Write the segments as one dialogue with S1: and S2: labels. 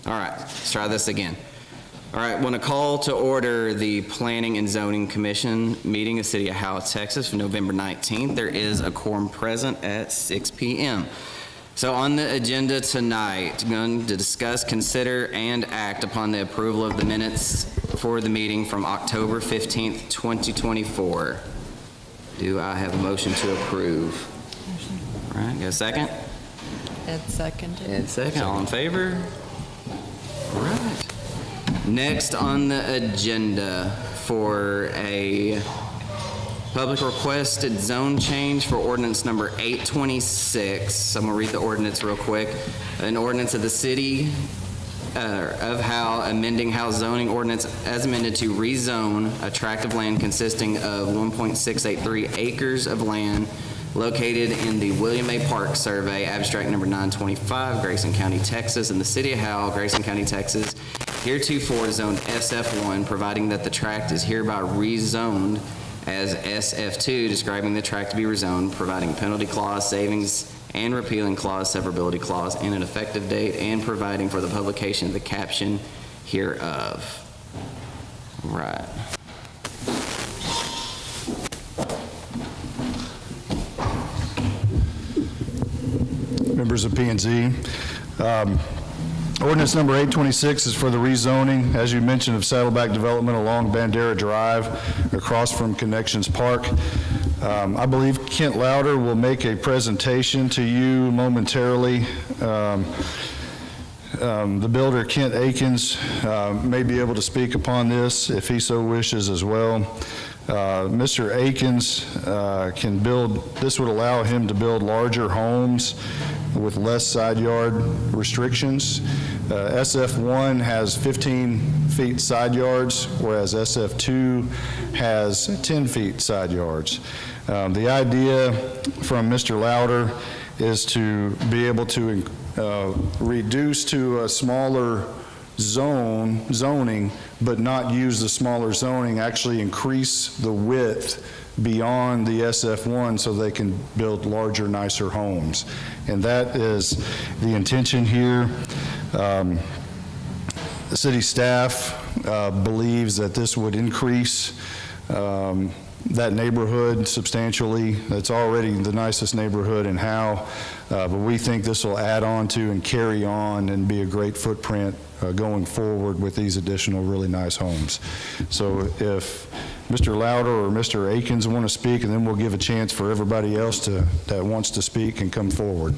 S1: All right, let's try this again. All right, want to call to order the Planning and Zoning Commission meeting of the City of Howe, Texas for November 19th. There is a quorum present at 6 p.m. So on the agenda tonight, going to discuss, consider, and act upon the approval of the minutes for the meeting from October 15th, 2024. Do I have a motion to approve? All right, got a second?
S2: Ed seconded.
S1: Ed second. All in favor? All right. Next on the agenda for a public requested zone change for ordinance number 826. I'm going to read the ordinance real quick. An ordinance of the City of Howe amending Howe zoning ordinance as amended to rezone a tract of land consisting of 1.683 acres of land located in the William A. Park Survey, abstract number 925, Grayson County, Texas, in the City of Howe, Grayson County, Texas, heretofore zoned SF1, providing that the tract is hereby rezoned as SF2, describing the tract to be rezoned, providing penalty clause, savings and repealing clause, severability clause, and an effective date, and providing for the publication of the caption hereof. Right.
S3: Members of P&Z. Ordinance number 826 is for the rezoning, as you mentioned, of Saddleback Development along Bandera Drive across from Connections Park. I believe Kent Louder will make a presentation to you momentarily. The builder, Kent Akins, may be able to speak upon this if he so wishes as well. Mr. Akins can build, this would allow him to build larger homes with less side yard restrictions. SF1 has 15 feet side yards, whereas SF2 has 10 feet side yards. The idea from Mr. Louder is to be able to reduce to a smaller zoning, but not use the smaller zoning, actually increase the width beyond the SF1 so they can build larger, nicer homes. And that is the intention here. The city staff believes that this would increase that neighborhood substantially. That's already the nicest neighborhood in Howe, but we think this will add on to and carry on and be a great footprint going forward with these additional really nice homes. So if Mr. Louder or Mr. Akins want to speak, and then we'll give a chance for everybody else that wants to speak and come forward.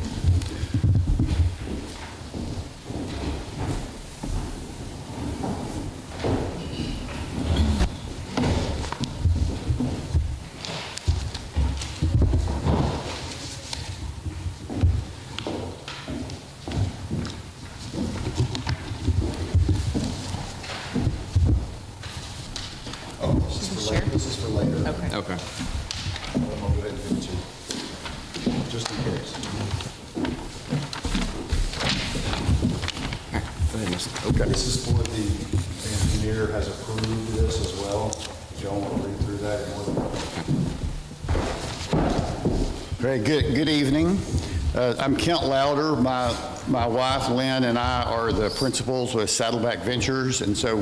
S1: Okay.
S3: I'll go ahead and give it to you, just in case.
S1: Go ahead, Mr. Okay.
S3: This is for the engineer has approved this as well. If y'all want to read through that.
S4: Very good. Good evening. I'm Kent Louder. My wife Lynn and I are the principals with Saddleback Ventures, and so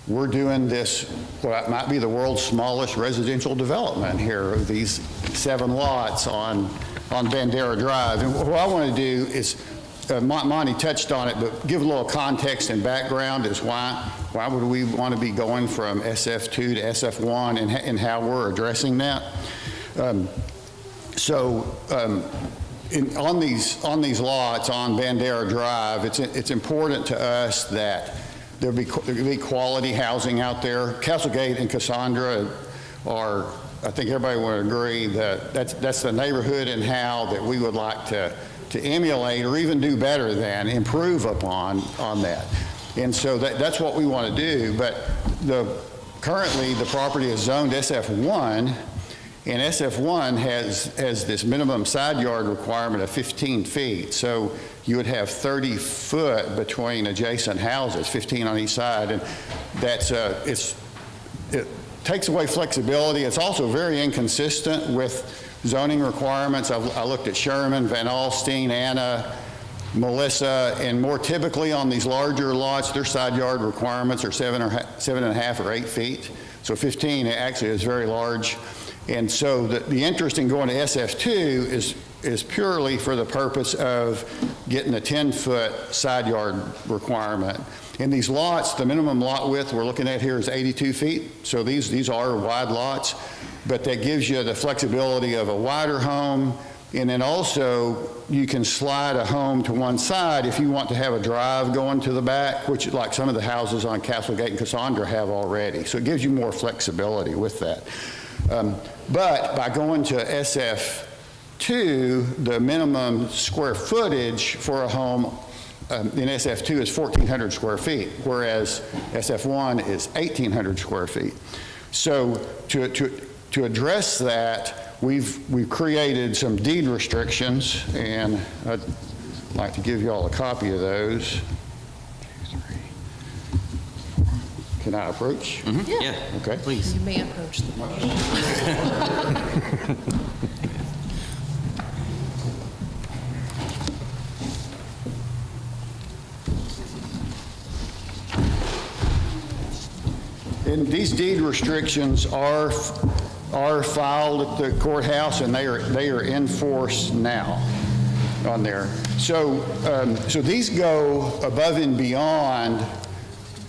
S4: we're doing this, what might be the world's smallest residential development here of these 7 lots on Bandera Drive. And what I want to do is, Monty touched on it, but give a little context and background as why would we want to be going from SF2 to SF1 and how we're addressing that. On these lots on Bandera Drive, it's important to us that there be quality housing out there. Castlegate and Cassandra are, I think everybody would agree that that's the neighborhood in Howe that we would like to emulate or even do better than, improve upon that. And so that's what we want to do. But currently the property is zoned SF1, and SF1 has this minimum side yard requirement of 15 feet. So you would have 30 foot between adjacent houses, 15 on each side, and it takes away flexibility. It's also very inconsistent with zoning requirements. I looked at Sherman, Van Alstyne, Anna, Melissa, and more typically on these larger lots, their side yard requirements are 7.5 or 8 feet. So 15 actually is very large. And so the interest in going to SF2 is purely for the purpose of getting a 10-foot side yard requirement. In these lots, the minimum lot width we're looking at here is 82 feet. So these are wide lots, but that gives you the flexibility of a wider home. And then also you can slide a home to one side if you want to have a drive going to the back, which like some of the houses on Castlegate and Cassandra have already. So it gives you more flexibility with that. But by going to SF2, the minimum square footage for a home in SF2 is 1,400 square feet, whereas SF1 is 1,800 square feet. So to address that, we've created some deed restrictions, and I'd like to give you all a copy of those. Can I approach?
S1: Mm-hmm. Yeah.
S4: Okay.
S1: Please.
S2: You may approach the podium.
S4: And these deed restrictions are filed at the courthouse, and they are in force now on there. So so these go above and beyond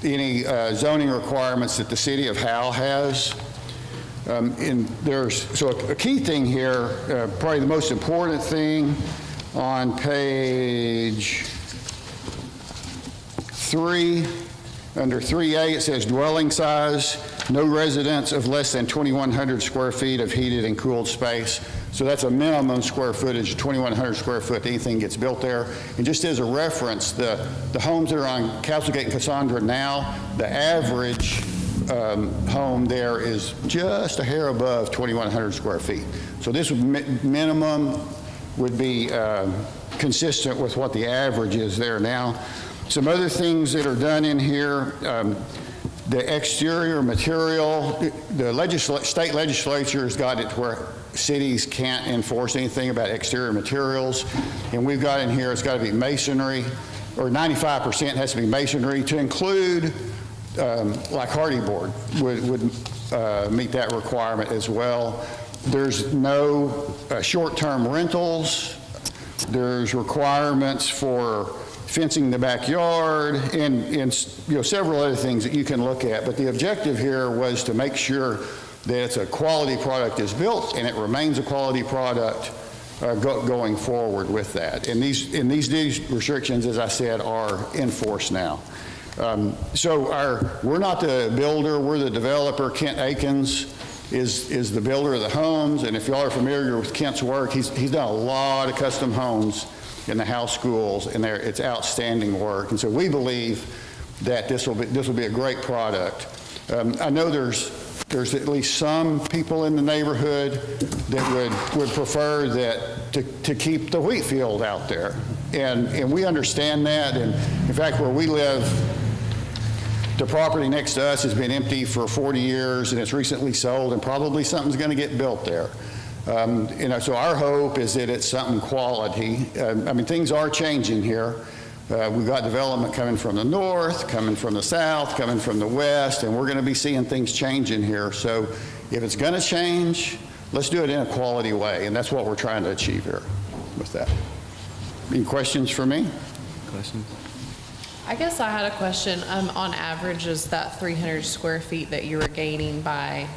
S4: any zoning requirements that the city of Howe has. And so a key thing here, probably the most important thing on page 3, under 3A, it says dwelling size, no residence of less than 2,100 square feet of heated and cooled space. So that's a minimum square footage, 2,100 square foot, anything gets built there. And just as a reference, the homes that are on Castlegate and Cassandra now, the average home there is just a hair above 2,100 square feet. So this minimum would be consistent with what the average is there now. Some other things that are done in here, the exterior material, the state legislature has got it to where cities can't enforce anything about exterior materials, and we've got in here it's got to be masonry, or 95% has to be masonry, to include like hardy board would meet that requirement as well. There's no short-term rentals. There's requirements for fencing the backyard, and several other things that you can look at. But the objective here was to make sure that it's a quality product is built, and it remains a quality product going forward with that. And these restrictions, as I said, are in force now. So we're not the builder, we're the developer. Kent Akins is the builder of the homes, and if y'all are familiar with Kent's work, he's done a lot of custom homes in the house schools, and it's outstanding work. And so we believe that this will be a great product. I know there's at least some people in the neighborhood that would prefer that to keep the wheat field out there, and we understand that. And in fact, where we live, the property next to us has been empty for 40 years, and it's recently sold, and probably something's going to get built there. So our hope is that it's something quality. Things are changing here. We've got development coming from the north, coming from the south, coming from the west, and we're going to be seeing things changing here. So if it's going to change, let's do it in a quality way, and that's what we're trying to achieve here with that. Any questions for me?
S1: Questions?
S2: I guess I had a question. On average, is that 300 square feet that you were gaining by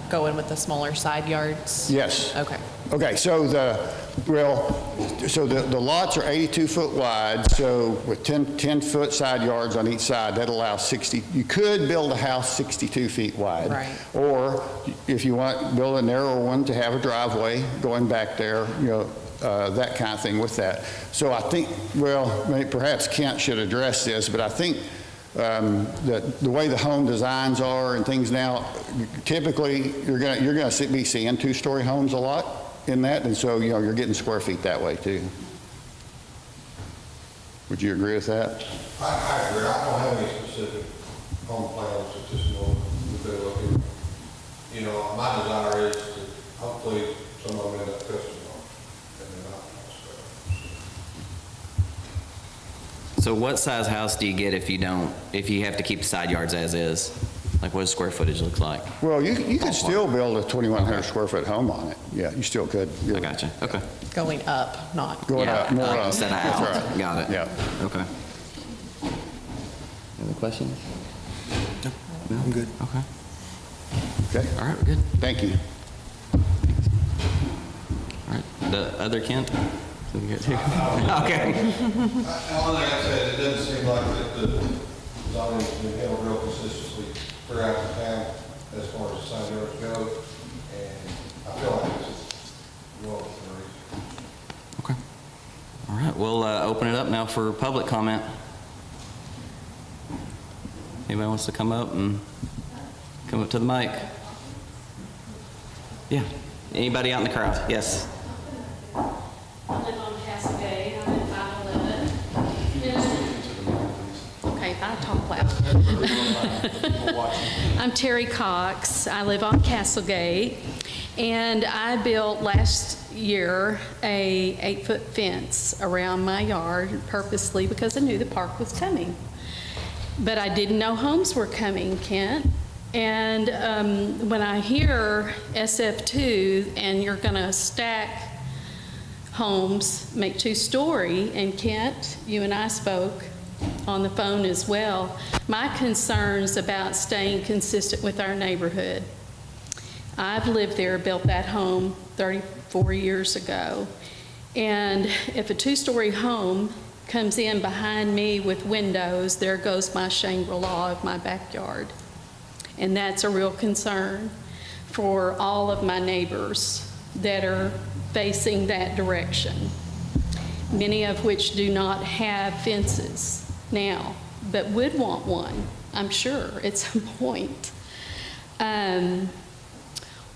S2: going with the smaller side yards?
S4: Yes.
S2: Okay.
S4: Okay, so the lots are 82 foot wide, so with 10 foot side yards on each side, that allows 60. You could build a house 62 feet wide. Right. Or if you want, build a narrower one to have a driveway going back there, that kind of thing with that. So I think, perhaps Kent should address this, but I think that the way the home designs are and things now, typically you're going to be seeing two-story homes a lot in that, and so you're getting square feet that way too. Would you agree with that?
S5: I agree. I don't have any specific home plans at this moment. We've been looking. My desire is to hopefully some of them end up custom homes and they're not.
S1: So what size house do you get if you have to keep the side yards as is? Like what does square footage look like?
S4: Well, you could still build a 2,100 square foot home on it. Yeah, you still could.
S1: I gotcha, okay.
S2: Going up, not.
S4: Going up, more up.
S1: Instead of
S4: That's
S1: out,
S4: right.
S1: got it.
S4: Yeah.
S1: Okay. Any other questions? No, I'm good. Okay,
S4: Okay,
S1: all right, we're good.
S4: thank you.
S1: All right, the other Kent? We good too? Okay.
S5: Only thing I said, it doesn't seem like that the zoning's been held real consistently throughout the town as far as the side yards go, and I feel like this is well within reason.
S1: Okay. All right, we'll open it up now for public comment. Anybody wants to come up to the mic? Yeah. Anybody out in the crowd? Yes.
S6: I live on Cascade. I'm in 511. Okay, I talk loud. I'm Terry Cox. I live on Castlegate, and I built last year a 8-foot fence around my yard purposely because I knew the park was coming. But I didn't know homes were coming, Kent. And when I hear SF2 and you're going to stack homes, make 2-story, and Kent, you and I spoke on the phone as well, my concerns about staying consistent with our neighborhood. I've lived there, built that home 34 years ago, and if a 2-story home comes in behind me with windows, there goes my Shangri-La of my backyard. And that's a real concern for all of my neighbors that are facing that direction, many of which do not have fences now, but would want one, I'm sure, at some point.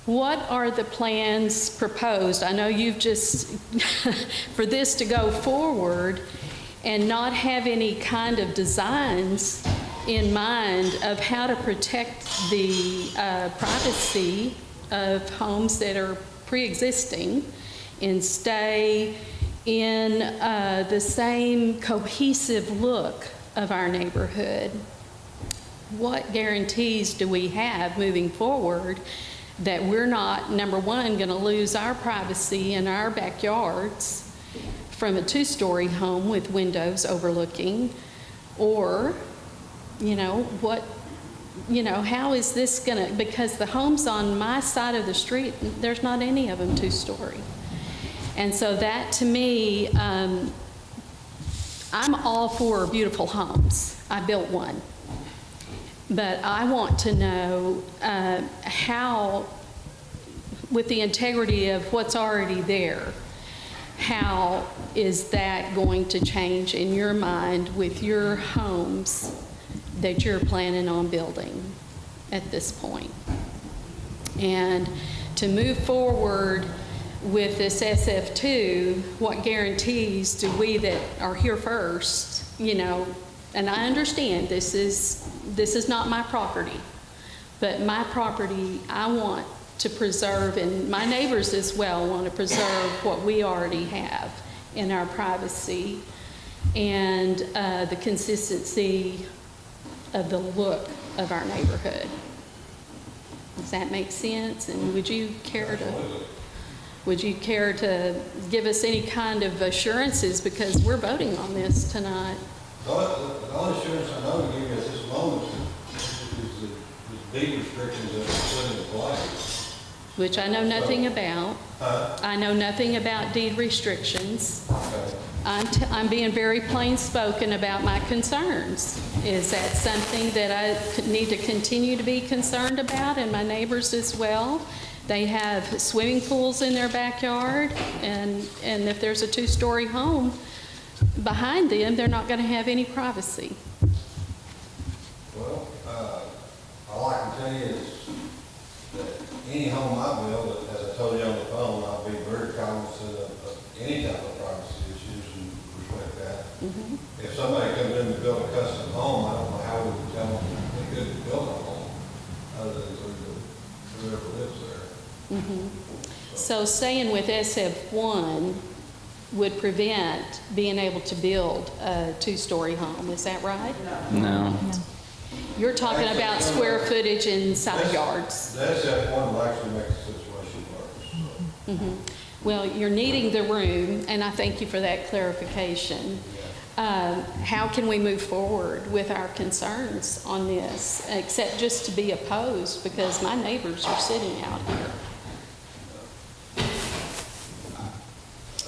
S6: What are the plans proposed? I know you've just, for this to go forward and not have any kind of designs in mind of how to protect the privacy of homes that are pre-existing and stay in the same cohesive look of our neighborhood. What guarantees do we have moving forward that we're not, number one, going to lose our privacy in our backyards from a 2-story home with windows overlooking, or how is this going to, because the homes on my side of the street, there's not any of them 2-story. And so that, to me, I'm all for beautiful homes. I built one. But I want to know how, with the integrity of what's already there, how is that going to change in your mind with your homes that you're planning on building at this point? And to move forward with this SF2, what guarantees do we that are here first, and I understand this is not my property, but my property I want to preserve, and my neighbors as well want to preserve what we already have in our privacy and the consistency of the look of our neighborhood. Does that make sense? And would you care to give us any kind of assurances, because we're voting on this tonight?
S5: The only assurance I know to give you at this moment is the deed restrictions that are put in place.
S6: Which I know nothing about.
S5: Huh?
S6: I know nothing about deed restrictions.
S5: Okay.
S6: I'm being very plain spoken about my concerns. Is that something that I need to continue to be concerned about, and my neighbors as well? They have swimming pools in their backyard, and if there's a 2-story home behind them, they're not going to have any privacy.
S5: Well, all I can tell you is that any home I build, as I told you on the phone, I'll be very cognizant of any type of privacy issues and respect that.
S6: Mm-hmm.
S5: If somebody comes in to build a custom home, I don't know how we would tell them they couldn't build a home other than through whoever lives there.
S6: Mm-hmm. So staying with SF1, would prevent being able to build a two-story home. Is that right?
S1: No.
S6: You're talking about square footage and side yards.
S5: The SF1 will actually make the situation worse.
S6: Well, you're needing the room, and I thank you for that clarification. How can we move forward with our concerns on this, except just to be opposed, because my neighbors are sitting out here?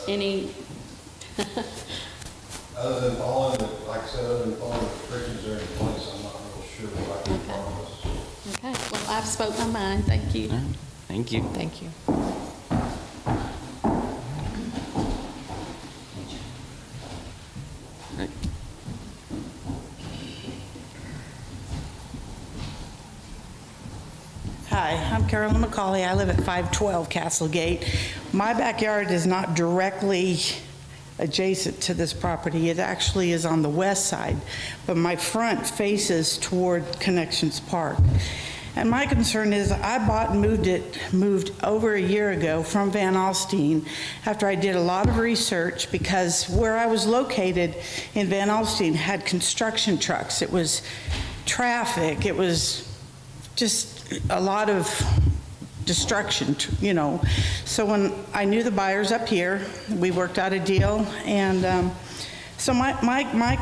S6: Any?
S5: Other than following, like I said, other than following the restrictions that are in place, I'm not real sure what I can promise.
S6: Okay, well, I've spoke my mind, thank you.
S1: All right. Thank you.
S2: Thank you.
S1: Right.
S7: Hi, I'm Carolyn McCauley. I live at 512 Castlegate. My backyard is not directly adjacent to this property. It actually is on the west side, but my front faces toward Connections Park. And my concern is I bought and moved over a year ago from Van Alstyne after I did a lot of research, because where I was located in Van Alstyne had construction trucks. It was traffic. It was just a lot of destruction, you know. So when I knew the buyers up here, we worked out a deal. And so my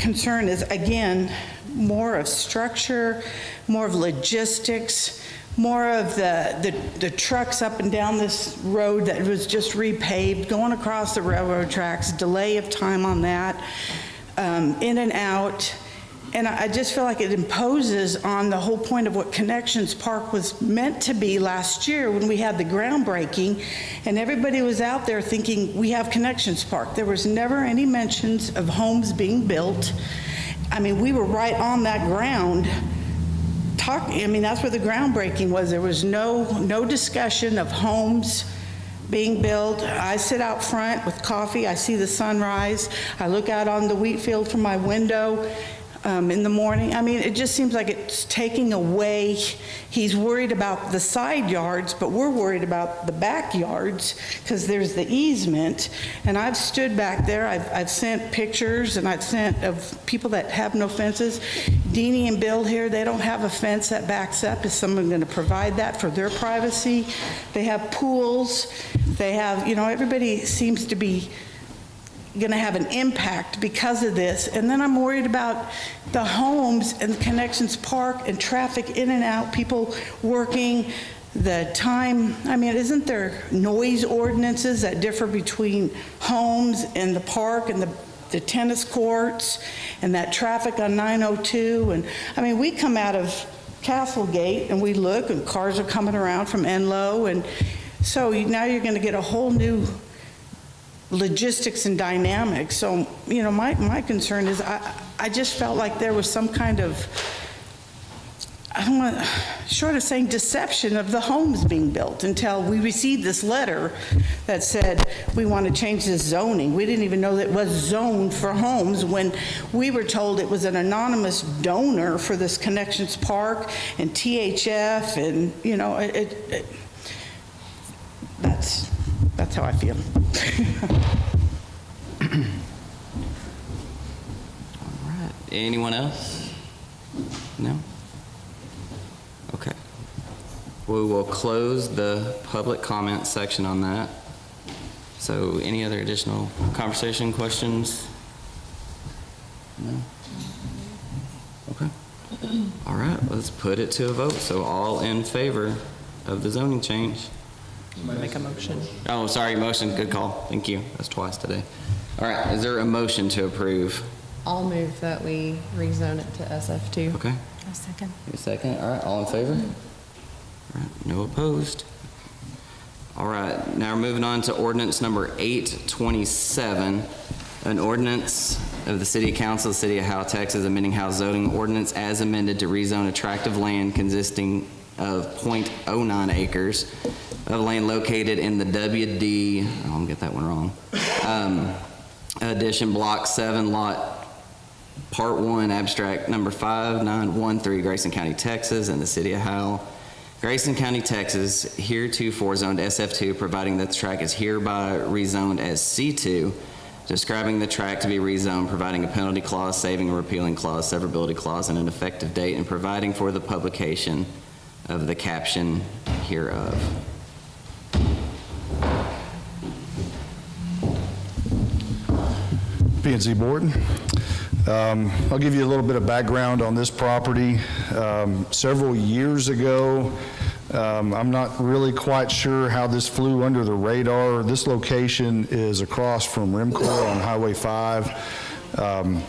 S7: concern is, again, more of structure, more of logistics, more of the trucks up and down this road that was just repaved, going across the railroad tracks, delay of time on that, in and out. And I just feel like it imposes on the whole point of what Connections Park was meant to be last year when we had the groundbreaking, and everybody was out there thinking, we have Connections Park. There was never any mentions of homes being built. I mean, we were right on that ground talking. I mean, that's where the groundbreaking was. There was no discussion of homes being built. I sit out front with coffee. I see the sunrise. I look out on the wheat field from my window in the morning. I mean, it just seems like it's taking away. He's worried about the side yards, but we're worried about the backyards because there's the easement. And I've stood back there. I've sent pictures, and I've sent of people that have no fences. Deanie and Bill here, they don't have a fence that backs up. Is someone going to provide that for their privacy? They have pools. They have, you know, everybody seems to be going to have an impact because of this. And then I'm worried about the homes and Connections Park and traffic in and out, people working, the time. I mean, isn't there noise ordinances that differ between homes and the park and the tennis courts and that traffic on 902? And I mean, we come out of Castlegate and we look, and cars are coming around from Enloe, and so now you're going to get a whole new logistics and dynamics. So, you know, my concern is I just felt like there was some kind of, I don't want, short of saying deception of the homes being built, until we received this letter that said we want to change this zoning. We didn't even know that it was zoned for homes when we were told it was an anonymous donor for this Connections Park and THF, and, you know, that's how I feel.
S1: All right. Anyone else? No? Okay. We will close the public comment section on that. So any other additional conversation, questions? No? Okay. All right, let's put it to a vote. So all in favor of the zoning change?
S2: Make a motion.
S1: Oh, sorry, motion, good call. Thank you. That's twice today. All right, is there a motion to approve?
S2: I'll move that we rezone it to SF2.
S1: Okay.
S8: A second.
S1: A second. All right, all in favor? All right, no opposed. All right, now we're moving on to ordinance number 827, an ordinance of the City Council of the City of Howe, Texas, amending Howe zoning ordinance as amended to rezone attractive land consisting of .09 acres of land located in the WD, I'm gonna get that one wrong, addition block 7, lot part 1, abstract number 5913, Grayson County, Texas, in the City of Howe, Grayson County, Texas, heretofore zoned SF2, providing that the tract is hereby rezoned as C2, describing the tract to be rezoned, providing a penalty clause, saving or repealing clause, severability clause, and an effective date, and providing for the publication of the caption hereof.
S3: P&Z Board. I'll give you a little bit of background on this property. Several years ago, I'm not really quite sure how this flew under the radar. This location is across from Rimcor on Highway 5.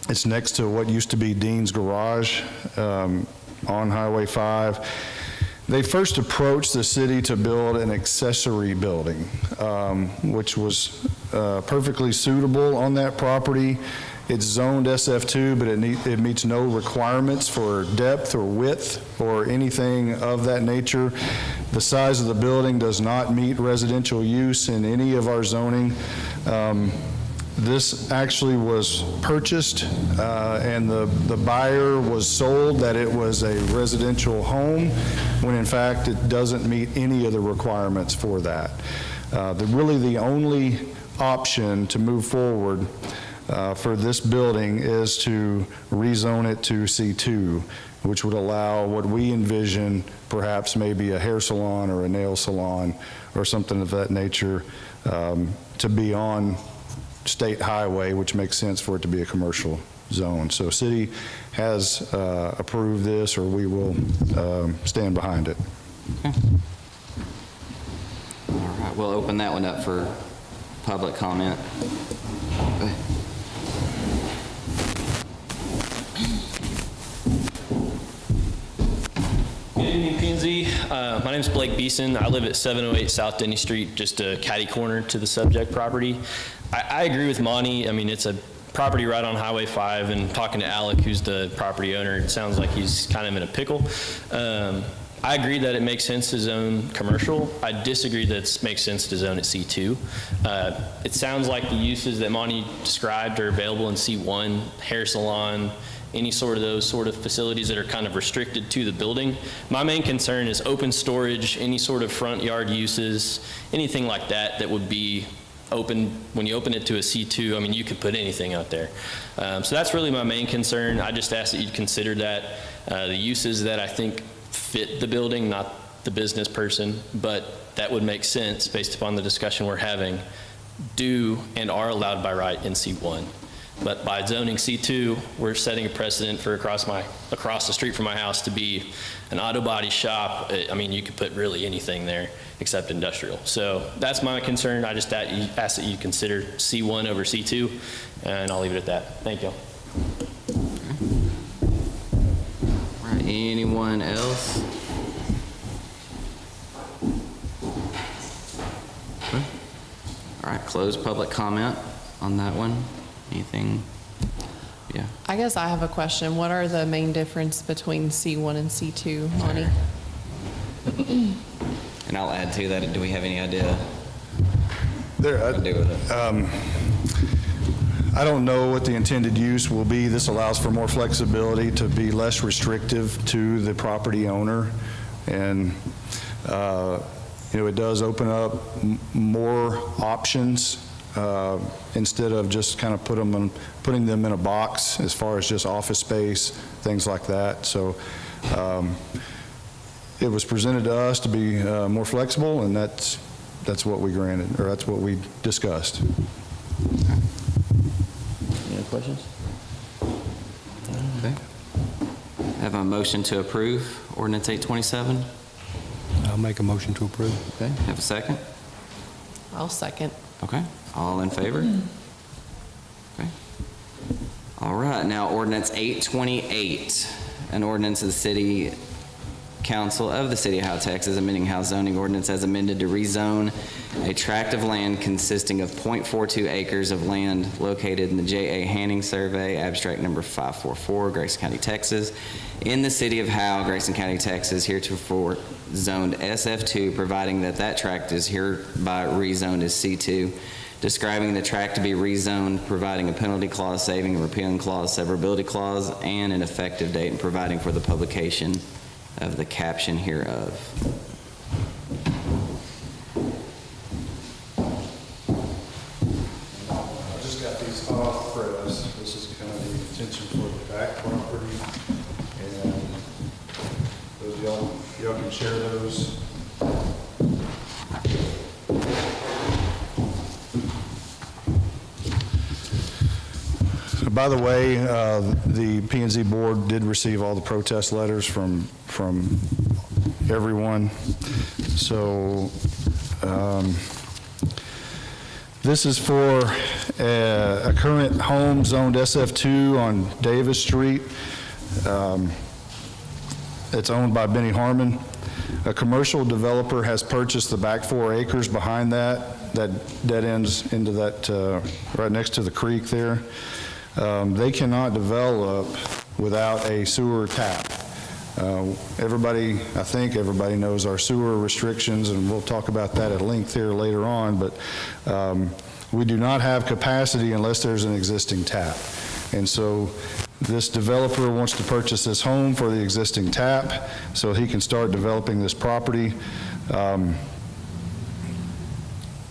S3: It's next to what used to be Dean's Garage on Highway 5. They first approached the city to build an accessory building, which was perfectly suitable on that property. It's zoned SF2, but it meets no requirements for depth or width or anything of that nature. The size of the building does not meet residential use in any of our zoning. This actually was purchased, and the buyer was sold that it was a residential home, when in fact it doesn't meet any of the requirements for that. Really the only option to move forward for this building is to rezone it to C2, which would allow what we envision perhaps maybe a hair salon or a nail salon or something of that nature to be on state highway, which makes sense for it to be a commercial zone. So city has approved this, or we will stand behind it.
S1: Okay. All right, we'll open that one up for public comment.
S8: Good evening, P&Z. My name is Blake Beeson. I live at 708 South Denny Street, just a catty corner to the subject property. I agree with Monty. I mean, it's a property right on Highway 5, and talking to Alec, who's the property owner, it sounds like he's kind of in a pickle. I agree that it makes sense to zone commercial. I disagree that it makes sense to zone at C2. It sounds like the uses that Monty described are available in C1, hair salon, any sort of those sort of facilities that are kind of restricted to the building. My main concern is open storage, any sort of front yard uses, anything like that that would be open. When you open it to a C2, I mean, you could put anything out there. So that's really my main concern. I just ask that you'd consider that. The uses that I think fit the building, not the business person, but that would make sense based upon the discussion we're having, do and are allowed by right in C1. But by zoning C2, we're setting a precedent for across the street from my house to be an auto body shop. I mean, you could put really anything there except industrial. So that's my concern. I just ask that you consider C1 over C2, and I'll leave it at that. Thank you.
S1: All right, anyone else? Okay. All right, close public comment on that one. Anything? Yeah.
S2: I guess I have a question. What are the main difference between C1 and C2, Monty?
S1: And I'll add to that, do we have any idea
S3: There,
S1: what to do with it?
S3: I don't know what the intended use will be. This allows for more flexibility to be less restrictive to the property owner. And, it does open up more options instead of just kind of putting them in a box as far as just office space, things like that. So it was presented to us to be more flexible, and that's what we granted, or that's what we discussed.
S8: Any other questions?
S1: Okay. Have a motion to approve ordinance 827.
S9: I'll make a motion to approve.
S1: Okay. Have a second?
S2: I'll second.
S1: Okay. All in favor? Okay. All right, now ordinance 828, an ordinance of the City Council of the City of Howe, Texas, amending Howe zoning ordinance as amended to rezone a tract of land consisting of .42 acres of land located in the J.A. Hanning Survey, abstract number 544, Grayson County, Texas, in the City of Howe, Grayson County, Texas, heretofore zoned SF2, providing that that tract is hereby rezoned as C2, describing the tract to be rezoned, providing a penalty clause, saving a repealing clause, severability clause, and an effective date, and providing for the publication of the caption hereof.
S3: I just got these off press. This is kind of the intention for the back property. And those y'all can share those. By the way, the P&Z board did receive all the protest letters from everyone. So this is for a current home zoned SF2 on Davis Street. It's owned by Benny Harmon. A commercial developer has purchased the back 4 acres behind that dead ends into that, right next to the creek there. They cannot develop without a sewer tap. Everybody, I think everybody knows our sewer restrictions, and we'll talk about that at length here later on, but we do not have capacity unless there's an existing tap. And so this developer wants to purchase this home for the existing tap so he can start developing this property.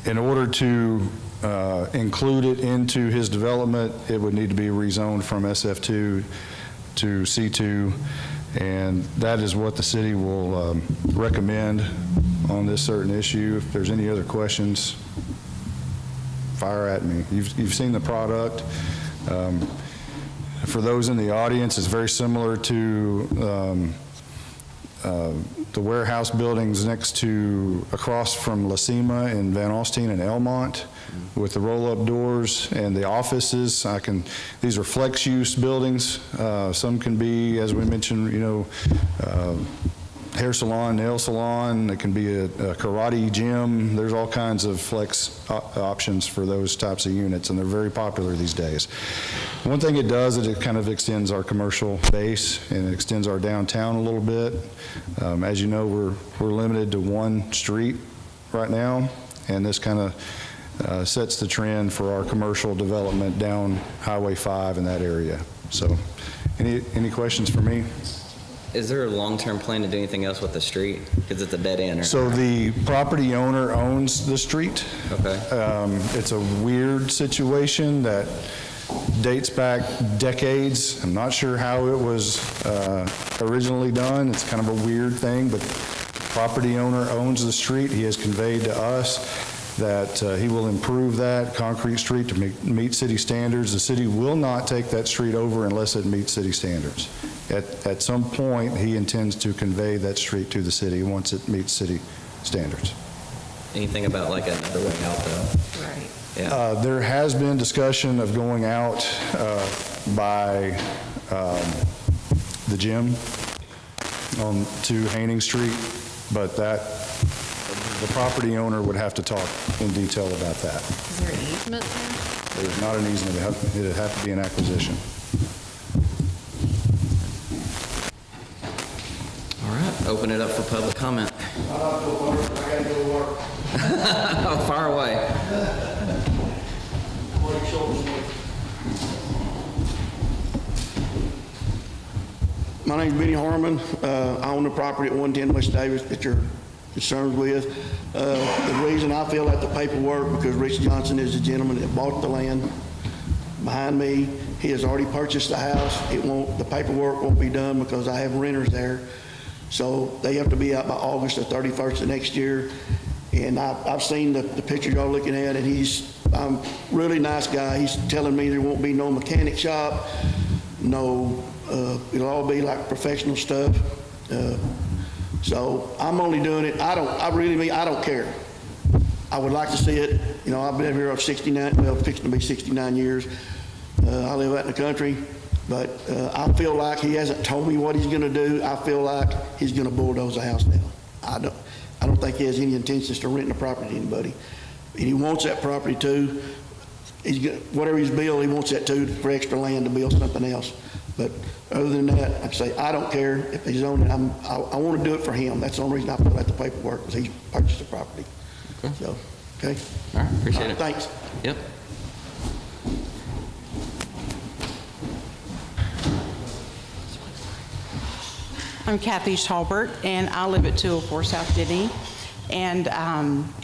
S3: In order to include it into his development, it would need to be rezoned from SF2 to C2, and that is what the city will recommend on this certain issue. If there's any other questions, fire at me. You've seen the product. For those in the audience, it's very similar to the warehouse buildings across from La Cima in Van Alstyne and Elmont with the roll-up doors and the offices. These are flex-use buildings. Some can be, as we mentioned, hair salon, nail salon. It can be a karate gym. There's all kinds of flex options for those types of units, and they're very popular these days. One thing it does is it kind of extends our commercial base and it extends our downtown a little bit. As you know, we're limited to one street right now, and this kind of sets the trend for our commercial development down Highway 5 in that area. So, any questions for me?
S1: Is there a long-term plan to do anything else with the street? Because it's a dead end, right?
S3: So the property owner owns the street.
S1: Okay.
S3: It's a weird situation that dates back decades. I'm not sure how it was originally done. It's kind of a weird thing, but the property owner owns the street. He has conveyed to us that he will improve that concrete street to meet city standards. The city will not take that street over unless it meets city standards. At some point, he intends to convey that street to the city once it meets city standards.
S1: Anything about like another way out though?
S2: Right.
S1: Yeah.
S3: There has been discussion of going out by the gym on to Haining Street, but the property owner would have to talk in detail about that.
S2: Is there an easement there?
S3: There's not an easement. It would have to be an acquisition.
S1: All right, open it up for public comment.
S5: I gotta go to work.
S1: Oh, far away.
S10: My name's Benny Harmon. I own the property at 110 West Davis that you're concerned with. The reason I fill out the paperwork, because Rich Johnson is the gentleman that bought the land behind me. He has already purchased the house. The paperwork won't be done because I have renters there. So they have to be out by August the 31st of next year. And I've seen the picture y'all looking at, and he's a really nice guy. He's telling me there won't be no mechanic shop, it'll all be like professional stuff. So I'm only doing it, I don't care. I would like to see it. I've been here fixing to be 69 years. I live out in the country, but I feel like he hasn't told me what he's gonna do. I feel like he's gonna bulldoze the house down. I don't think he has any intentions to rent the property to anybody. And he wants that property too. Whatever he's built, he wants that too for extra land to build something else. But other than that, like I say, I don't care if he's owned it. I want to do it for him. That's the only reason I fill out the paperwork, because he purchased the property.
S1: Okay.
S10: So, okay?
S1: All right, appreciate it.
S10: Thanks.
S1: Yep.
S7: I'm Kathy Talbert, and I live at 204 South Denny. And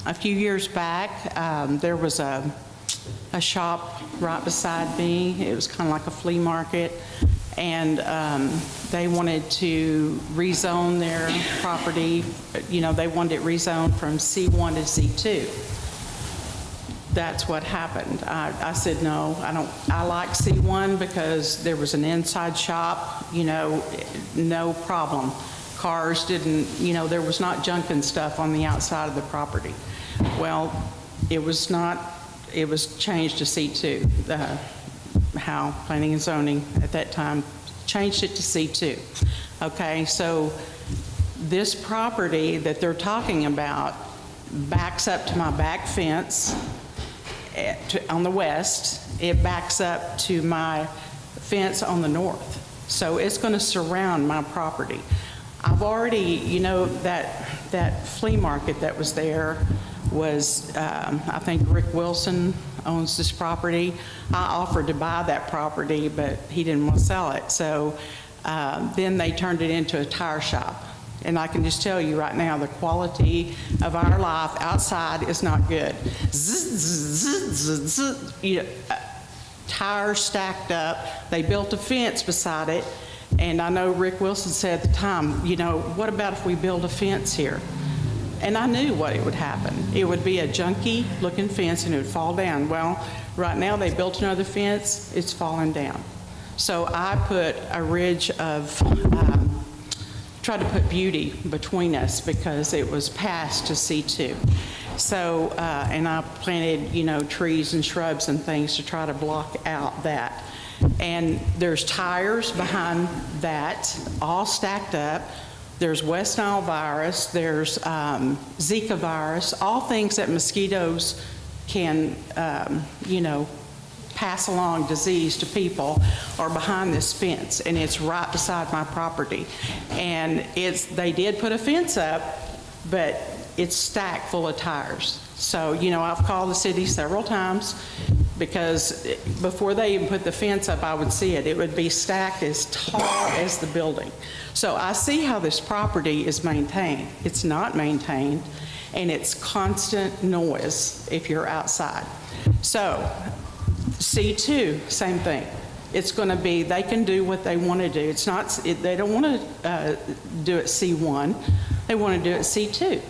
S7: a few years back, there was a shop right beside me. It was kind of like a flea market, and they wanted to rezone their property. You know, they wanted it rezoned from C1 to C2. That's what happened. I said, no, I don't. I like C1 because there was an inside shop, you know, no problem. Cars didn't, you know, there was not junk and stuff on the outside of the property. Well, it was not, it was changed to C2. Howe Planning and Zoning at that time changed it to C2. Okay, so this property that they're talking about backs up to my back fence on the west. It backs up to my fence on the north. So it's going to surround my property. I've already, you know, that flea market that was there was, I think Rick Wilson owns this property. I offered to buy that property, but he didn't want to sell it. So then they turned it into a tire shop. And I can just tell you right now, the quality of our life outside is not good. You know, tires stacked up. They built a fence beside it. And I know Rick Wilson said at the time, you know, what about if we build a fence here? And I knew what it would happen. It would be a junky looking fence and it would fall down. Well, right now they built another fence, it's falling down. So I put a ridge of, tried to put beauty between us because it was passed to C2. So, and I planted, you know, trees and shrubs and things to try to block out that. And there's tires behind that, all stacked up. There's West Nile virus, there's Zika virus, all things that mosquitoes can, you know, pass along disease to people are behind this fence, and it's right beside my property. And they did put a fence up, but it's stacked full of tires. So, you know, I've called the city several times because before they even put the fence up, I would see it. It would be stacked as tall as the building. So I see how this property is maintained. It's not maintained, and it's constant noise if you're outside. So C2, same thing. It's going to be, they can do what they want to do. It's not, they don't want to do it C1. They want to do it C2,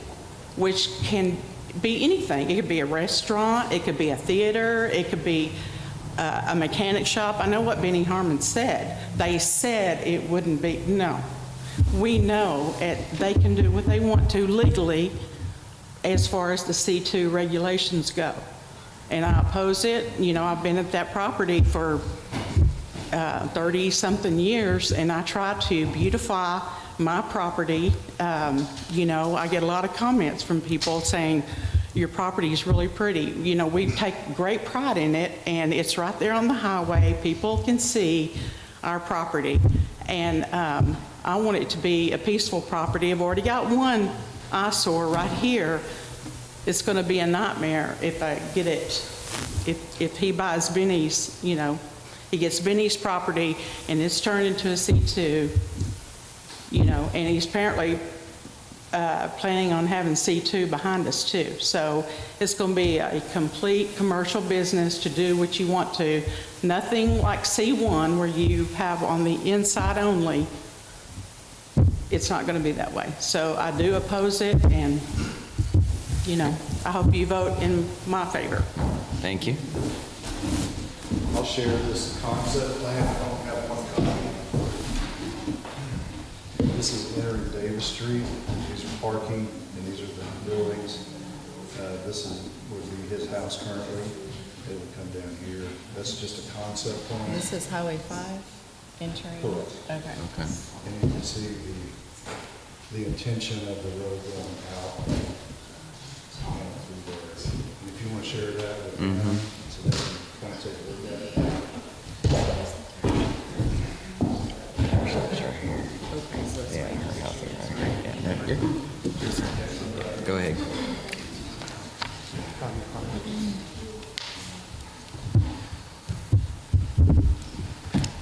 S7: which can be anything. It could be a restaurant, it could be a theater, it could be a mechanic shop. I know what Benny Harmon said. They said it wouldn't be. No. We know they can do what they want to legally as far as the C2 regulations go. And I oppose it. You know, I've been at that property for 30-something years, and I try to beautify my property. You know, I get a lot of comments from people saying, your property is really pretty. You know, we take great pride in it, and it's right there on the highway. People can see our property. And I want it to be a peaceful property. I've already got one eyesore right here. It's going to be a nightmare if I get it, if he buys Benny's, you know, he gets Benny's property and it's turned into a C2, you know, and he's apparently planning on having C2 behind us too. So it's going to be a complete commercial business to do what you want to. Nothing like C1 where you have on the inside only. It's not going to be that way. So I do oppose it, and you know, I hope you vote in my favor.
S1: Thank you.
S3: I'll share this concept plan. I don't have one copy. This is entering Davis Street. These are parking, and these are the buildings. Would be his house currently. It would come down here. That's just a concept plan.
S2: This is Highway 5 entering?
S3: Correct.
S2: Okay.
S1: Okay.
S3: And you can see the intention of the road going out and through there. And if you want to share that with them, so they can kind of take a look at it.
S1: Go ahead.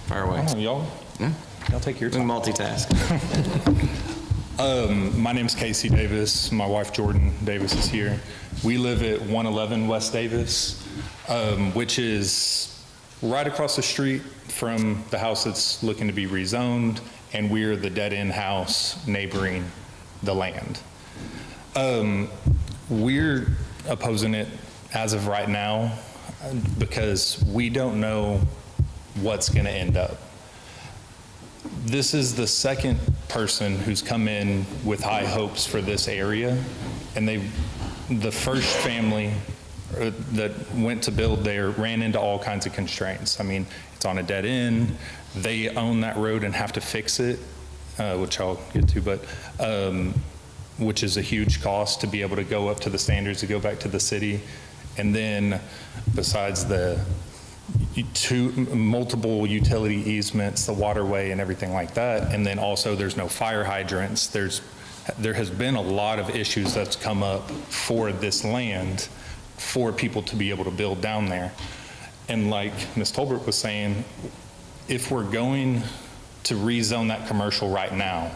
S1: Fire away.
S11: Y'all,
S1: Yeah.
S8: Y'all take your
S1: We can
S8: time.
S1: multitask.
S11: My name's Casey Davis. My wife Jordan Davis is here. We live at 111 West Davis, which is right across the street from the house that's looking to be rezoned, and we're the dead-end house neighboring the land. We're opposing it as of right now because we don't know what's going to end up. This is the second person who's come in with high hopes for this area, and the first family that went to build there ran into all kinds of constraints. I mean, it's on a dead end. They own that road and have to fix it, which I'll get to, but which is a huge cost to be able to go up to the standards to go back to the city. And then besides the multiple utility easements, the waterway and everything like that, and then also there's no fire hydrants. There has been a lot of issues that's come up for this land for people to be able to build down there. And like Ms. Tolbert was saying, if we're going to rezone that commercial right now,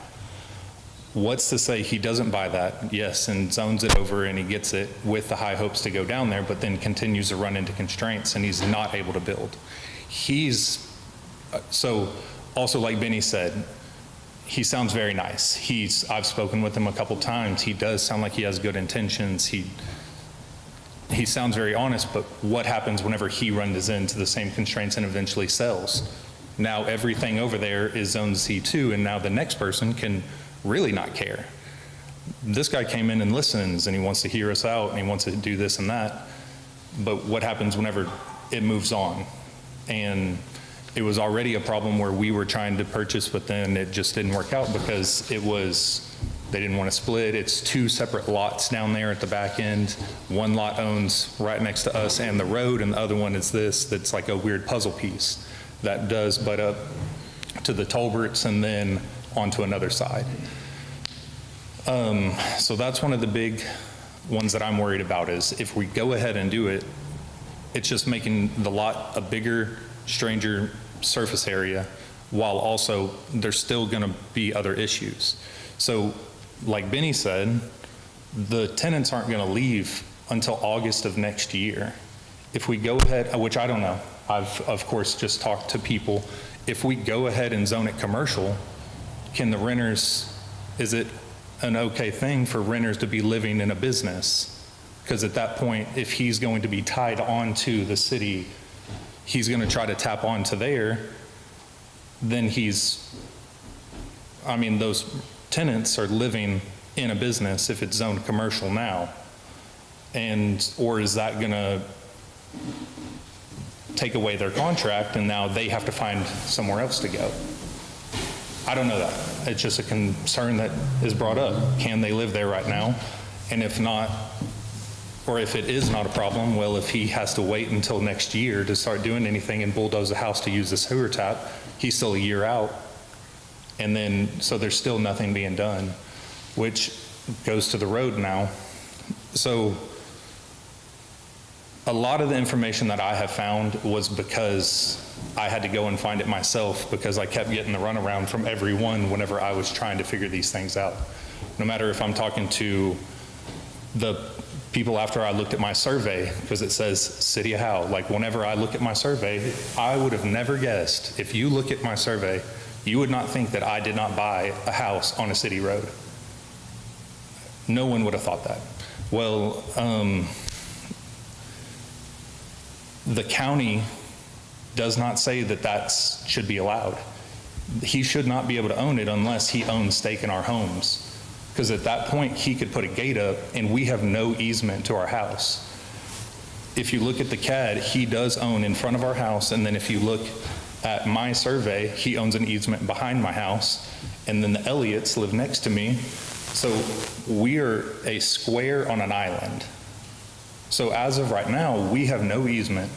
S11: what's to say he doesn't buy that, yes, and zones it over and he gets it with the high hopes to go down there, but then continues to run into constraints and he's not able to build. So also like Benny said, he sounds very nice. I've spoken with him a couple times. He does sound like he has good intentions. He sounds very honest, but what happens whenever he runs into the same constraints and eventually sells? Now everything over there is zone C2, and now the next person can really not care. This guy came in and listens, and he wants to hear us out, and he wants to do this and that. But what happens whenever it moves on? And it was already a problem where we were trying to purchase, but then it just didn't work out because they didn't want to split. It's two separate lots down there at the back end. One lot owns right next to us and the road, and the other one is this, that's like a weird puzzle piece that does butt up to the Tolberts and then onto another side. So that's one of the big ones that I'm worried about is if we go ahead and do it, it's just making the lot a bigger, stranger surface area, while also there's still going to be other issues. So like Benny said, the tenants aren't going to leave until August of next year. If we go ahead, which I don't know, I've of course just talked to people, if we go ahead and zone it commercial, can the renters, is it an okay thing for renters to be living in a business? Because at that point, if he's going to be tied on to the city, he's going to try to tap onto there, then those tenants are living in a business if it's zoned commercial now. Or is that going to take away their contract and now they have to find somewhere else to go? I don't know that. It's just a concern that is brought up. Can they live there right now? And if not, or if it is not a problem, well, if he has to wait until next year to start doing anything and bulldoze a house to use the sewer tap, he's still a year out. And then, so there's still nothing being done, which goes to the road now. So a lot of the information that I have found was because I had to go and find it myself because I kept getting the runaround from everyone whenever I was trying to figure these things out. No matter if I'm talking to the people after I looked at my survey, because it says City of Howe. Like whenever I look at my survey, I would have never guessed, if you look at my survey, you would not think that I did not buy a house on a city road. No one would have thought that. Well, the county does not say that that should be allowed. He should not be able to own it unless he owns stake in our homes. Because at that point, he could put a gate up and we have no easement to our house. If you look at the CAD, he does own in front of our house, and then if you look at my survey, he owns an easement behind my house, and then the Elliots live next to me. So we are a square on an island. So as of right now, we have no easement.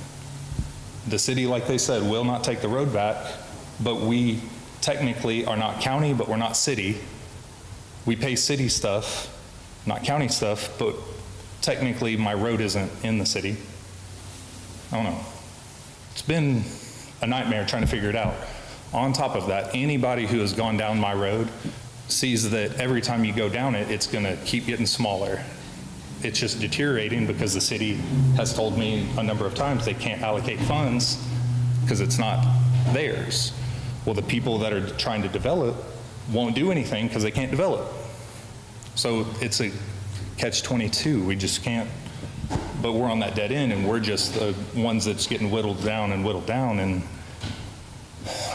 S11: The city, like they said, will not take the road back, but we technically are not county, but we're not city. We pay city stuff, not county stuff, but technically my road isn't in the city. I don't know. It's been a nightmare trying to figure it out. On top of that, anybody who has gone down my road sees that every time you go down it, it's gonna keep getting smaller. It's just deteriorating because the city has told me a number of times they can't allocate funds because it's not theirs. Well, the people that are trying to develop won't do anything because they can't develop. So it's a catch-22. We just can't, but we're on that dead end, and we're just the ones that's getting whittled down, and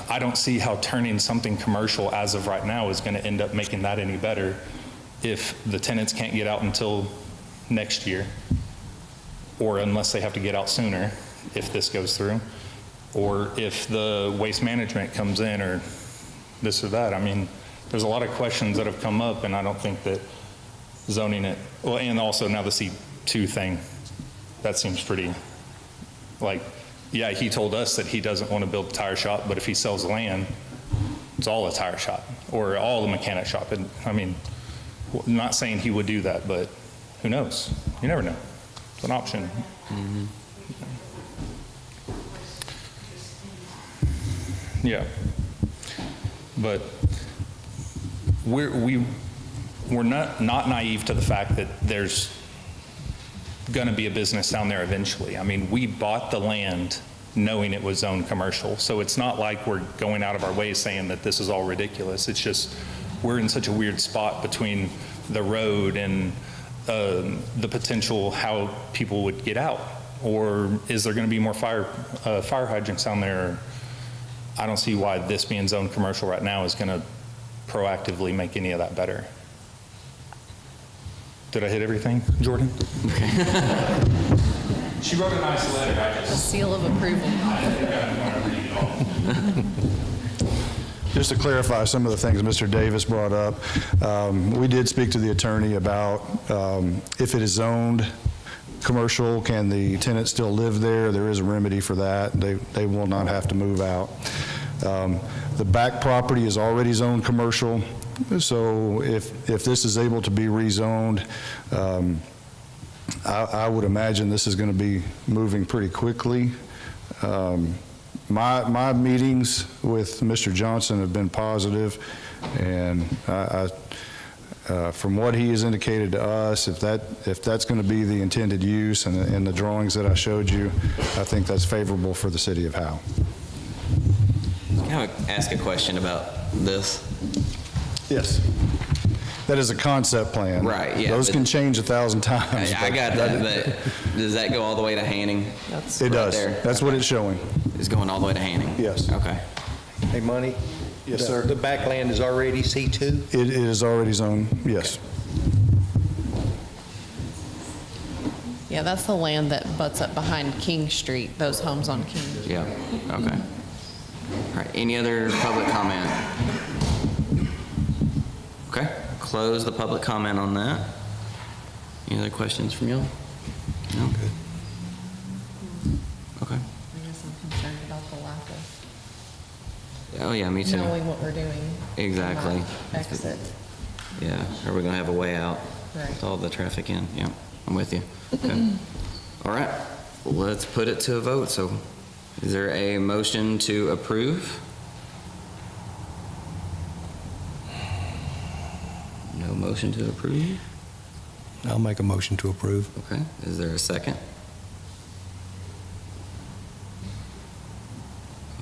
S11: I don't see how turning something commercial as of right now is going to end up making that any better if the tenants can't get out until next year, or unless they have to get out sooner if this goes through, or if the waste management comes in, or this or that. I mean, there's a lot of questions that have come up, and I don't think that zoning it, well, and also now the C2 thing, that seems pretty, like, yeah, he told us that he doesn't want to build a tire shop, but if he sells land, it's all a tire shop, or all a mechanic shop. And I mean, not saying he would do that, but who knows? You never know. It's an option. Yeah. But we're not naive to the fact that there's going to be a business down there eventually. I mean, we bought the land knowing it was zoned commercial. So it's not like we're going out of our way saying that this is all ridiculous. It's just we're in such a weird spot between the road and the potential how people would get out. Or is there going to be more fire hydrants down there? I don't see why this being zoned commercial right now is going to proactively make any of that better. Did I hit everything, Jordan? She wrote a nice letter.
S2: A seal of approval.
S3: Just to clarify some of the things Mr. Davis brought up, we did speak to the attorney about if it is zoned commercial, can the tenant still live there? There is a remedy for that. They will not have to move out. The back property is already zoned commercial, so if this is able to be rezoned, I would imagine this is going to be moving pretty quickly. My meetings with Mr. Johnson have been positive, and from what he has indicated to us, if that's going to be the intended use and the drawings that I showed you, I think that's favorable for the city of Howe.
S1: Can I ask a question about this?
S3: Yes. That is a concept plan.
S1: Right, yeah,
S3: Those
S1: but-
S3: can change 1,000 times.
S1: I got that, but does that go all the way to Hanning?
S2: That's
S3: It
S1: right
S3: does.
S1: there.
S3: That's what it's showing.
S1: It's going all the way to Hanning?
S3: Yes.
S1: Okay.
S9: Hey, Monty?
S3: Yes, sir.
S9: The back land is already C2?
S3: It is already zoned, yes.
S2: Yeah, that's the land that butts up behind King Street, those homes on King.
S1: Yeah, okay. All right, any other public comment? Okay, close the public comment on that. Any other questions from y'all? No? Okay.
S2: I guess I'm concerned about the lack of
S1: Oh, yeah, me too.
S2: knowing what we're doing.
S1: Exactly.
S2: Not Exit.
S1: Yeah, are we gonna have a way out?
S2: Right.
S1: With all the traffic in, yeah, I'm with you. Okay. All right, let's put it to a vote. So is there a motion to approve? No motion to approve?
S9: I'll make a motion to approve.
S1: Okay, is there a second?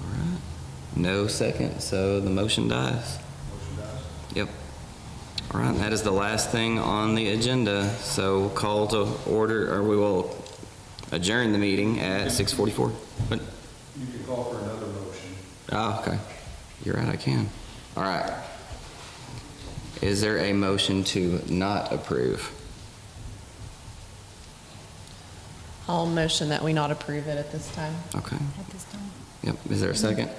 S1: All right, no second, so the motion dies. Yep. All right, that is the last thing on the agenda, so we'll call to order, or we will adjourn the meeting at 6:44. What?
S3: You can call for another motion.
S1: Oh, okay. You're right, I can. All right. Is there a motion to not approve?
S2: I'll motion that we not approve it at this time.
S1: Okay. Yep, is there a second?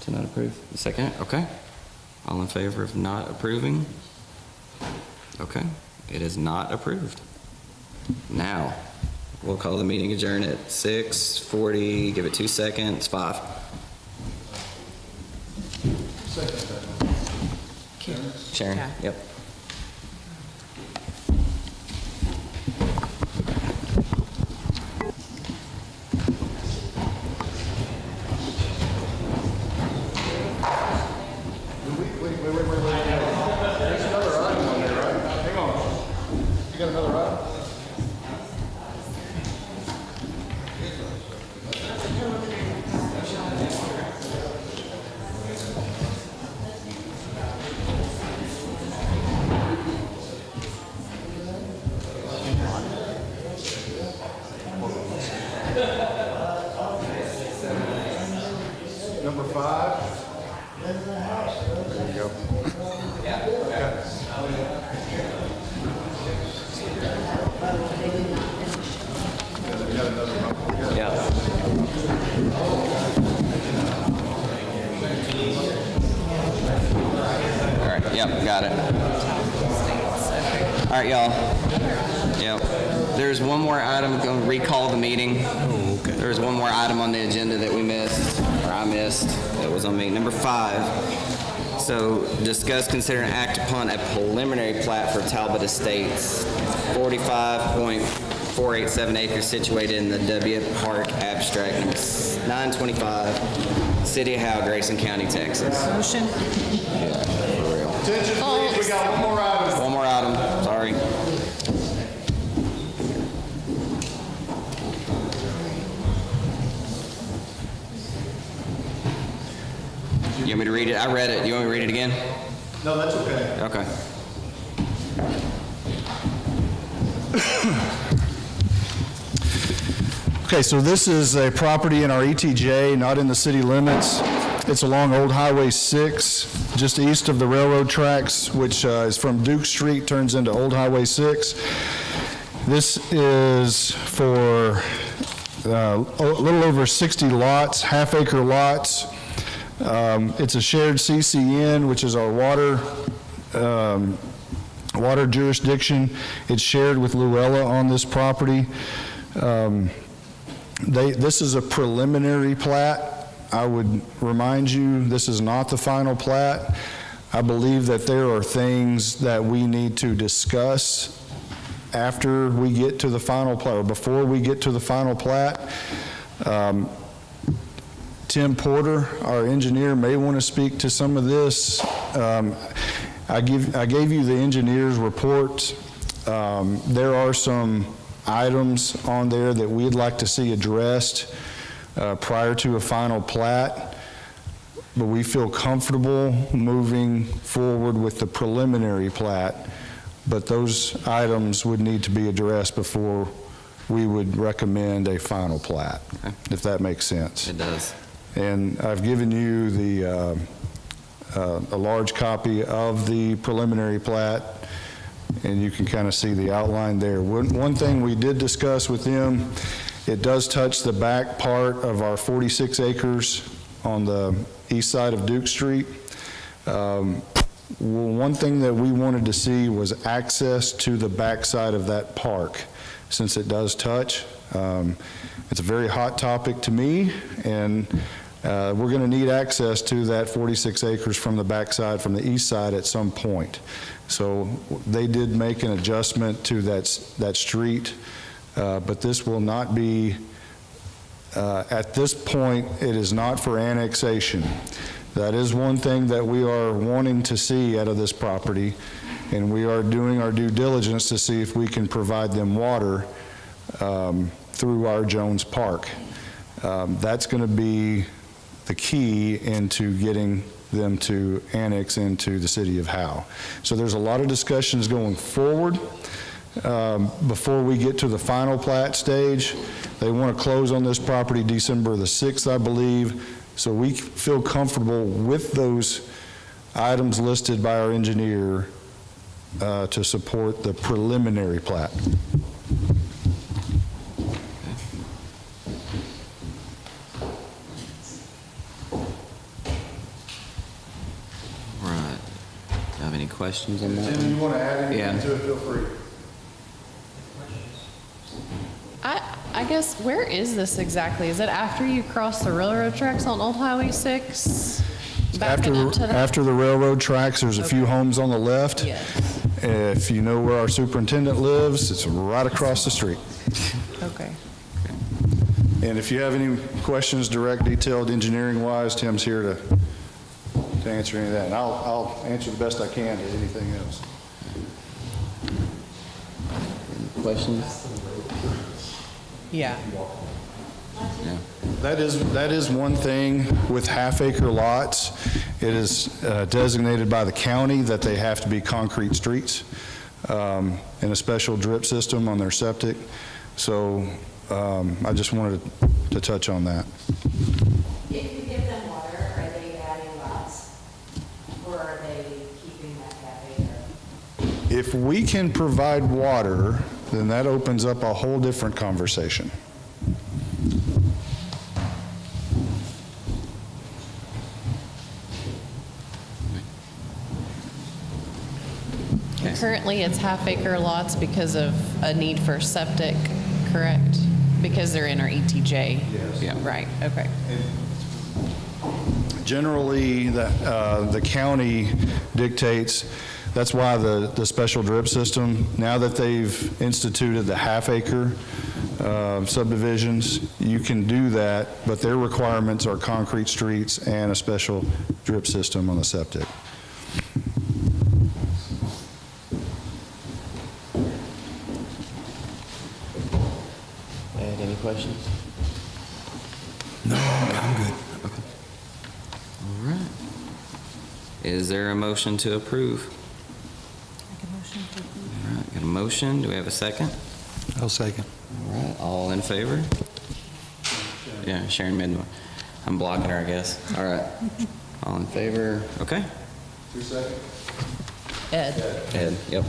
S1: To not approve? A second, okay. All in favor of not approving? Okay, it is not approved. Now, we'll call the meeting adjourned at 6:40, give it 2 seconds, 5. Sharon,
S2: Okay.
S1: yep.
S3: 5. There you go.
S1: Yeah. All right, yep, got it. All right, y'all. Yep. There's one more item, going to recall the meeting. Oh, okay. There's one more item on the agenda that we missed, or I missed, that was on me. Number 5. So, discuss, consider, and act upon a preliminary plat for Talbot Estates, 45.487 acres situated in the W Park Abstract, number 925, City of Howe, Grayson County, Texas.
S2: Motion.
S1: Yeah, for real.
S3: Attention, please, we got one more item.
S1: One more item, sorry. You want me to read it? I read it. You want me to read it again?
S3: No, that's okay.
S1: Okay.
S3: Okay, so this is a property in our ETJ, not in the city limits. It's along Old Highway 6, just east of the railroad tracks, which is from Duke Street, turns into Old Highway 6. This is for a little over 60 lots, half-acre lots. It's a shared CCN, which is our water jurisdiction. It's shared with Luella on this property. This is a preliminary plat. I would remind you, this is not the final plat. I believe that there are things that we need to discuss after we get to the final plat, or before we get to the final plat. Tim Porter, our engineer, may want to speak to some of this. I gave you the engineer's report. There are some items on there that we'd like to see addressed prior to a final plat, but we feel comfortable moving forward with the preliminary plat, but those items would need to be addressed before we would recommend a final plat, if that makes sense.
S1: It does.
S3: And I've given you a large copy of the preliminary plat, and you can kind of see the outline there. One thing we did discuss with them, it does touch the back part of our 46 acres on the east side of Duke Street. One thing that we wanted to see was access to the back side of that park, since it does touch. It's a very hot topic to me, and we're going to need access to that 46 acres from the backside, from the east side at some point. So they did make an adjustment to that street, but this will not be, at this point, it is not for annexation. That is one thing that we are wanting to see out of this property, and we are doing our due diligence to see if we can provide them water through our Jones Park. That's going to be the key into getting them to annex into the city of Howe. So there's a lot of discussions going forward. Before we get to the final plat stage, they want to close on this property December the 6th, I believe. So we feel comfortable with those items listed by our engineer to support the preliminary plat.
S1: Right. Do you have any questions on that?
S3: Tim, you want to add anything to it, feel free.
S2: I guess, where is this exactly? Is it after you cross the railroad tracks on Old Highway 6? Backing up to that?
S3: After the railroad tracks, there's a few homes on the left.
S2: Yes.
S3: If you know where our superintendent lives, it's right across the street.
S2: Okay.
S3: And if you have any questions, direct, detailed, engineering-wise, Tim's here to answer any of that. And I'll answer the best I can to anything else.
S1: Questions?
S2: Yeah.
S1: Yeah.
S3: That is one thing with half-acre lots. It is designated by the county that they have to be concrete streets and a special drip system on their septic. So I just wanted to touch on that.
S12: If you give them water, are
S3: If we can provide water, then that opens up a whole different conversation.
S2: Currently, it's half-acre lots because of a need for septic, correct? Because they're in our ETJ?
S3: Yes.
S2: Yeah, right, okay.
S3: Generally, the county dictates, that's why the special drip system, now that they've instituted the half-acre subdivisions, you can do that, but their requirements are concrete streets and a special drip system on the septic.
S8: Ed, any questions?
S9: No, I'm good.
S1: All right. Is there a motion to approve? All right, got a motion. Do we have a second?
S9: I'll second.
S1: All right, all in favor? Yeah, Sharon made the, I'm blocking her, I guess. All right. All in favor? Okay.
S2: Ed?
S1: Ed, yep.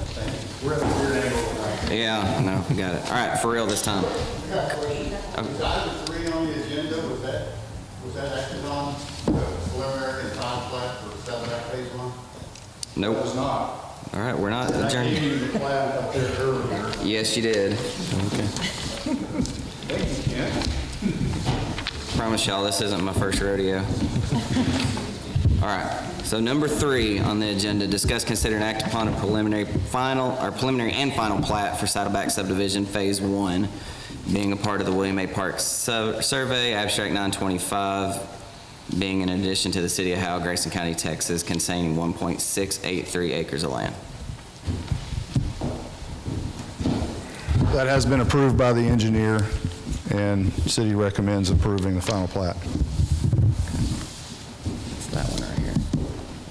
S1: Yeah, I know, we got it. All right, for real this time.
S4: Was item 3 on the agenda, was that acted on, the preliminary and final plat for Southback Phase 1?
S1: Nope.
S3: It was not.
S1: All right, we're not
S3: I
S1: adjourned.
S3: gave you the plan up there earlier.
S1: Yes, you did. Promise y'all, this isn't my first rodeo. All right, so number 3 on the agenda, discuss, consider, and act upon a preliminary and final plat for Saddleback subdivision, Phase 1, being a part of the William A. Park Survey, Abstract 925, being in addition to the city of Howe, Grayson County, Texas, containing 1.683 acres of land.
S3: That has been approved by the engineer, and city recommends approving the final plat.
S1: It's that one right here.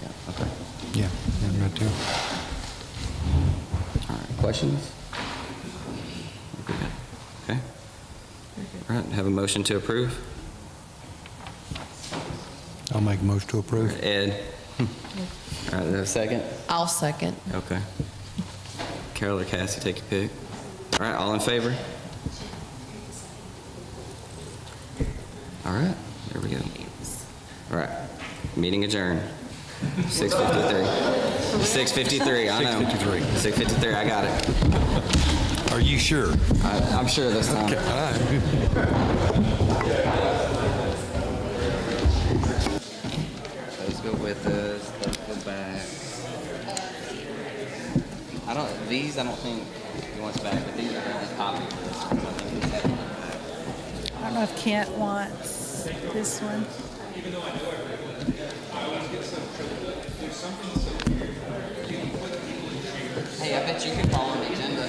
S1: Yeah, okay.
S9: Yeah, and right there.
S1: All right, questions? Okay. All right, have a motion to approve?
S9: I'll make a motion to approve.
S1: Ed? All right, is there a second?
S2: I'll second.
S1: Okay. Carol or Cassie, take your pick. All right, all in favor? All right, there we go. All right, meeting adjourned. 6:53. 6:53, I know.
S9: 6:53.
S1: 6:53, I got it.
S9: Are you sure?
S1: I'm sure this time. Let's go with this, let's go back. I don't think he wants back, but these are the only copies of this one, so I think he's having them back.
S12: I don't know if Kent wants this one.
S1: Hey, I bet you could follow the agenda.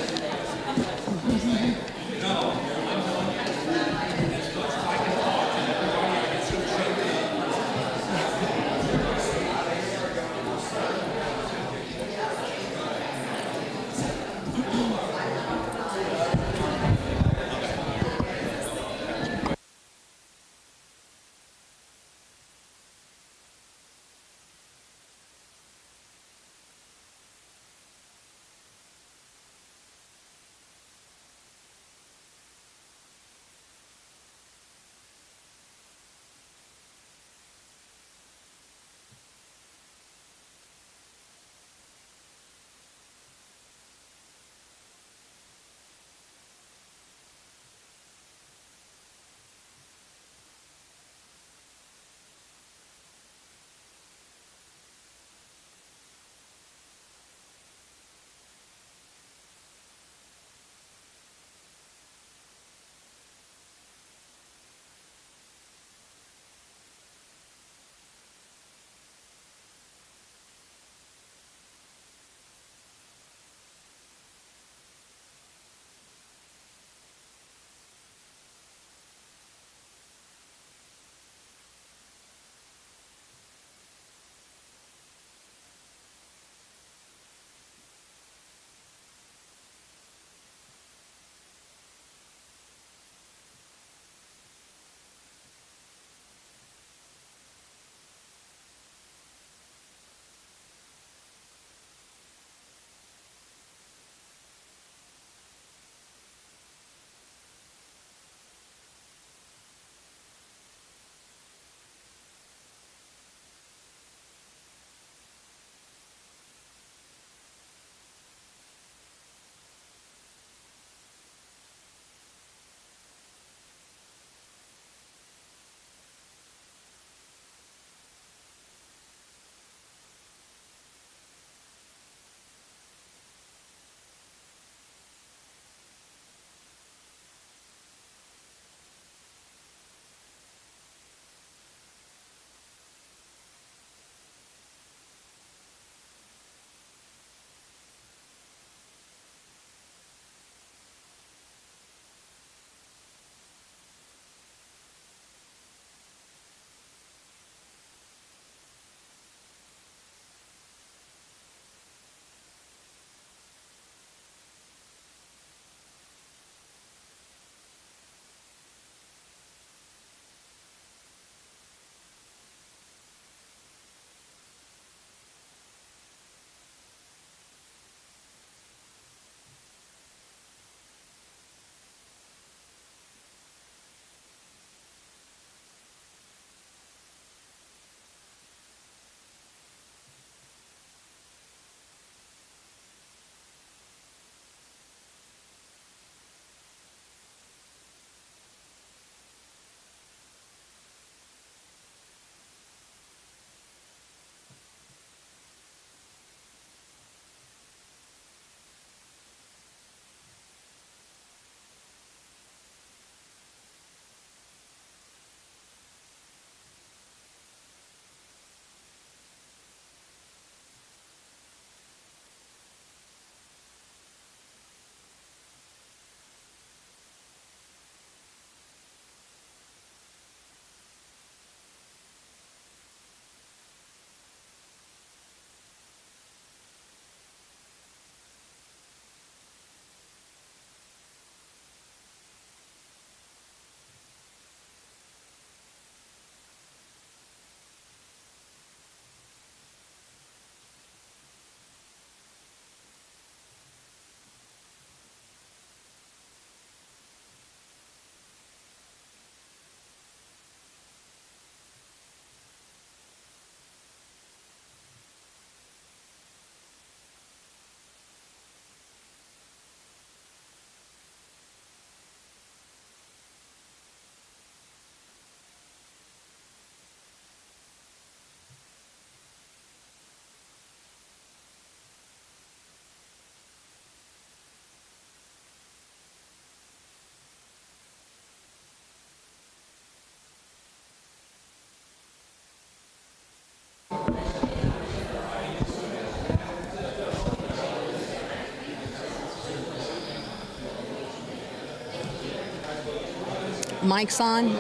S13: mics on?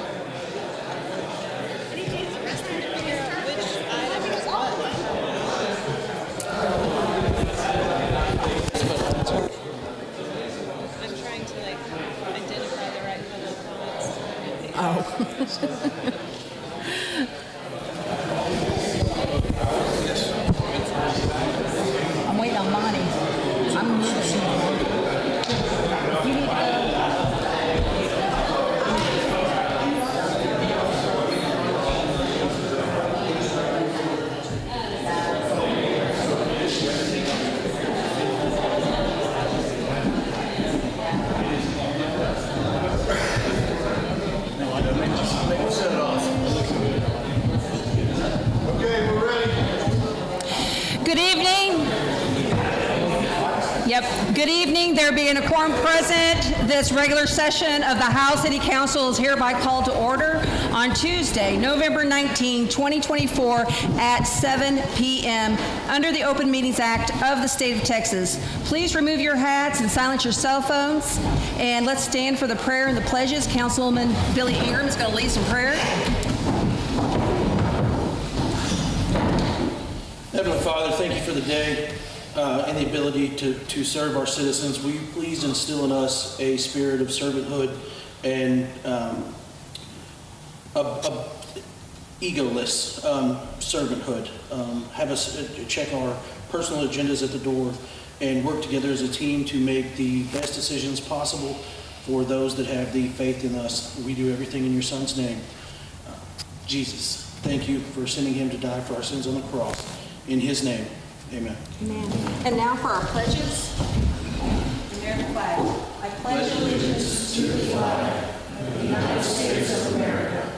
S13: I'm waiting on Monty. I'm moving. You need to Good evening. Yep. Good evening. There being a quorum present, this regular session of the Howe City Council is hereby called to order on Tuesday, November 19, 2024 at 7 p.m. under the Open Meetings Act of the State of Texas. Please remove your hats and silence your cell phones. And let's stand for the prayer and the pledges. Councilwoman Billy Ingram is going to lead some prayer.
S14: Heavenly Father, thank you for the day and the ability to serve our citizens. Will you please instill in us a spirit of servanthood and egoless servanthood. Have us check our personal agendas at the door and work together as a team to make the best decisions possible for those that have the faith in us. We do everything in your Son's name. Jesus, thank you for sending him to die for our sins on the cross. In his name, amen.
S13: Amen. And now for our pledges. American flag. I pledge allegiance to the flag of the United States of America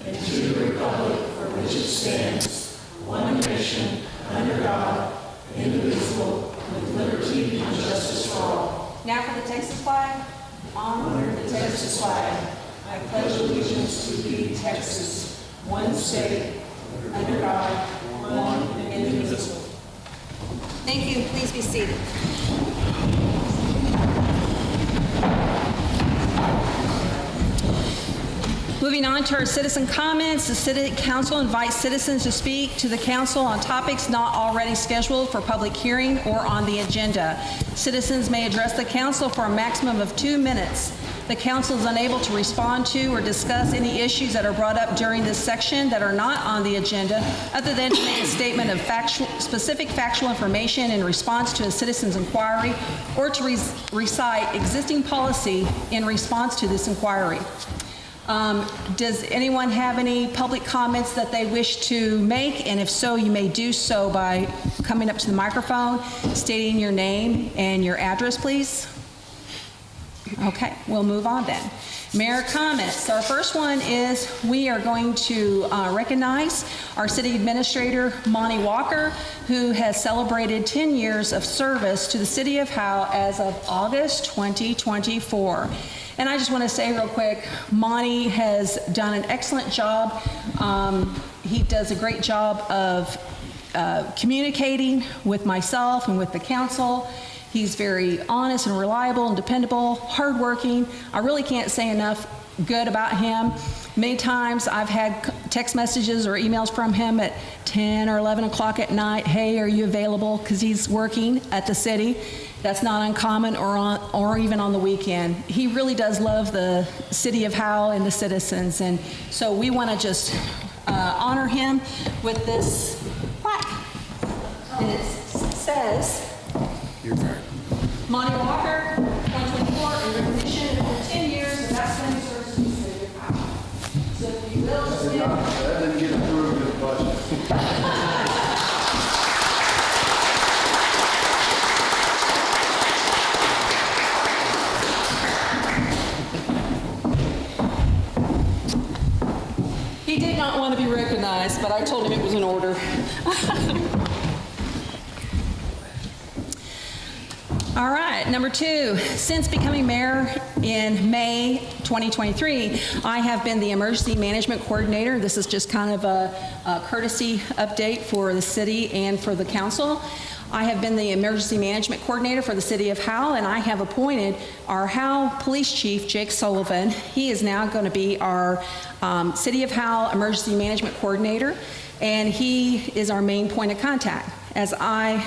S13: and to the republic for which it stands, one nation, under God, indivisible, with liberty and justice for all. Now for the Texas flag. Honor the Texas flag. I pledge allegiance to the Texas, one state, under God, one and indivisible. Thank you. Please be seated. Moving on to our citizen comments, the City Council invites citizens to speak to the council on topics not already scheduled for public hearing or on the agenda. Citizens may address the council for a maximum of 2 minutes. The council is unable to respond to or discuss any issues that are brought up during this section that are not on the agenda, other than to make a statement of specific factual information in response to a citizen's inquiry, or to recite existing policy in response to this inquiry. Does anyone have any public comments that they wish to make? And if so, you may do so by coming up to the microphone, stating your name and your address, please. Okay, we'll move on then. Mayor comments. Our first one is we are going to recognize our city administrator, Monty Walker, who has celebrated 10 years of service to the city of Howe as of August 2024. And I just want to say real quick, Monty has done an excellent job. He does a great job of communicating with myself and with the council. He's very honest and reliable and dependable, hardworking. I really can't say enough good about him. Many times I've had text messages or emails from him at 10 or 11 o'clock at night. Hey, are you available? Because he's working at the city. That's not uncommon, or even on the weekend. He really does love the city of Howe and the citizens. And so we want to just honor him with this plaque. And it says, Monty Walker, 2024, in recognition of 10 years of outstanding service to the city of Howe. So if you will, just
S3: That didn't get approved in the budget.
S13: He did not want to be recognized, but I told him it was in order. All right, number 2, since becoming mayor in May 2023, I have been the emergency management coordinator. This is just kind of a courtesy update for the city and for the council. I have been the Emergency Management Coordinator for the City of Howe, and I have appointed our Howe Police Chief, Jake Sullivan. He is now going to be our City of Howe Emergency Management Coordinator, and he is our main point of contact. I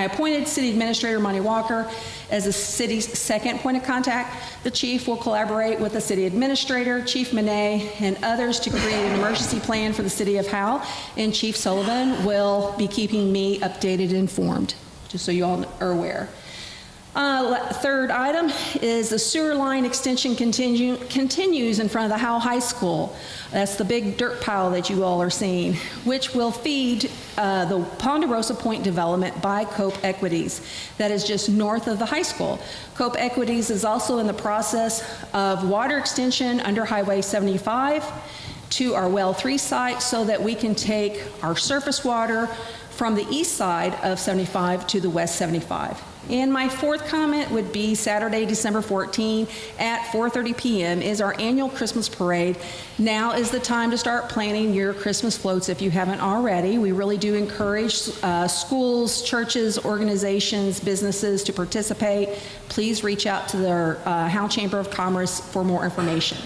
S13: appointed City Administrator Monty Walker as the city's second point of contact. The chief will collaborate with the city administrator, Chief Monet, and others to create an emergency plan for the City of Howe, and Chief Sullivan will be keeping me updated and informed, just so you all are aware. Third item is the sewer line extension continues in front of the Howe High School. That's the big dirt pile that you all are seeing, which will feed the Ponderosa Point development by Cope Equities. That is just north of the high school. Cope Equities is also in the process of water extension under Highway 75 to our Well 3 site so that we can take our surface water from the east side of 75 to the west 75. And my fourth comment would be Saturday, December 14 at 4:30 p.m. is our annual Christmas parade. Now is the time to start planning your Christmas floats if you haven't already. We really do encourage schools, churches, organizations, businesses to participate. Please reach out to the Howe Chamber of Commerce for more information.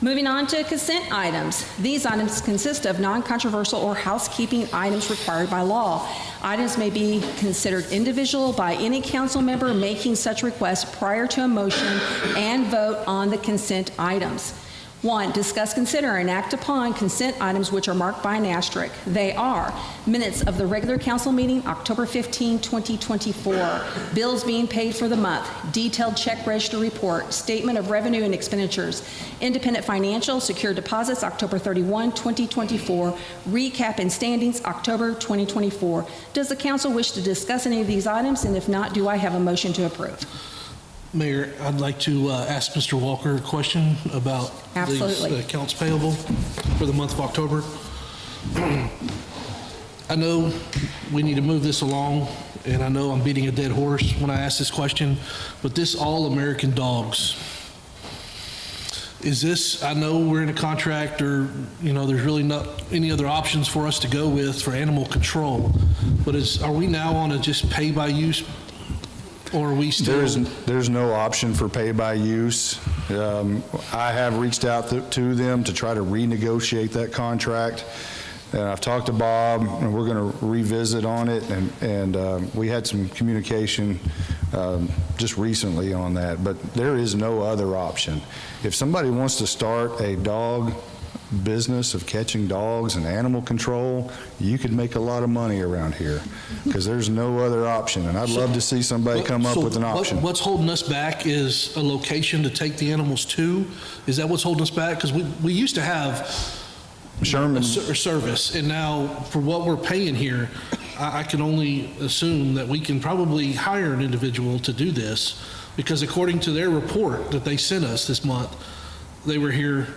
S13: Moving on to consent items. These items consist of non-controversial or housekeeping items required by law. Items may be considered individual by any council member making such request prior to a motion and vote on the consent items. 1, discuss, consider, and act upon consent items which are marked by an asterisk. They are minutes of the regular council meeting, October 15, 2024, bills being paid for the month, detailed check register report, statement of revenue and expenditures, independent financial, secure deposits, October 31, 2024, recap and standings, October 2024. Does the council wish to discuss any of these items? And if not, do I have a motion to approve?
S14: Mayor, I'd like to ask Mr. Walker a question about
S13: Absolutely.
S14: these accounts payable for the month of October. I know we need to move this along, and I know I'm beating a dead horse when I ask this question, but this All-American Dogs, is this, I know we're in a contract or, there's really not any other options for us to go with for animal control, but are we now on a just pay-by-use? Or are we still?
S3: There's no option for pay-by-use. I have reached out to them to try to renegotiate that contract. And I've talked to Bob, and we're going to revisit on it. And we had some communication just recently on that. But there is no other option. If somebody wants to start a dog business of catching dogs and animal control, you could make a lot of money around here because there's no other option. And I'd love to see somebody come up with an option.
S14: What's holding us back is a location to take the animals to. Is that what's holding us back? Because we used to have
S3: Sherman
S14: a service, and now for what we're paying here, I can only assume that we can probably hire an individual to do this, because according to their report that they sent us this month, they were here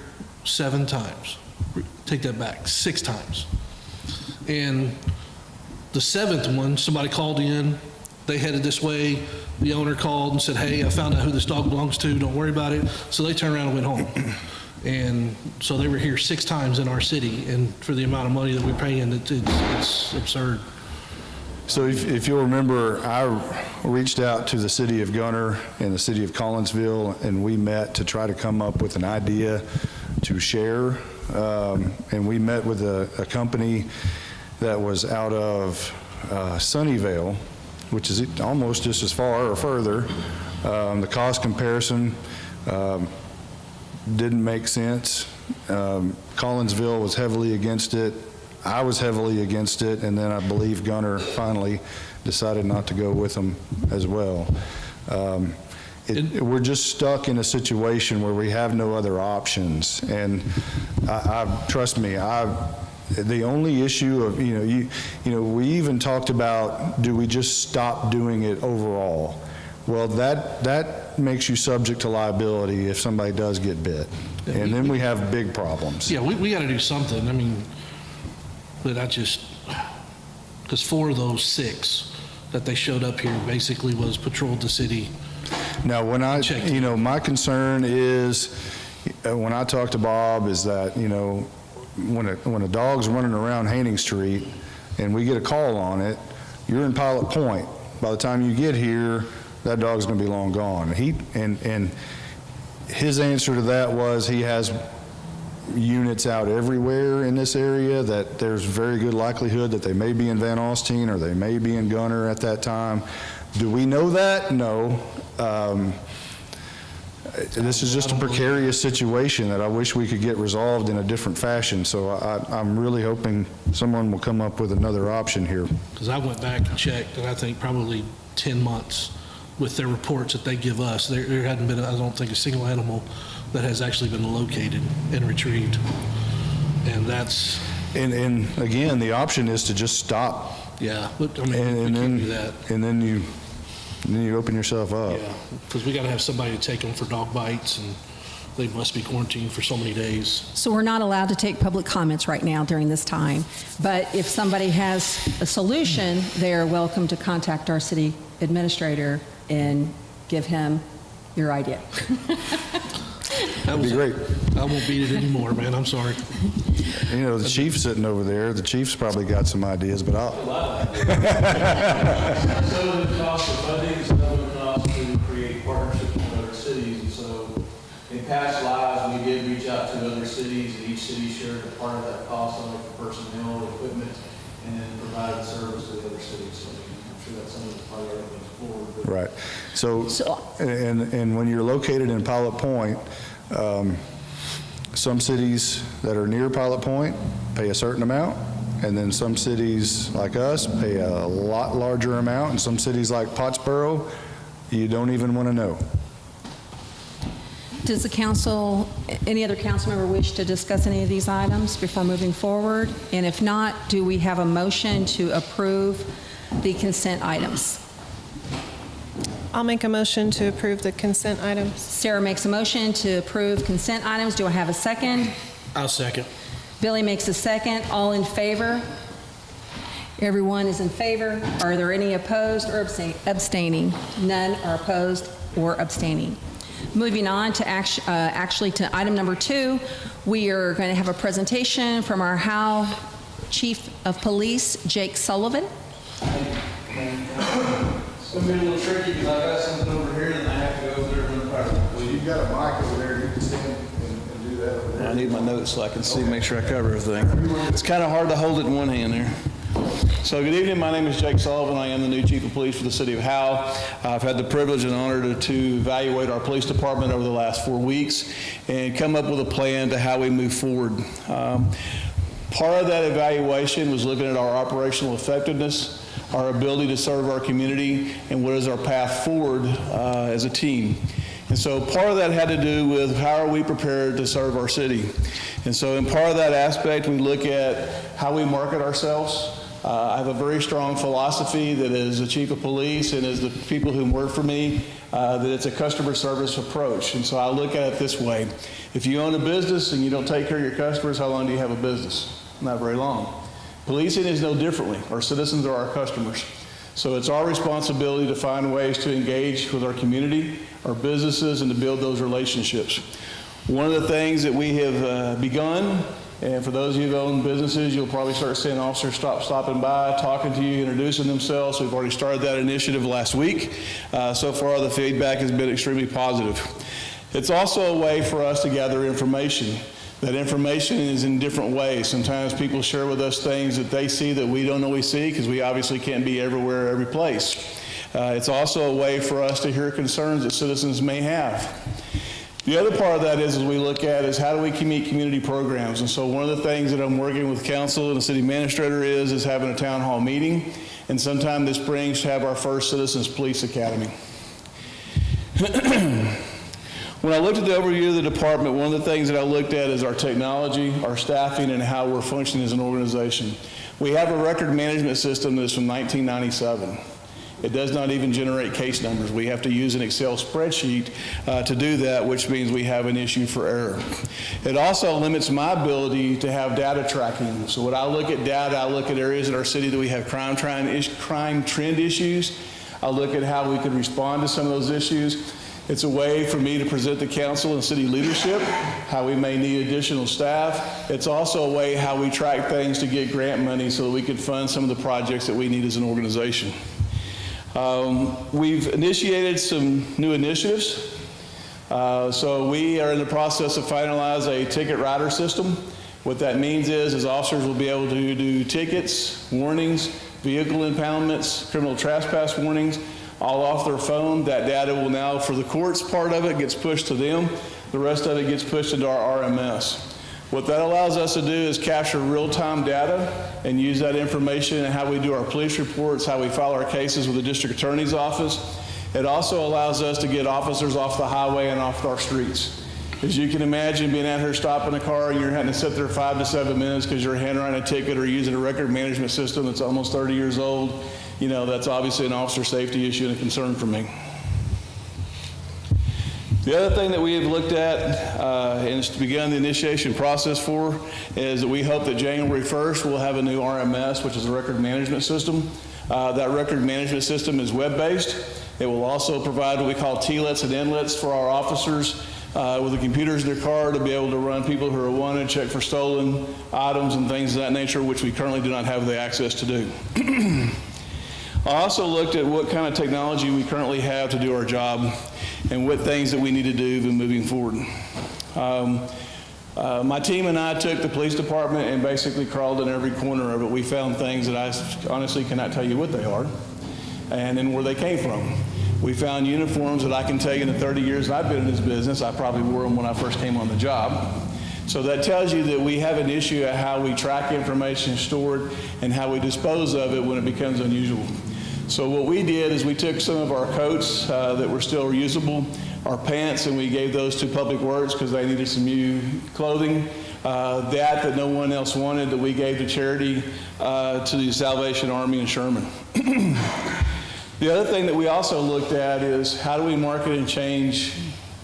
S14: 7 times. Take that back, 6 times. And the 7th one, somebody called in, they headed this way, the owner called and said, hey, I found out who this dog belongs to, don't worry about it. So they turned around and went home. And so they were here 6 times in our city, and for the amount of money that we're paying, it's absurd.
S3: So if you'll remember, I reached out to the city of Gunner and the city of Collinsville, and we met to try to come up with an idea to share. And we met with a company that was out of Sunnyvale, which is almost just as far or further. The cost comparison didn't make sense. Collinsville was heavily against it. I was heavily against it, and then I believe Gunner finally decided not to go with them as well. We're just stuck in a situation where we have no other options, and trust me, the only issue of, we even talked about, do we just stop doing it overall? Well, that makes you subject to liability if somebody does get bit, and then we have big problems.
S14: Yeah, we got to do something. I mean, but because 4 of those 6 that they showed up here basically was patrolled the city.
S3: Now, my concern is, when I talk to Bob, is that, when a dog's running around Haining Street and we get a call on it, You're in Pilot Point. By the time you get here, that dog's going to be long gone. And his answer to that was he has units out everywhere in this area, that there's very good likelihood that they may be in Van Alstyne or they may be in Gunner at that time. Do we know that? No. This is just a precarious situation that I wish we could get resolved in a different fashion. So I'm really hoping someone will come up with another option here.
S14: Because I went back and checked, and I think probably 10 months with their reports that they give us, there hadn't been, I don't think, a single animal that has actually been located and retrieved. And that's...
S3: And again, the option is to just stop.
S14: Yeah, but I mean, we can't do that.
S3: And then you open yourself up.
S14: Yeah, because we got to have somebody to take them for dog bites, and they must be quarantined for so many days.
S13: So we're not allowed to take public comments right now during this time. But if somebody has a solution, they are welcome to contact our city administrator and give him your idea.
S3: That'd be great.
S14: I won't beat it anymore, man. I'm sorry.
S3: You know, the chief's sitting over there. The chief's probably got some ideas, but I'll...
S15: Some of the cost of funding, some of the cost to create partnerships with other cities. And so in past lives, we did reach out to other cities, and each city shared a part of that cost, only for personnel, equipment, and then provided service to the other cities. So I'm sure that's something that's probably already been explored. But
S3: Right. So and when you're located in Pilot Point, some cities that are near Pilot Point pay a certain amount, and then some cities like us pay a lot larger amount, and some cities like Pottsboro, you don't even want to know.
S13: Does the council, any other council member wish to discuss any of these items before moving forward? And if not, do we have a motion to approve the consent items?
S16: I'll make a motion to approve the consent items.
S13: Sarah makes a motion to approve consent items. Do I have a second?
S14: I'll second.
S13: Billy makes a second. All in favor? Everyone is in favor. Are there any opposed or abstaining? None are opposed or abstaining. Moving on to actually to item number 2, we are going to have a presentation from our Howe Chief of Police, Jake Sullivan.
S15: it's going to be a little tricky because I got something over here and I have to go over there and run past it.
S3: Well, you've got a mic over there. You can stand and do that over there.
S15: I need my notes so I can see, make sure I cover everything. It's kind of hard to hold it in one hand there. So good evening, my name is Jake Sullivan. I am the new Chief of Police for the City of Howe. I've had the privilege and honor to evaluate our police department over the last 4 weeks and come up with a plan to how we move forward. Part of that evaluation was looking at our operational effectiveness, our ability to serve our community, and what is our path forward as a team. And so part of that had to do with how are we prepared to serve our city. And so in part of that aspect, we look at how we market ourselves. I have a very strong philosophy that as the chief of police and as the people who work for me, that it's a customer service approach. And so I look at it this way. If you own a business and you don't take care of your customers, how long do you have a business? Not very long. Policing is no differently. Our citizens are our customers. So it's our responsibility to find ways to engage with our community, our businesses, and to build those relationships. One of the things that we have begun, and for those of you who own businesses, you'll probably start seeing officers stopping by, talking to you, introducing themselves. We've already started that initiative last week. So far, the feedback has been extremely positive. It's also a way for us to gather information. That information is in different ways. Sometimes people share with us things that they see that we don't always see because we obviously can't be everywhere, every place. It's also a way for us to hear concerns that citizens may have. The other part of that is we look at is how do we meet community programs. And so one of the things that I'm working with council and the city administrator is having a town hall meeting. And sometime this spring to have our first Citizens Police Academy. When I looked at the overview of the department, one of the things that I looked at is our technology, our staffing, and how we're functioning as an organization. We have a record management system that's from 1997. It does not even generate case numbers. We have to use an Excel spreadsheet to do that, which means we have an issue for error. It also limits my ability to have data tracking. So when I look at data, I look at areas in our city that we have crime trend issues. I look at how we could respond to some of those issues. It's a way for me to present the council and city leadership how we may need additional staff. It's also a way how we track things to get grant money so that we can fund some of the projects that we need as an organization. We've initiated some new initiatives. So we are in the process of finalize a ticket rider system. What that means is officers will be able to do tickets, warnings, vehicle impoundments, criminal trespass warnings, all off their phone. That data will now, for the courts, part of it gets pushed to them. The rest of it gets pushed into our RMS. What that allows us to do is capture real-time data and use that information in how we do our police reports, how we file our cases with the district attorney's office. It also allows us to get officers off the highway and off our streets. As you can imagine, being out here stopping a car and you're having to sit there 5 to 7 minutes because you're handwriting a ticket or using a record management system that's almost 30 years old, you know, that's obviously an officer safety issue and a concern for me. The other thing that we have looked at and has begun the initiation process for is that we hope that January 1st we'll have a new RMS, which is a record management system. That record management system is web-based. It will also provide what we call TLETs and inlets for our officers with the computers in their car to be able to run people who are wanted, check for stolen items and things of that nature, which we currently do not have the access to do. I also looked at what kind of technology we currently have to do our job and what things that we need to do moving forward. My team and I took the police department and basically crawled in every corner of it. We found things that I honestly cannot tell you what they are and then where they came from. We found uniforms that I can tell you in the 30 years I've been in this business, I probably wore them when I first came on the job. So that tells you that we have an issue at how we track information stored and how we dispose of it when it becomes unusual. So what we did is we took some of our coats that were still reusable, our pants, and we gave those to Public Works because they needed some new clothing. That no one else wanted, that we gave to charity to the Salvation Army in Sherman. The other thing that we also looked at is how do we market and change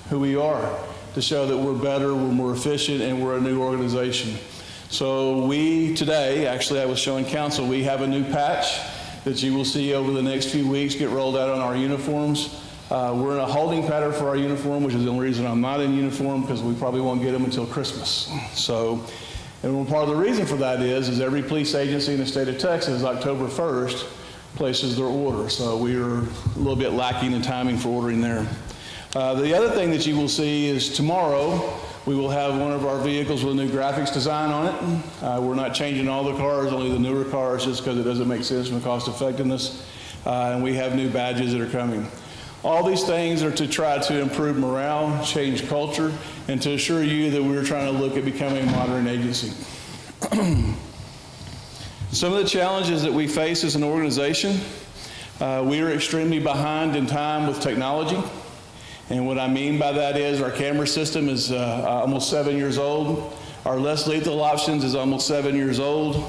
S15: who we are to show that we're better, we're more efficient, and we're a new organization. So we today, actually I was showing council, we have a new patch that you will see over the next few weeks get rolled out on our uniforms. We're in a holding pattern for our uniform, which is the only reason I'm not in uniform because we probably won't get them until Christmas. So, and part of the reason for that is every police agency in the state of Texas, October 1st, places their order. So we are a little bit lacking in timing for ordering there. The other thing that you will see is tomorrow, we will have one of our vehicles with a new graphics design on it. We're not changing all the cars, only the newer cars, just because it doesn't make sense from a cost effectiveness. And we have new badges that are coming. All these things are to try to improve morale, change culture, and to assure you that we're trying to look at becoming a modern agency. Some of the challenges that we face as an organization, we are extremely behind in time with technology. And what I mean by that is our camera system is almost 7 years old. Our less lethal options is almost 7 years old.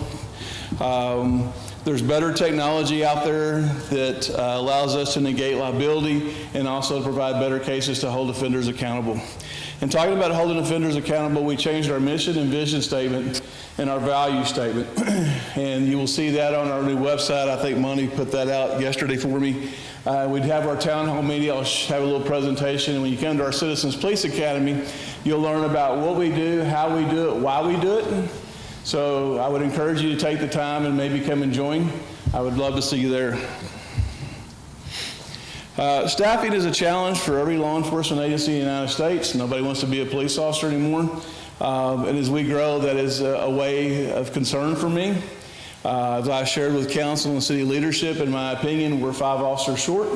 S15: There's better technology out there that allows us to negate liability and also provide better cases to hold offenders accountable. And talking about holding offenders accountable, we changed our mission and vision statement and our value statement. And you will see that on our new website. I think Monty put that out yesterday for me. We'd have our town hall meeting. I'll have a little presentation. And when you come to our Citizens Police Academy, you'll learn about what we do, how we do it, why we do it. So I would encourage you to take the time and maybe come and join. I would love to see you there. Staffing is a challenge for every law enforcement agency in the United States. Nobody wants to be a police officer anymore. And as we grow, that is a way of concern for me. As I shared with council and city leadership, in my opinion, we're 5 officers short.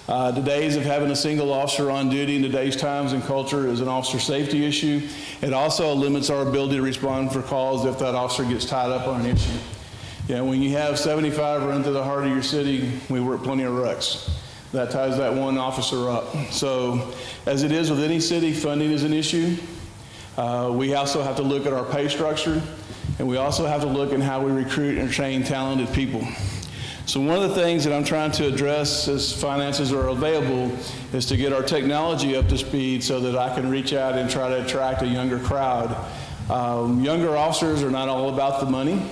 S15: The days of having a single officer on duty in today's times and culture is an officer safety issue. It also limits our ability to respond for calls if that officer gets tied up on an issue. You know, when you have 75 run through the heart of your city, we work plenty of wrecks. That ties that one officer up. So as it is with any city, funding is an issue. We also have to look at our pay structure, and we also have to look at how we recruit and train talented people. So one of the things that I'm trying to address as finances are available is to get our technology up to speed so that I can reach out and try to attract a younger crowd. Younger officers are not all about the money.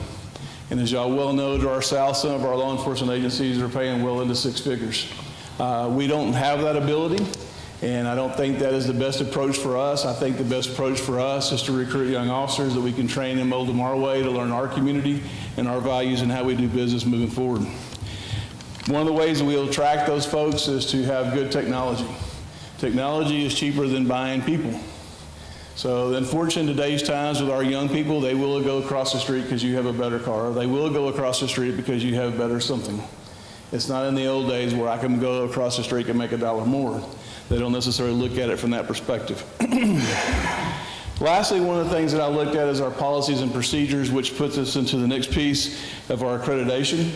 S15: And as y'all well know, to our south, some of our law enforcement agencies are paying well into 6 figures. We don't have that ability. And I don't think that is the best approach for us. I think the best approach for us is to recruit young officers that we can train and mold them our way to learn our community and our values and how we do business moving forward. One of the ways that we'll attract those folks is to have good technology. Technology is cheaper than buying people. So unfortunately, in today's times with our young people, they will go across the street because you have a better car. They will go across the street because you have better something. It's not in the old days where I can go across the street and make $1 more. They don't necessarily look at it from that perspective. Lastly, one of the things that I looked at is our policies and procedures, which puts us into the next piece of our accreditation.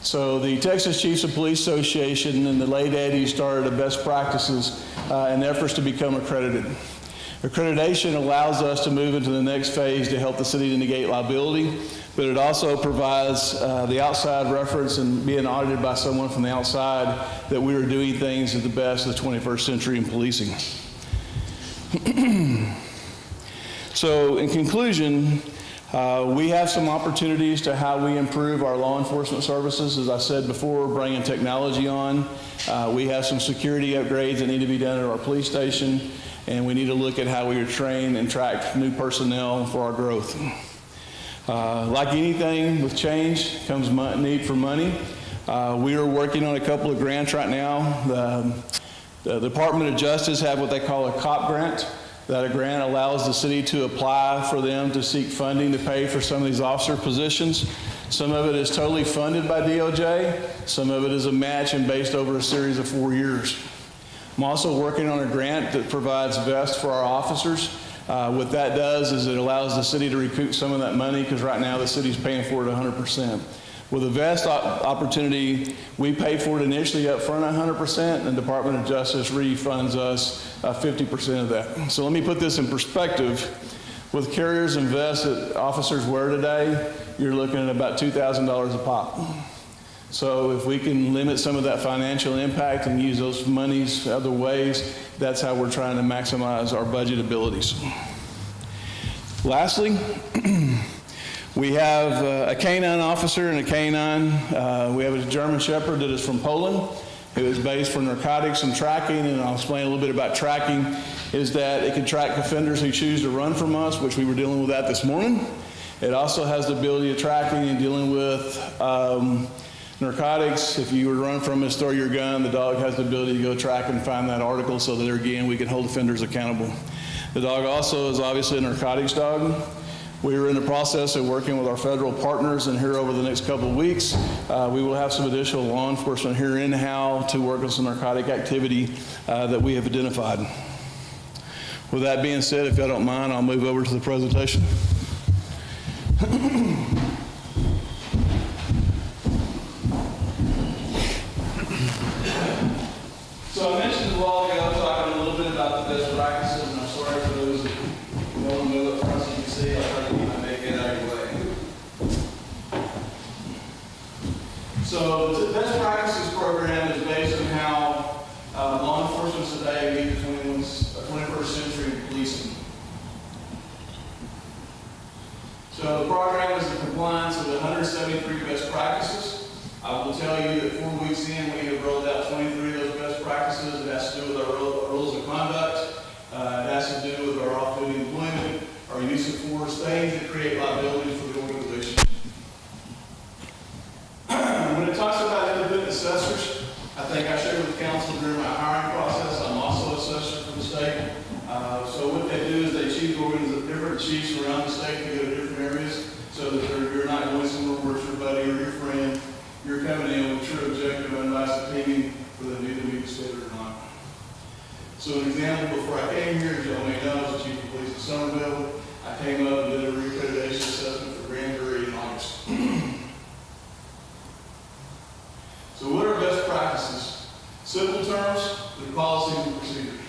S15: So the Texas Chiefs of Police Association in the late 80s started a best practices and efforts to become accredited. Accreditation allows us to move into the next phase to help the city to negate liability, but it also provides the outside reference and being audited by someone from the outside that we are doing things at the best of the 21st century in policing. So in conclusion, we have some opportunities to how we improve our law enforcement services. As I said before, bringing technology on. We have some security upgrades that need to be done at our police station, and we need to look at how we train and track new personnel for our growth. Like anything with change comes need for money. We are working on a couple of grants right now. The Department of Justice have what they call a COP grant. That a grant allows the city to apply for them to seek funding to pay for some of these officer positions. Some of it is totally funded by DOJ. Some of it is a match and based over a series of 4 years. I'm also working on a grant that provides vests for our officers. What that does is it allows the city to recoup some of that money because right now the city's paying for it 100%. With a vest opportunity, we pay for it initially up front 100%, and the Department of Justice refunds us 50% of that. So let me put this in perspective. With carriers and vests that officers wear today, you're looking at about $2,000 a pop. So if we can limit some of that financial impact and use those monies other ways, that's how we're trying to maximize our budget abilities. Lastly, we have a canine officer and a canine. We have a German Shepherd that is from Poland. It was based for narcotics and tracking, and I'll explain a little bit about tracking, is that it can track offenders who choose to run from us, which we were dealing with that this morning. It also has the ability of tracking and dealing with narcotics. If you were to run from us, throw your gun, the dog has the ability to go track and find that article so that, again, we can hold offenders accountable. The dog also is obviously a narcotics dog. We are in the process of working with our federal partners, and here over the next couple of weeks, we will have some additional law enforcement here in Howe to work on some narcotic activity that we have identified. With that being said, if y'all don't mind, I'll move over to the presentation. So I mentioned a while ago talking a little bit about the best practices, and I'm sorry for those that don't move up front so you can see. I'll try to keep my big head out of your way. So the best practices program is based on how law enforcement today meet the 21st century policing. So the program is the compliance of 173 best practices. I will tell you that 4 weeks in, we have rolled out 23 of those best practices. It has to do with our rules of conduct. It has to do with our off-duty employment, our use of force, things that create liability for the organization. When it talks about independent assessors, I think I shared with the council during my hiring process, I'm also an assessor for the state. So what they do is they choose different chiefs around the state to go to different areas so that you're not going somewhere where it's your buddy or your friend. You're coming in with true objective, unbiased opinion whether they need to meet the standard or not. So an example, before I came here, as y'all may know, as the chief of police of Somerville, I came up and did a reaccreditation assessment for grand jury in August. So what are best practices? Simple terms, they're policies and procedures.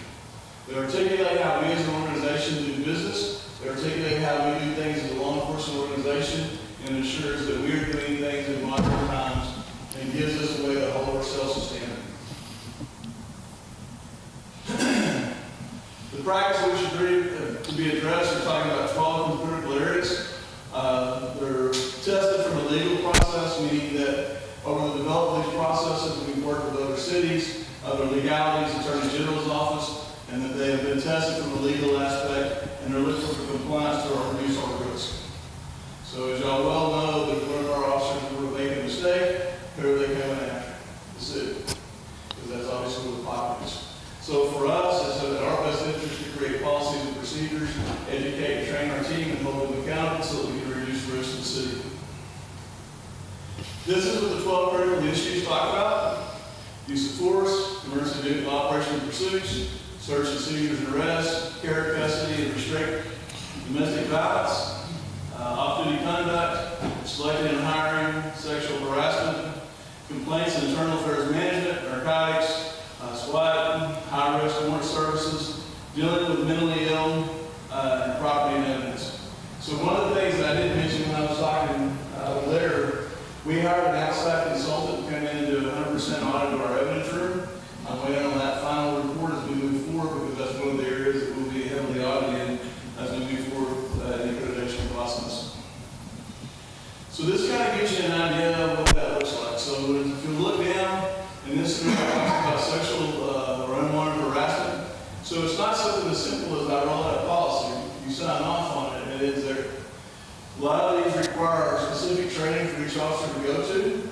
S15: They articulate how we as an organization do business. They articulate how we do things as a law enforcement organization, and ensures that we are doing things in modern times and gives us a way to hold ourselves to standard. The practices which to be addressed are talking about 12 critical areas. They're tested from a legal process, meaning that over the development of these processes, we've worked with other cities, other legalities, Attorney General's office, This is what the 12 critical issues talk about: use of force, emergency vehicle operation and pursuits, search and seizures and arrests, care, custody, and restraint, domestic violence, off-duty conduct, selecting and hiring, sexual harassment, complaints and internal affairs management, narcotics, SWAT, high-risk warrant services, dealing with mentally ill, and property and evidence. So one of the things that I didn't mention when I was talking there, we hired an outside consultant to come in and do 100% audit of our evidence room. I'm waiting on that final report as we move forward, because that's one of the areas that will be heavily audited as we move forward with the accreditation process. So this kind of gives you an idea of what that looks like. So if you look down, and this is talks about sexual or unwanted harassment. So it's not something as simple as I roll out a policy. You sign off on it, and it is there. A lot of these require specific training for each officer to go to.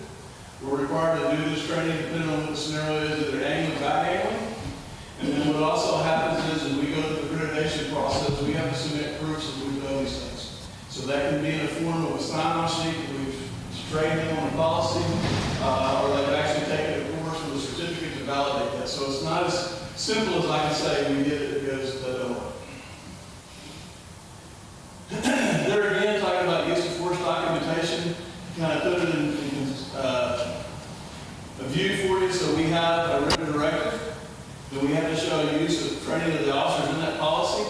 S15: We're required to do this training depending on what the scenario is, either angling or back angling. And then what also happens is, when we go through the accreditation process, we have to submit proofs that we've done these things. So that can be in the form of a sign-on sheet that we've trained them on a policy, or they've actually taken a course with a certificate to validate that. So it's not as simple as I can say we did it because that don't work. There again, talking about use of force documentation, kind of put it in a view for you. So we have a written directive, then we have to show use of training of the officers in that policy.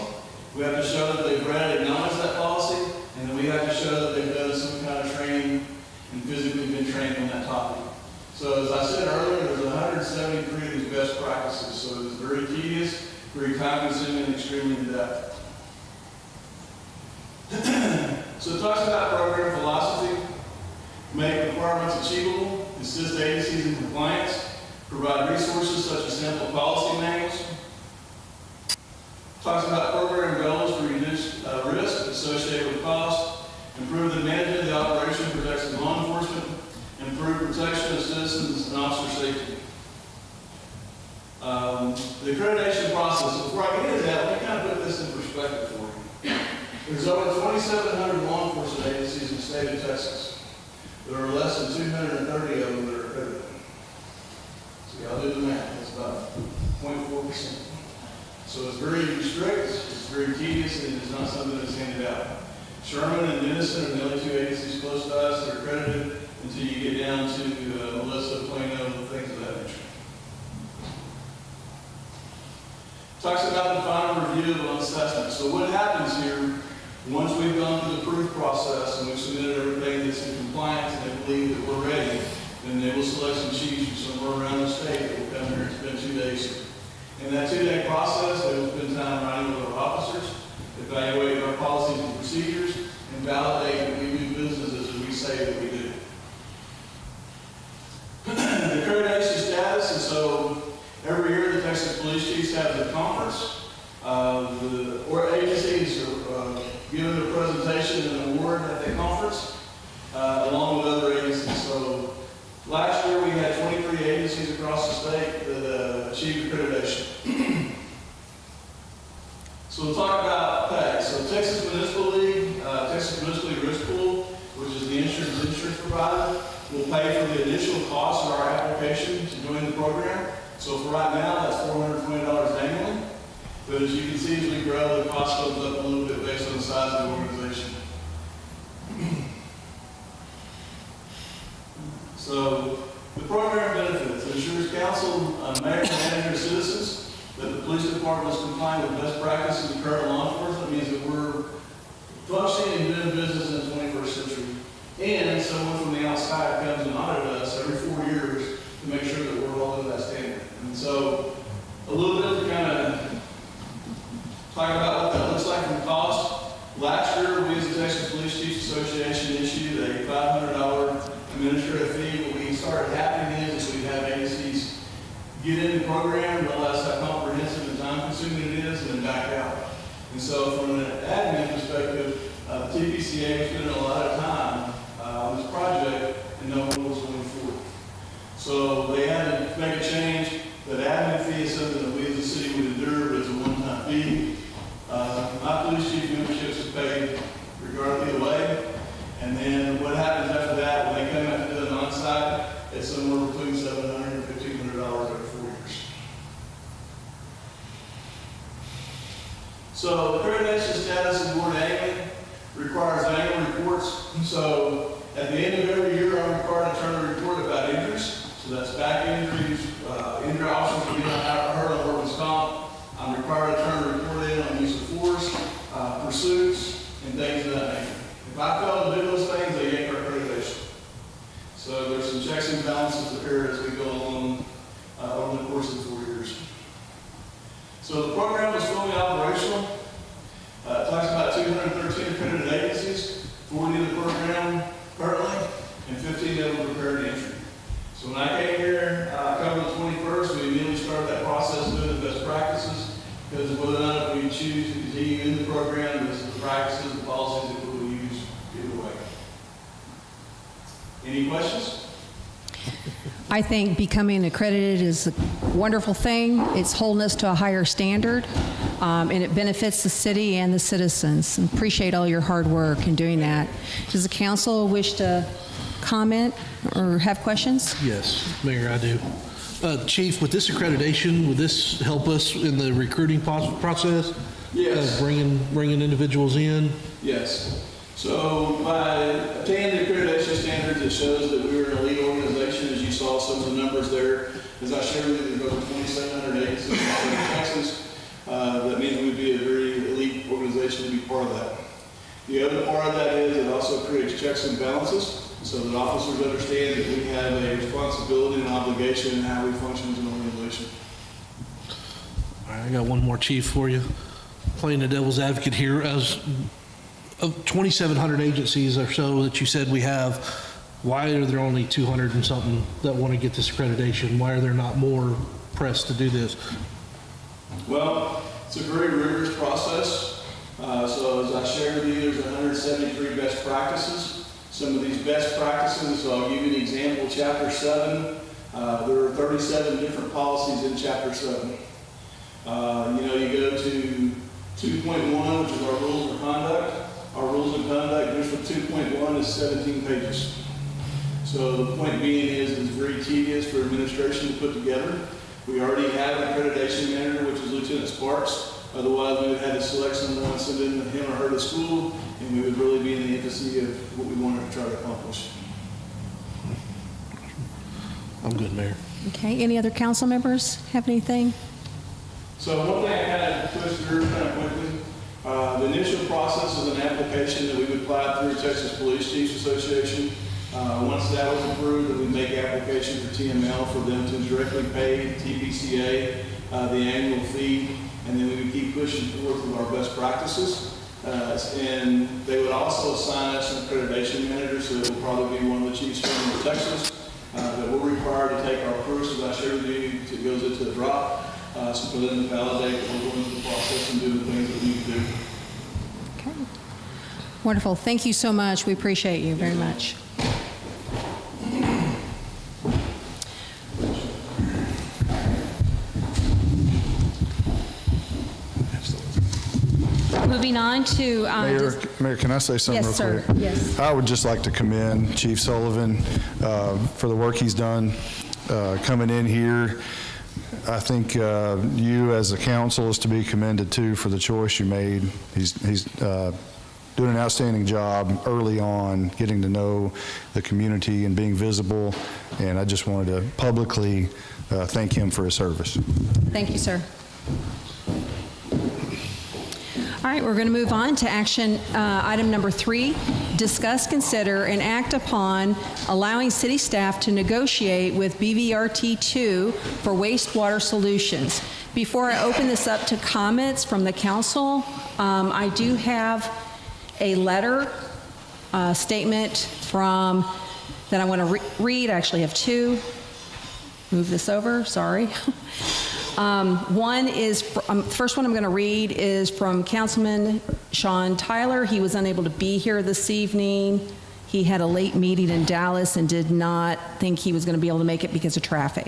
S15: We have to show that they've read and acknowledged that policy, and then we have to show that they've done some kind of training and physically been trained on that topic. So as I said earlier, there's 173 of these best practices, so it's very tedious, very time-consuming, and extremely in-depth. So it talks about program philosophy, make requirements achievable, assist agencies in compliance, provide resources such as sample policy manuals. Talks about program goals to reduce risk associated with cost, improve the management of the operation, protects law enforcement, improve protection of citizens and officer safety. The accreditation process, before I get into that, let me kind of put this in perspective for you. There's over 2,700 law enforcement agencies in the state of Texas. There are less than 230 of them that are accredited. So y'all do the math, that's about 0.4%. So it's very strict, it's very tedious, and it's not something that's handed out. Sherman and Denison are the only two agencies close to us that are accredited until you get down to Melissa, Plano, and things of that nature. Talks about the final review of assessment. So what happens here, once we've gone through the proof process and we've submitted everything that's in compliance and they believe that we're ready, then they will select some chiefs from somewhere around the state that will come here and spend 2 days here. In that 2-day process, they will spend time writing with our officers, evaluating our policies and procedures, and validate that we do business as we say that we do. The accreditation status, and so every year the Texas Police Chiefs have a conference. The agencies are given a presentation and an award at the conference, along with other agencies. So last year we had 23 agencies across the state that achieved accreditation. So we'll talk about pay. So Texas Municipal League, Texas Municipal League Risk Pool, which is the insurance provider, will pay for the initial cost of our application to join the program. So for right now, that's $420 annually. But as you can see, as we grow, the cost goes up a little bit based on the size of the organization. So the program benefits: it ensures council, mayor, and manager, citizens that the police department is complying with best practices in current law enforcement. It means that we're functioning and doing business in the 21st century. And someone from the outside comes and audits us every 4 years to make sure that we're all in that standard. And so a little bit to kind of talk about what that looks like from cost. Last year, we as the Texas Police Chiefs Association issued a $500 administrative fee. What we started happening is we have agencies get in the program, realize how comprehensive and time-consuming it is, and then back out. And so from an admin perspective, TPCA was spending a lot of time on this project and knowing what was going forward. So they had to make a change. That admin fee is something that we as a city would endure, but it's a one-time fee. My police chief memberships is paid regardless of the way. And then what happens after that, when they come out to do an on-site the end of every year, I'm required to turn a report about injuries. So that's back injuries, injury options for being hurt on workman's comp. I'm required to turn a report in on use of force, pursuits, and things of that nature. If I fail to do those things, they yank our accreditation. So there's some checks and balances occur as we go along over the course of the 4 years. So the program is fully operational. It talks about 213 accredited agencies, 40 in the program currently, and 15 of them prepared entry. So when I came here, October the 21st, we immediately started that process of doing the best practices, because whether or not we choose to continue in the program, this is the practices and policies that we will use either way. Any questions?
S13: I think becoming accredited is a wonderful thing. It's holding us to a higher standard, and it benefits the city and the citizens. And appreciate all your hard work in doing that. Does the council wish to comment or have questions?
S17: Yes, Mayor, I do. Chief, with this accreditation, would this help us in the recruiting process?
S15: Yes.
S17: Bringing individuals in?
S15: Yes. So by attaining the accreditation standards, it shows that we're an elite organization. As you saw some of the numbers there, as I shared with you, there's over 2,700 agencies in Texas. That means we'd be a very elite organization to be part of that. The other part of that is it also creates checks and balances, so that officers understand that we have a responsibility and obligation in how we function as an organization.
S17: All right, I got one more, Chief, for you. Playing the devil's advocate here, as of 2,700 agencies or so that you said we have, why are there only 200 and something that want to get this accreditation? Why are there not more pressed to do this?
S15: Well, it's a very rigorous process. So as I shared with you, there's 173 best practices. Some of these best practices, so I'll give you an example. Chapter 7, there are 37 different policies in Chapter 7. You go to 2.1, which is our rules of conduct. Our rules of conduct, just for 2.1, is 17 pages. So the point being is it's very tedious for administration to put together. We already have an accreditation manager, which is Lieutenant Sparks. Otherwise, we would have to select someone, send in him or her to school, and we would really be in the infancy of what we wanted to try to accomplish.
S17: I'm good, Mayor.
S13: Okay, any other council members have anything?
S15: So one thing I kind of pushed through kind of quickly, the initial process is an application that we would apply through Texas Police Chiefs Association. Once that was approved, then we make application for TML for them to directly pay TPCA the annual fee, and then we would keep pushing forward with our best practices. And they would also assign us an accreditation manager, so it will probably be one of the chiefs from Texas that we're required to take our proofs, as I shared with you, it goes into the drop, so for them to validate that we're going through the process and doing the things that we need to do.
S13: Okay. Wonderful. Thank you so much. We appreciate you very much. Moving on to...
S3: Mayor, can I say something
S13: yes,
S3: real
S13: sir.
S3: quick?
S13: Yes.
S3: I would just like to commend Chief Sullivan for the work he's done coming in here. I think you as a council is to be commended too for the choice you made. He's doing an outstanding job early on, getting to know the community and being visible, and I just wanted to publicly thank him for his service.
S13: Thank you, sir. All right, we're going to move on to action item number 3, discuss, consider, and act upon allowing city staff to negotiate with BVRT2 for wastewater solutions. Before I open this up to comments from the council, I do have a letter, statement from, that I want to read. I actually have 2. Move this over, sorry. One is, first one I'm going to read is from Councilman Sean Tyler. He was unable to be here this evening. He had a late meeting in Dallas and did not think he was going to be able to make it because of traffic.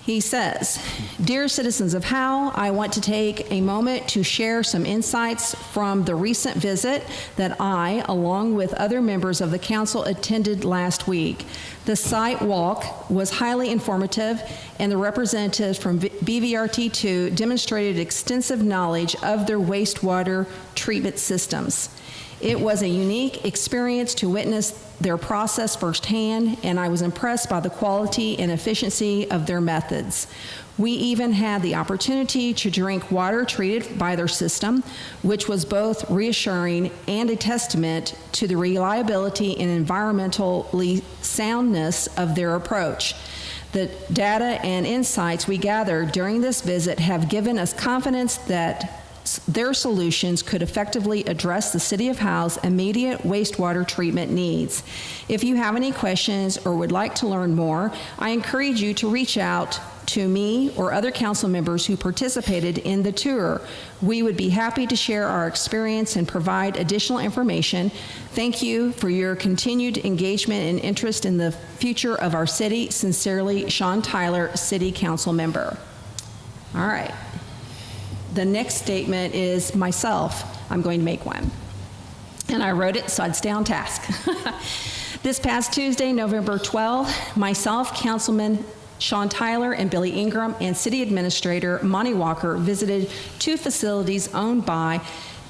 S13: He says, "Dear citizens of Howe, I want to take a moment to share some insights from the recent visit that I, along with other members of the council, attended last week. The site walk was highly informative, and the representatives from BVRT2 demonstrated extensive knowledge of their wastewater treatment systems. It was a unique experience to witness their process firsthand, and I was impressed by the quality and efficiency of their methods. We even had the opportunity to drink water treated by their system, which was both reassuring and a testament to the reliability and environmentally soundness of their approach. The data and insights we gathered during this visit have given us confidence that their solutions could effectively address the City of Howe's immediate wastewater treatment needs. If you have any questions or would like to learn more, I encourage you to reach out to me or other council members who participated in the tour. We would be happy to share our experience and provide additional information. Thank you for your continued engagement and interest in the future of our city. Sincerely, Sean Tyler, City Council Member. All right. The next statement is myself. I'm going to make one. And I wrote it so I'd stay on task. This past Tuesday, November 12th, myself, Councilman Sean Tyler, and Billy Ingram, and City Administrator Monty Walker visited 2 facilities owned by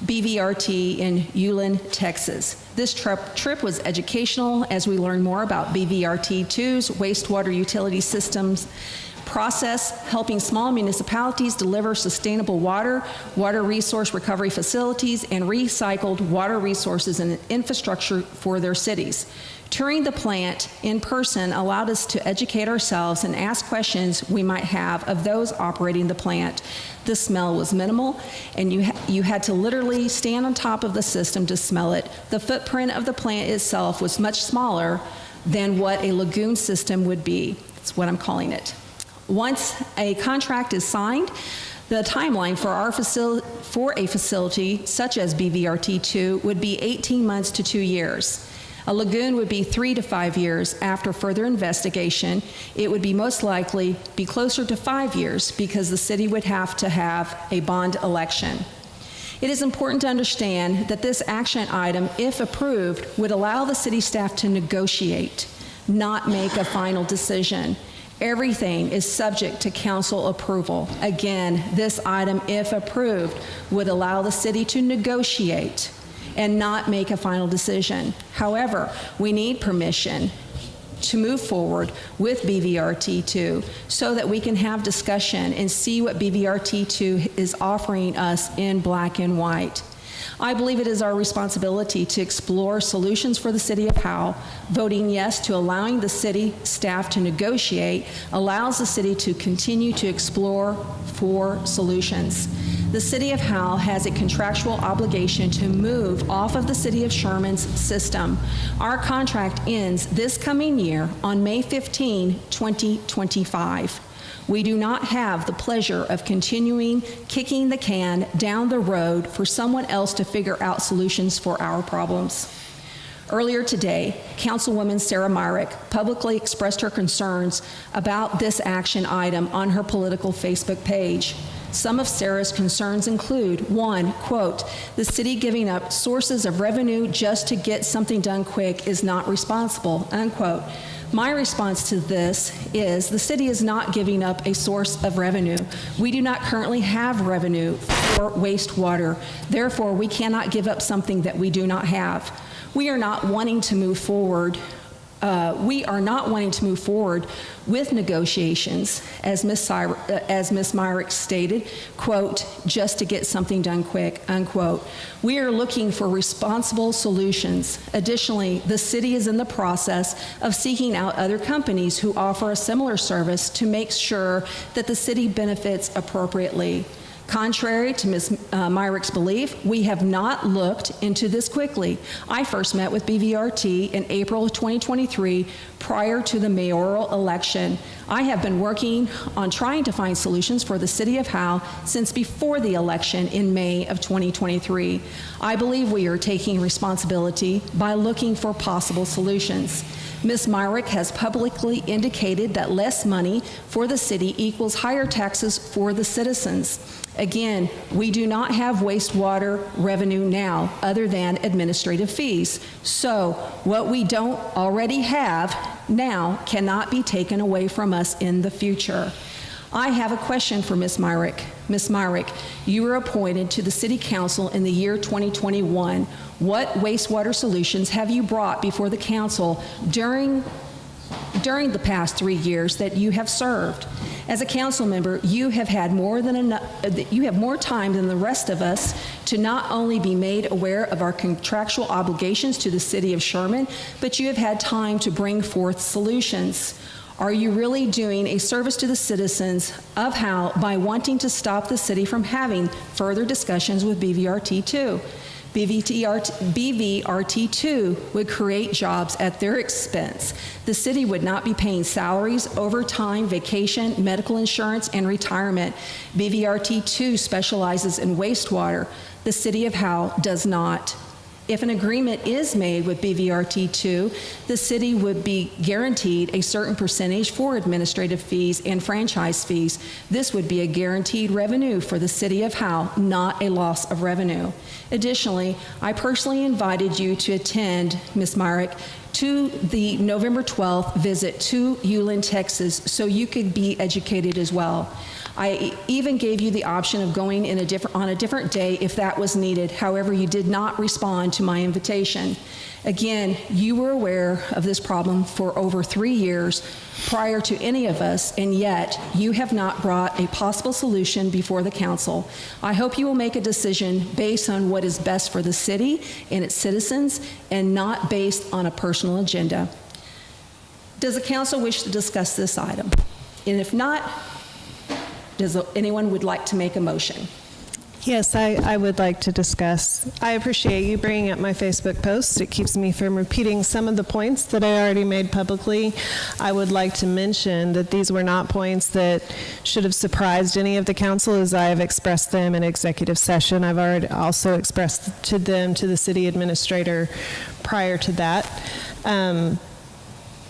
S13: BVRT in Ulen, Texas. This trip was educational as we learned more about BVRT-2's wastewater utility systems process, helping small municipalities deliver sustainable water, water resource recovery facilities, and recycled water resources and infrastructure for their cities. Touring the plant in person allowed us to educate ourselves and ask questions we might have of those operating the plant. The smell was minimal, and you had to literally stand on top of the system to smell it. The footprint of the plant itself was much smaller than what a lagoon system would be. That's what I'm calling it. Once a contract is signed, the timeline for a facility such as BVRT-2 would be 18 months to 2 years. A lagoon would be 3 to 5 years. After further investigation, it would be most likely be closer to 5 years because the city would have to have a bond election. It is important to understand that this action item, if approved, would allow the city staff to negotiate, not make a final decision. Everything is subject to council approval. Again, this item, if approved, would allow the city to negotiate and not make a final decision. However, we need permission to move forward with BVRT-2 so that we can have discussion and see what BVRT-2 is offering us in black and white. I believe it is our responsibility to explore solutions for the City of Howe. Voting yes to allowing the city staff to negotiate allows the city to continue to explore for solutions. The City of Howe has a contractual obligation to move off of the City of Sherman's system. Our contract ends this coming year on May 15, 2025. We do not have the pleasure of continuing kicking the can down the road for someone else to figure out solutions for our problems. Earlier today, Councilwoman Sarah Myrick publicly expressed her concerns about this action item on her political Facebook page. Some of Sarah's concerns include, 1, quote, the city giving up sources of revenue just to get something done quick is not responsible, unquote. My response to this is the city is not giving up a source of revenue. We do not currently have revenue for wastewater. Therefore, we cannot give up something that we do not have. We are not wanting to move forward with negotiations, as Ms. Myrick stated, quote, just to get something done quick, unquote. We are looking for responsible solutions. Additionally, the city is in the process of seeking out other companies who offer a similar service to make sure that the city benefits appropriately. Contrary to Ms. Myrick's belief, we have not looked into this quickly. I first met with BVRT in April of 2023 prior to the mayoral election. I have been working on trying to find solutions for the City of Howe since before the election in May of 2023. I believe we are taking responsibility by looking for possible solutions. Ms. Myrick has publicly indicated that less money for the city equals higher taxes for the citizens. Again, we do not have wastewater revenue now other than administrative fees. So what we don't already have now cannot be taken away from us in the future. I have a question for Ms. Myrick. Ms. Myrick, you were appointed to the City Council in the year 2021. What wastewater solutions have you brought before the council during the past 3 years that you have served? As a council member, you have had more time than the rest of us to not only be made aware of our contractual obligations to the City of Sherman, but you have had time to bring forth solutions. Are you really doing a service to the citizens of Howe by wanting to stop the city from having further discussions with BVRT2? BVRT2 would create jobs at their expense. The city would not be paying salaries, overtime, vacation, medical insurance, and retirement. BVRT2 specializes in wastewater. The city of Howe does not. If an agreement is made with BVRT2, the city would be guaranteed a certain percentage for administrative fees and franchise fees. This would be a guaranteed revenue for the city of Howe, not a loss of revenue. Additionally, I personally invited you to attend, Ms. Myrick, to the November 12th visit to Uland, Texas, so you could be educated as well. I even gave you the option of going on a different day if that was needed. However, you did not respond to my invitation. Again, you were aware of this problem for over 3 years prior to any of us, and yet you have not brought a possible solution before the council. I hope you will make a decision based on what is best for the city and its citizens, and not based on a personal agenda. Does the council wish to discuss this item? And if not, does anyone would like to make a motion?
S16: Yes, I would like to discuss. I appreciate you bringing up my Facebook post. It keeps me from repeating some of the points that I already made publicly. I would like to mention that these were not points that should have surprised any of the council, as I have expressed them in executive session. I've already also expressed to the city administrator prior to that.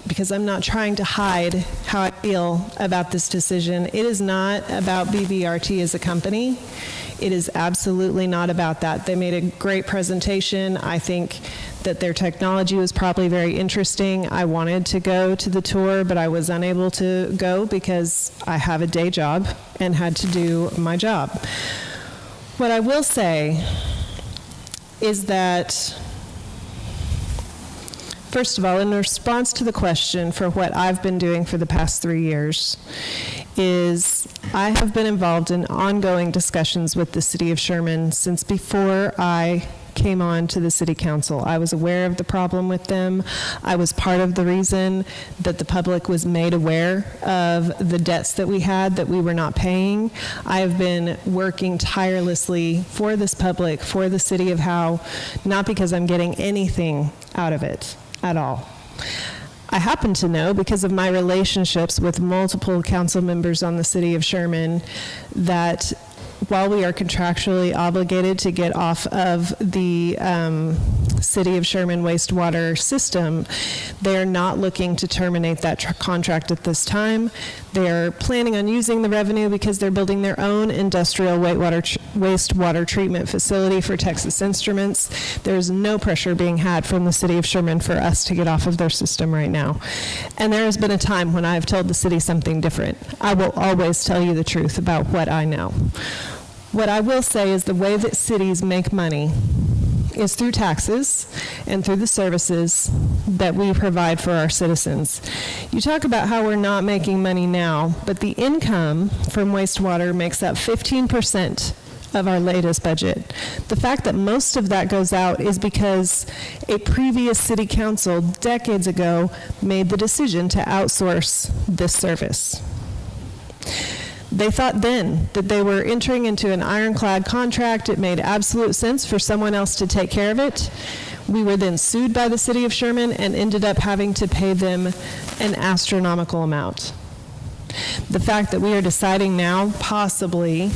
S16: Because I'm not trying to hide how I feel about this decision. It is not about BVRT as a company. It is absolutely not about that. They made a great presentation. I think that their technology was probably very interesting. I wanted to go to the tour, but I was unable to go because I have a day job and had to do my job. What I will say is that, first of all, in response to the question for what I've been doing for the past 3 years, is I have been involved in ongoing discussions with the city of Sherman since before I came on to the city council. I was aware of the problem with them. I was part of the reason that the public was made aware of the debts that we had that we were not paying. I have been working tirelessly for this public, for the city of Howe, not because I'm getting anything out of it at all. I happen to know, because of my relationships with multiple council members on the city of Sherman, that while we are contractually obligated to get off of the City of Sherman wastewater system, they're not looking to terminate that contract at this time. They're planning on using the revenue because they're building their own industrial wastewater treatment facility for Texas Instruments. There's no pressure being had from the City of Sherman for us to get off of their system right now. And there has been a time when I've told the city something different. I will always tell you the truth about what I know. What I will say is the way that cities make money is through taxes and through the services that we provide for our citizens. You talk about how we're not making money now, but the income from wastewater makes up 15% of our latest budget. The fact that most of that goes out is because a previous city council decades ago made the decision to outsource this service. They thought then that they were entering into an ironclad contract. It made absolute sense for someone else to take care of it. We were then sued by the city of Sherman and ended up having to pay them an astronomical amount. The fact that we are deciding now possibly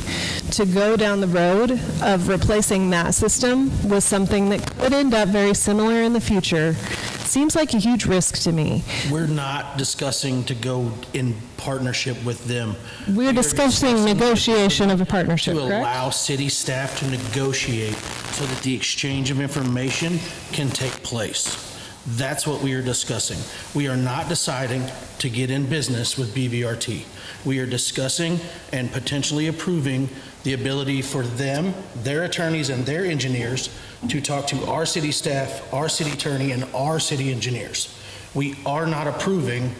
S16: to go down the road of replacing that system with something that could end up very similar in the future seems like a huge risk to me.
S14: We're not discussing to go in partnership with them.
S16: We're discussing negotiation of a partnership,
S14: To
S16: correct?
S14: allow city staff to negotiate so that the exchange of information can take place. That's what we are discussing. We are not deciding to get in business with BVRT. We are discussing and potentially approving the ability for them, their attorneys, and their engineers to talk to our city staff, our city attorney, and our city engineers. We are not approving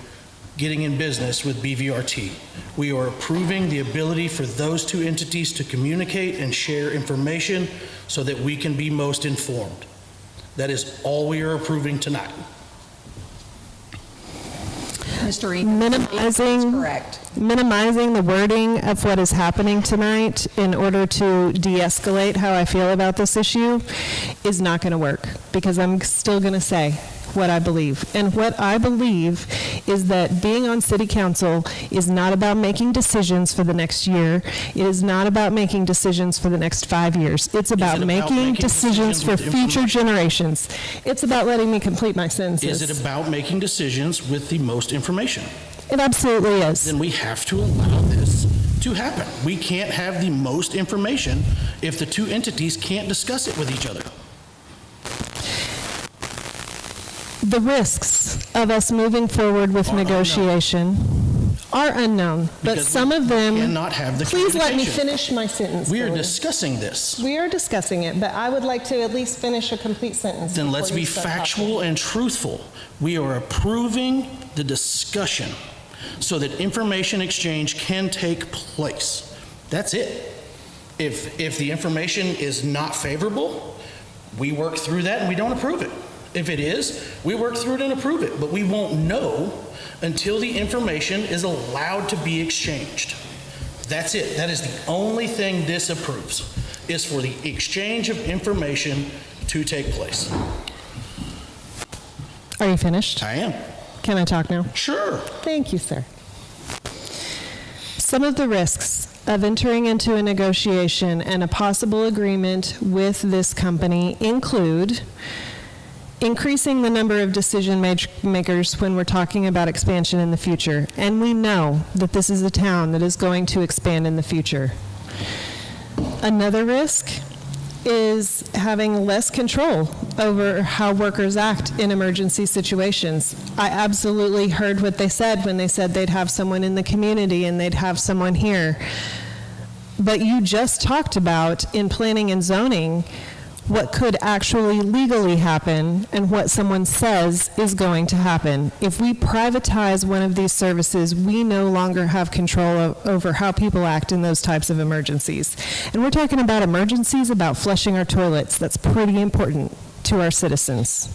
S14: getting in business with BVRT. We are approving the ability for those two entities to communicate and share information so that we can be most informed. That is all we are approving tonight.
S13: Mr. Egan? That's correct.
S16: Minimizing the wording of what is happening tonight in order to de-escalate how I feel about this issue is not going to work, because I'm still going to say what I believe. And what I believe is that being on city council is not about making decisions for the next year. It is not about making decisions for the next 5 years. It's about making decisions for future generations. It's about letting me complete my sentences.
S14: Is it about making decisions with the most information?
S16: It absolutely is.
S14: Then we have to allow this to happen. We can't have the most information if the two entities can't discuss it with each other.
S16: The risks of us moving forward with negotiation are unknown, but
S14: Because
S16: some of them,
S14: cannot have the
S16: please let me
S14: communication.
S16: finish my sentence.
S14: We are
S16: Billy.
S14: discussing this.
S16: We are discussing it, but I would like to at least finish a complete sentence.
S14: Then let's
S16: before
S14: be
S16: you start
S14: factual and truthful. We are approving the discussion so that information exchange can take place. That's it. If the information is not favorable, we work through that and we don't approve it. If it is, we work through it and approve it, but we won't know until the information is allowed to be exchanged. That's it. That is the only thing this approves, is for the exchange of information to take place.
S16: Are you finished?
S14: I am.
S16: Can I talk now?
S14: Sure.
S16: Thank you, sir. Some of the risks of entering into a negotiation and a possible agreement with this company include increasing the number of decision makers when we're talking about expansion in the future. And we know that this is a town that is going to expand in the future. Another risk is having less control over how workers act in emergency situations. I absolutely heard what they said when they said they'd have someone in the community and they'd have someone here. But you just talked about in planning and zoning what could actually legally happen and what someone says is going to happen. If we privatize one of these services, we no longer have control over how people act in those types of emergencies. And we're talking about emergencies about flushing our toilets. That's pretty important to our citizens.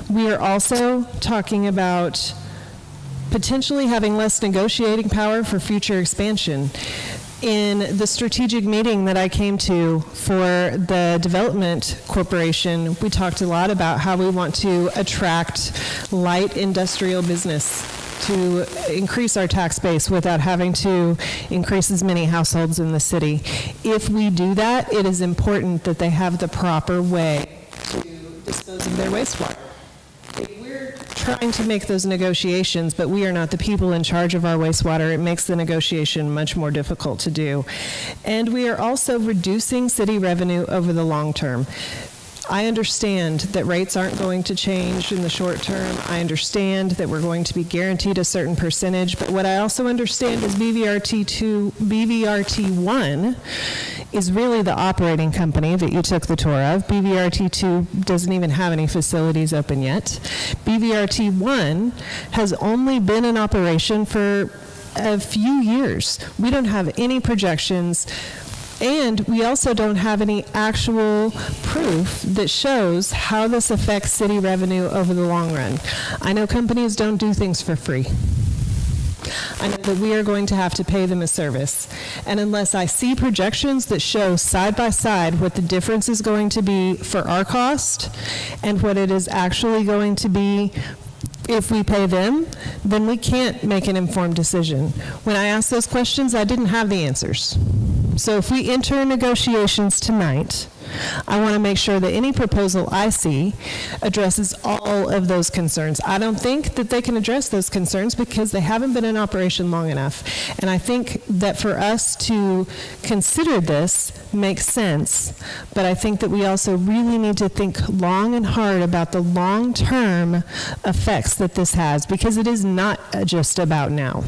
S16: We are also talking about potentially having less negotiating power for future expansion. In the strategic meeting that I came to for the Development Corporation, we talked a lot about how we want to attract light industrial business to increase our tax base without having to increase as many households in the city. If we do that, it is important that they have the proper way to dispose of their wastewater. We're trying to make those negotiations, but we are not the people in charge of our wastewater. It makes the negotiation much more difficult to do. And we are also reducing city revenue over the long term. I understand that rates aren't going to change in the short term. I understand that we're going to be guaranteed a certain percentage, but what I also understand is BVRT1 is really the operating company that you took the tour of. BVRT2 doesn't even have any facilities open yet. BVRT1 has only been in operation for a few years. We don't have any projections. And we also don't have any actual proof that shows how this affects city revenue over the long run. I know companies don't do things for free. I know that we are going to have to pay them a service. And unless I see projections that show side by side what the difference is going to be for our cost and what it is actually going to be if we pay them, then we can't make an informed decision. When I asked those questions, I didn't have the answers. So if we enter negotiations tonight, I want to make sure that any proposal I see addresses all of those concerns. I don't think that they can address those concerns because they haven't been in operation long enough. And I think that for us to consider this makes sense, but I think that we also really need to think long and hard about the long-term effects that this has, because it is not just about now.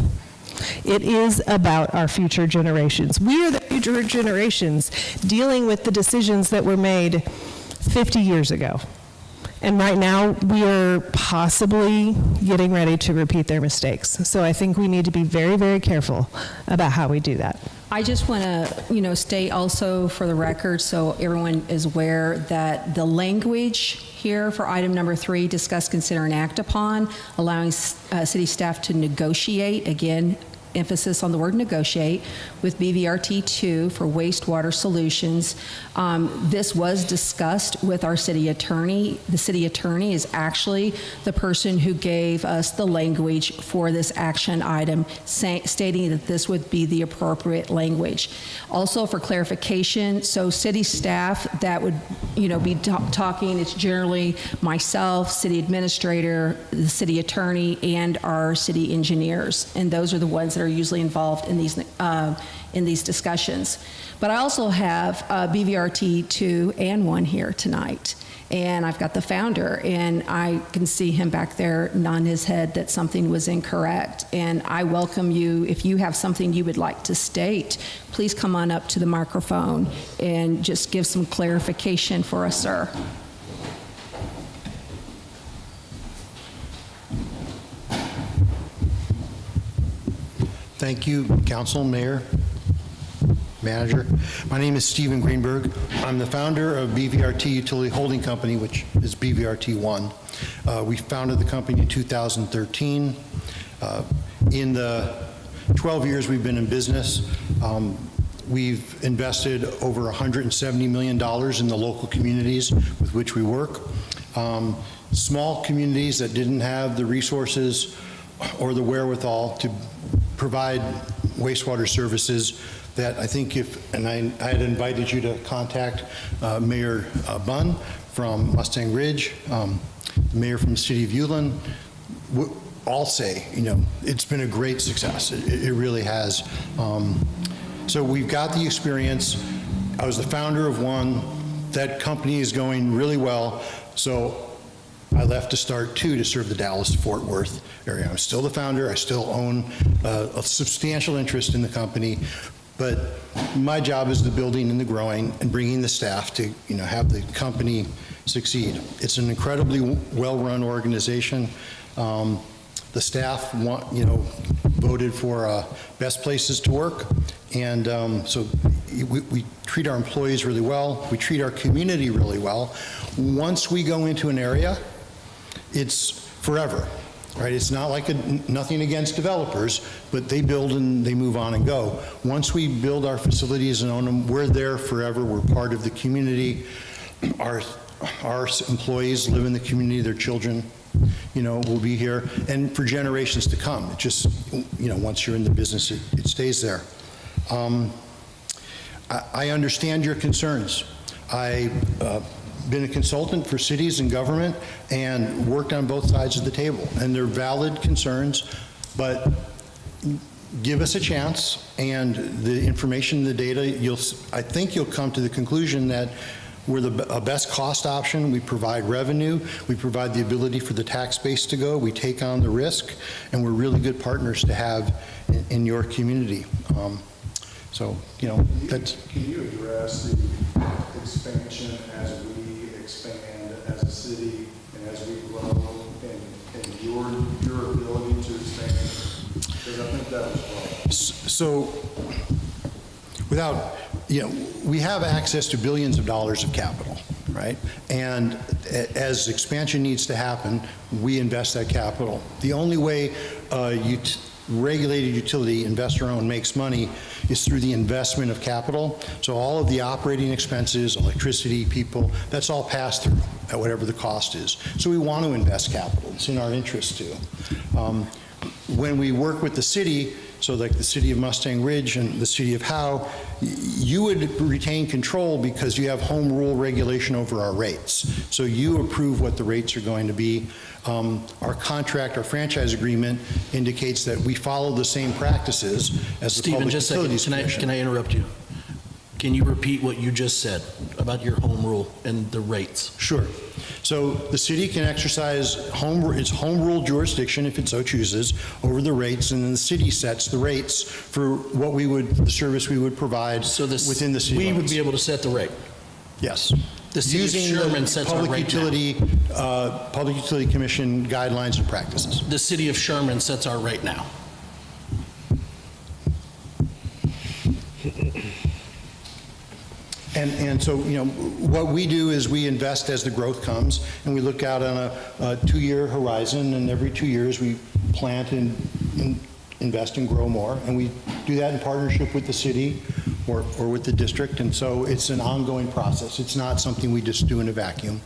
S16: It is about our future generations. We are the future generations dealing with the decisions that were made 50 years ago. And right now, we are possibly getting ready to repeat their mistakes. So I think we need to be very, very careful about how we do that.
S13: I just want to, state also for the record, so everyone is aware, that the language here for item number 3, discuss, consider, and act upon, allowing city staff to negotiate, again, emphasis on the word negotiate, with BVRT 2 for wastewater solutions. This was discussed with our city attorney. The city attorney is actually the person who gave us the language for this action item, stating that this would be the appropriate language. Also, for clarification, so city staff that would be talking, it's generally myself, city administrator, the city attorney, and our city engineers, and those are the ones that are usually involved in these discussions. But I also have BVRT 2 and 1 here tonight, and I've got the founder, and I can see him back there nodding his head that something was incorrect. And I welcome you, if you have something you would like to state, please come on up to the microphone and just give some clarification for us, sir.
S18: Thank you, Council, Mayor, Manager. My name is Stephen Greenberg. I'm the founder of BVRT Utility Holding Company, which is BVRT 1. We founded the company in 2013. In the 12 years we've been in business, we've invested over $170 million in the local communities with which we work. Small communities that didn't have the resources or the wherewithal to provide wastewater services that I think I had invited you to contact Mayor Bunn from Mustang Ridge, the mayor from the city of Ulen, all say, it's been a great success. It really has. So we've got the experience. I was the founder of one. That company is going really well. So I left to start 2 to serve the Dallas-Fort Worth area. I'm still the founder. I still own a substantial interest in the company, but my job is the building and the growing and bringing the staff to, have the company succeed. It's an incredibly well-run organization. The staff voted for best places to work, and so we treat our employees really well. We treat our community really well. Once we go into an area, it's forever, right? It's not like nothing against developers, but they build and they move on and go. Once we build our facilities and own them, we're there forever. We're part of the community. Our employees live in the community. Their children, will be here, and for generations to come. It just, once you're in the business, it stays there. I understand your concerns. I've been a consultant for cities and government and worked on both sides of the table, and they're valid concerns, but give us a chance, and the information, the data, I think you'll come to the conclusion that we're a best cost option. We provide revenue. We provide the ability for the tax base to go. We take on the risk, and we're really good partners to have in your community. That's.
S3: Can you address the expansion as we expand as a city and as we grow, and your ability to expand? Because I think that was wrong.
S18: So, we have access to billions of dollars of capital, right? And as expansion needs to happen, we invest that capital. The only way regulated utility, investor-owned, makes money is through the investment of capital. So all of the operating expenses, electricity, people, that's all passed through at whatever the cost is. So we want to invest capital. It's in our interest to. when we work with the city, so like the city of Mustang Ridge and the city of Howe, you would retain control because you have home rule regulation over our rates. So you approve what the rates are going to be. Our contract, our franchise agreement indicates that we follow the same practices as the
S14: Stephen,
S18: Public
S14: just a second.
S18: Utilities Commission.
S14: Can I interrupt you? Can you repeat what you just said about your home rule and the rates?
S18: Sure. So the city can exercise its home rule jurisdiction, if it so chooses, over the rates, and then the city sets the rates for the service we would provide within the city
S14: We would
S18: limits.
S14: be able to set the rate?
S18: Yes.
S14: The city of Sherman sets our rate now.
S18: Public Utility Commission guidelines and practices.
S14: The city of Sherman sets our rate now.
S18: And so, what we do is we invest as the growth comes, and we look out on a 2-year horizon, and every 2 years we plant and invest and grow more. And we do that in partnership with the city or with the district, and so it's an ongoing process. It's not something we just do in a vacuum.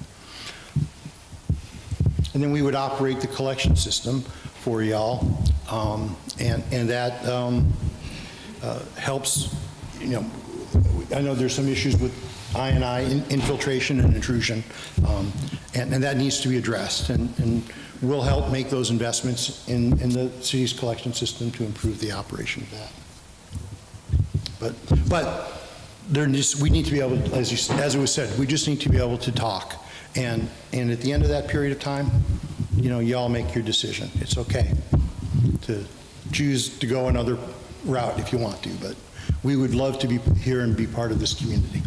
S18: And then we would operate the collection system for y'all, and that helps, I know there's some issues with I&I, infiltration and intrusion, and that needs to be addressed, and we'll help make those investments in the city's collection system to improve the operation of that. But we need to be able, as it was said, we just need to be able to talk, and at the end of that period of time, y'all make your decision. It's okay to choose to go another route if you want to, but we would love to be here and be part of this community.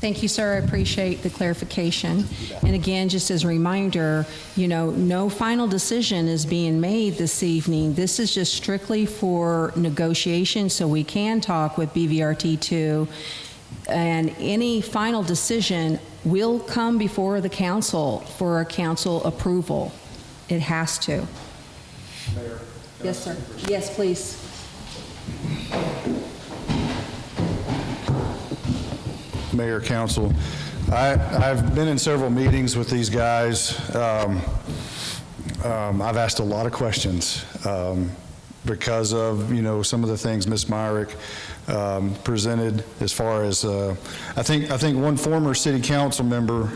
S13: Thank you, sir. I appreciate the clarification. And again, just as a reminder, no final decision is being made this evening. This is just strictly for negotiation, so we can talk with BVRT2, and any final decision will come before the council for a council approval. It has to.
S5: Mayor?
S13: Yes, sir. Yes, please.
S3: Mayor, Council, I've been in several meetings with these guys. I've asked a lot of questions because of, some of the things Ms. Myrick presented as far as, I think one former city council member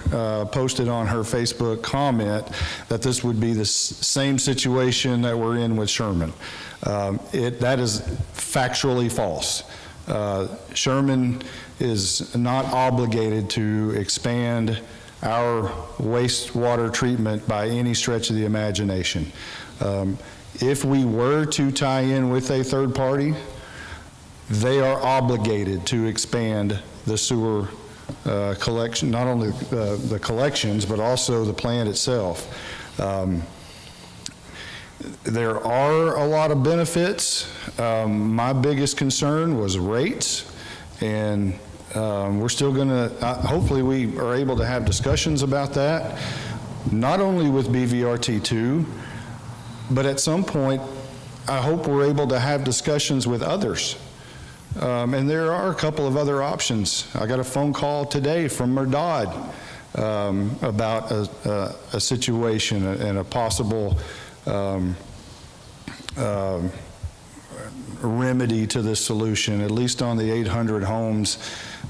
S3: posted on her Facebook comment that this would be the same situation that we're in with Sherman. That is factually false. Sherman is not obligated to expand our wastewater treatment by any stretch of the imagination. If we were to tie in with a third party, they are obligated to expand the sewer collection, not only the collections, but also the plant itself. There are a lot of benefits. My biggest concern was rates, and we're still going to, hopefully we are able to have discussions about that, not only with BVRT2, but at some point, I hope we're able to have discussions with others. And there are a couple of other options. I got a phone call today from Murdod about a situation and a possible remedy to this solution, at least on the 800 homes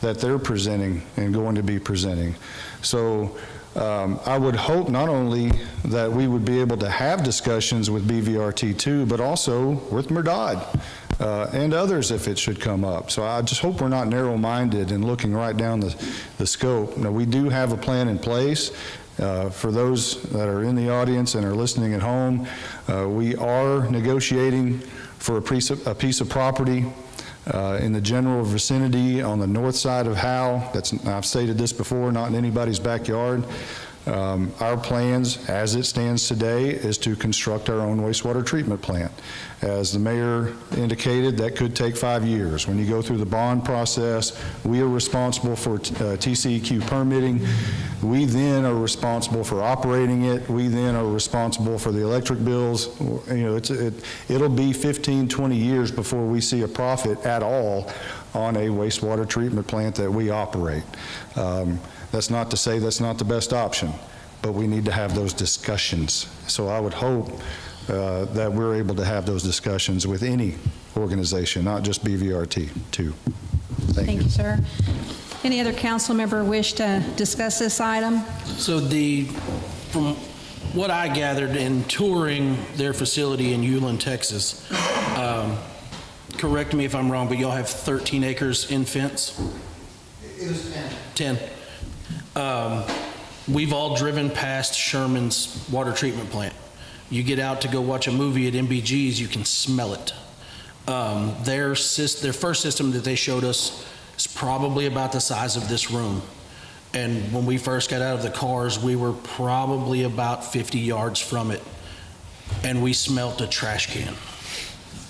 S3: that they're presenting and going to be presenting. So I would hope not only that we would be able to have discussions with BVRT2, but also with Murdod and others if it should come up. So I just hope we're not narrow-minded and looking right down the scope. Now, we do have a plan in place. For those that are in the audience and are listening at home, we are negotiating for a piece of property in the general vicinity on the north side of Howe. I've stated this before, not in anybody's backyard. Our plans, as it stands today, is to construct our own wastewater treatment plant. As the mayor indicated, that could take 5 years. When you go through the bond process, we are responsible for TCEQ permitting. We then are responsible for operating it. We then are responsible for the electric bills. It'll be 15, 20 years before we see a profit at all on a wastewater treatment plant that we operate. That's not to say that's not the best option, but we need to have those discussions. So I would hope that we're able to have those discussions with any organization, not just BVRT too.
S13: Thank you, sir. Any other council member wish to discuss this item?
S14: So from what I gathered in touring their facility in Ulan, Texas, correct me if I'm wrong, but y'all have 13 acres in fence?
S18: It was 10.
S14: 10. We've all driven past Sherman's water treatment plant. You get out to go watch a movie at MBG's, you can smell it. Their first system that they showed us is probably about the size of this room. And when we first got out of the cars, we were probably about 50 yards from it, and we smelled a trash can.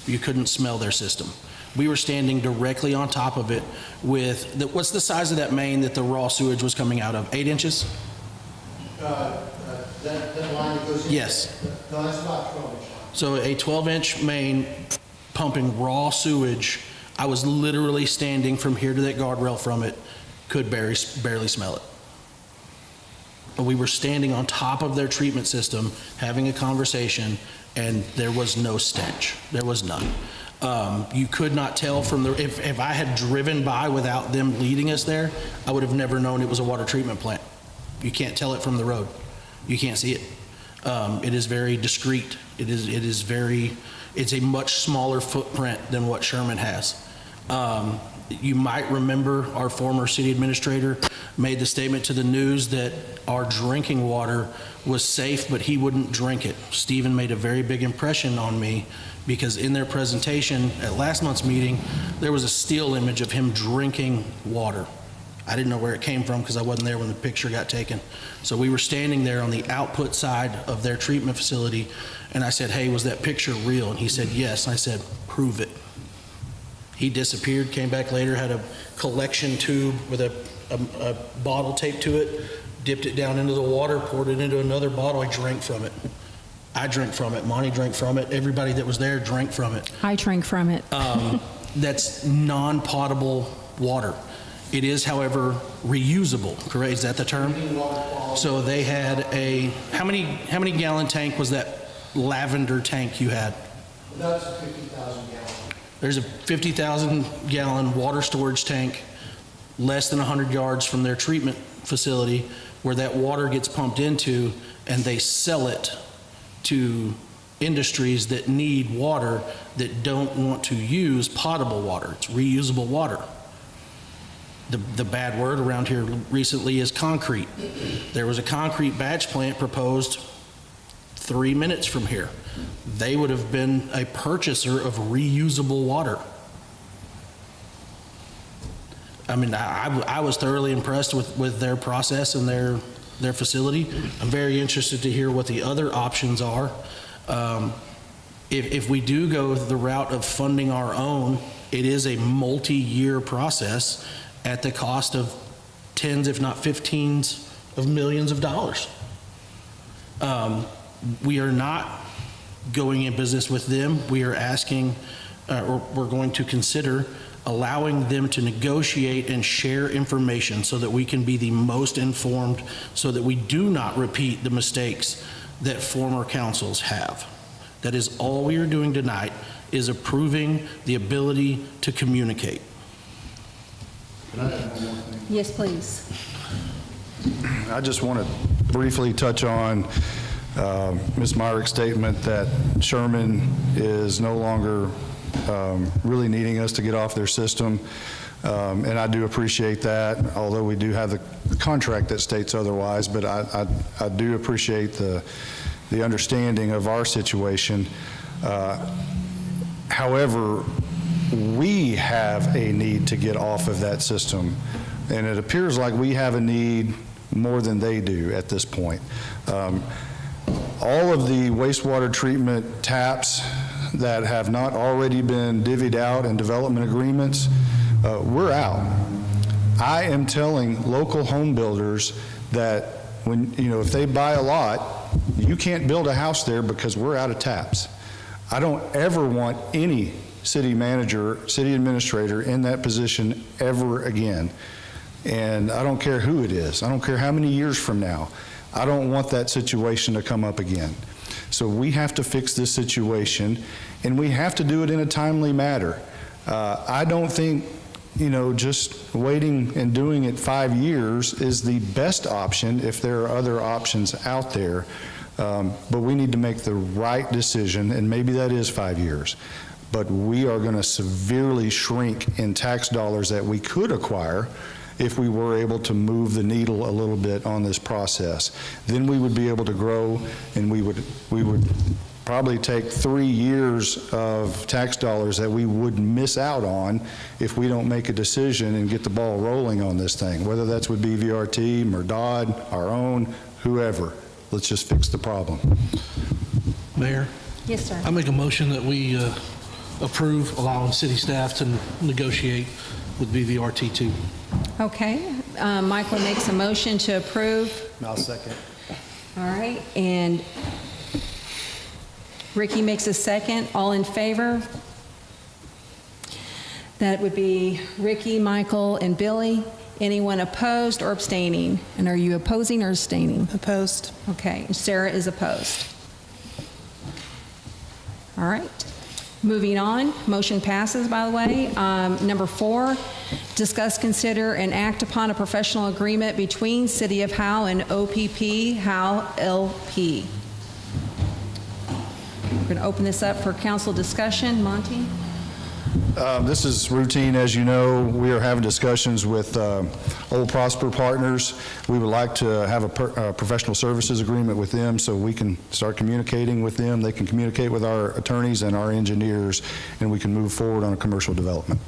S14: You couldn't smell their system. We were standing directly on top of it with, what's the size of that main that the raw sewage was coming out of? 8 inches?
S18: That line that goes in?
S14: Yes.
S18: No, that's about 12 inch.
S14: So a 12-inch main pumping raw sewage. I was literally standing from here to that guardrail from it, could barely smell it. But we were standing on top of their treatment system, having a conversation, and there was no stench. There was none. You could not tell from if I had driven by without them leading us there, I would have never known it was a water treatment plant. You can't tell it from the road. You can't see it. It is very discreet. It's a much smaller footprint than what Sherman has. You might remember our former city administrator made the statement to the news that our drinking water was safe, but he wouldn't drink it. Stephen made a very big impression on me because in their presentation at last month's meeting, there was a still image of him drinking water. I didn't know where it came from because I wasn't there when the picture got taken. So we were standing there on the output side of their treatment facility, and I said, "Hey, was that picture real?" And he said, "Yes." And I said, "Prove it." He disappeared, came back later, had a collection tube with a bottle taped to it, dipped it down into the water, poured it into another bottle. I drank from it. I drank from it. Monty drank from it. Everybody that was there drank from it.
S13: I drank from it.
S14: That's non-potable water. It is, however, reusable, correct? Is that the term? So they had how many gallon tank was that lavender tank you had?
S18: That's a 50,000 gallon.
S14: There's a 50,000 gallon water storage tank less than 100 yards from their treatment facility where that water gets pumped into, and they sell it to industries that need water that don't want to use potable water. It's reusable water. The bad word around here recently is concrete. There was a concrete batch plant proposed 3 minutes from here. They would have been a purchaser of reusable water. I mean, I was thoroughly impressed with their process and their facility. I'm very interested to hear what the other options are. If we do go the route of funding our own, it is a multi-year process at the cost of tens, if not 15s of millions of dollars. We are not going in business with them. We are asking, or we're going to consider allowing them to negotiate and share information so that we can be the most informed, so that we do not repeat the mistakes that former councils have. That is all we are doing tonight, is approving the ability to communicate.
S13: Yes, please.
S3: I just want to briefly touch on Ms. Myrick's statement that Sherman is no longer really needing us to get off their system. And I do appreciate that, although we do have the contract that states otherwise, but I do appreciate the understanding of our situation. However, we have a need to get off of that system, and it appears like we have a need more than they do at this point. All of the wastewater treatment taps that have not already been divvied out in development agreements, we're out. I am telling local home builders that when, if they buy a lot, you can't build a house there because we're out of taps. I don't ever want any city manager, city administrator in that position ever again. And I don't care who it is. I don't care how many years from now. I don't want that situation to come up again. So we have to fix this situation, and we have to do it in a timely manner. I don't think, just waiting and doing it 5 years is the best option if there are other options out there. But we need to make the right decision, and maybe that is 5 years. But we are going to severely shrink in tax dollars that we could acquire if we were able to move the needle a little bit on this process. Then we would be able to grow, and we would probably take 3 years of tax dollars that we would miss out on if we don't make a decision and get the ball rolling on this thing, whether that's with BVRT, MRDOD, our own, whoever. Let's just fix the problem.
S17: Mayor?
S13: Yes, sir.
S17: I make a motion that we approve allowing city staff to negotiate with BVRT 2.
S13: Okay. Michael makes a motion to approve.
S9: I'll second.
S13: All right. And Ricky makes a second. All in favor? That would be Ricky, Michael, and Billy. Anyone opposed or abstaining? And are you opposing or abstaining?
S12: Opposed.
S13: Okay. Sarah is opposed. All right. Moving on. Motion passes, by the way. Number 4, discuss, consider, and act upon a professional agreement between City of Howe and OPP Howe LP. We're going to open this up for council discussion. Monty?
S3: This is routine, as you know. We are having discussions with Old Prosper Partners. We would like to have a professional services agreement with them so we can start communicating with them. They can communicate with our attorneys and our engineers, and we can move forward on a commercial development.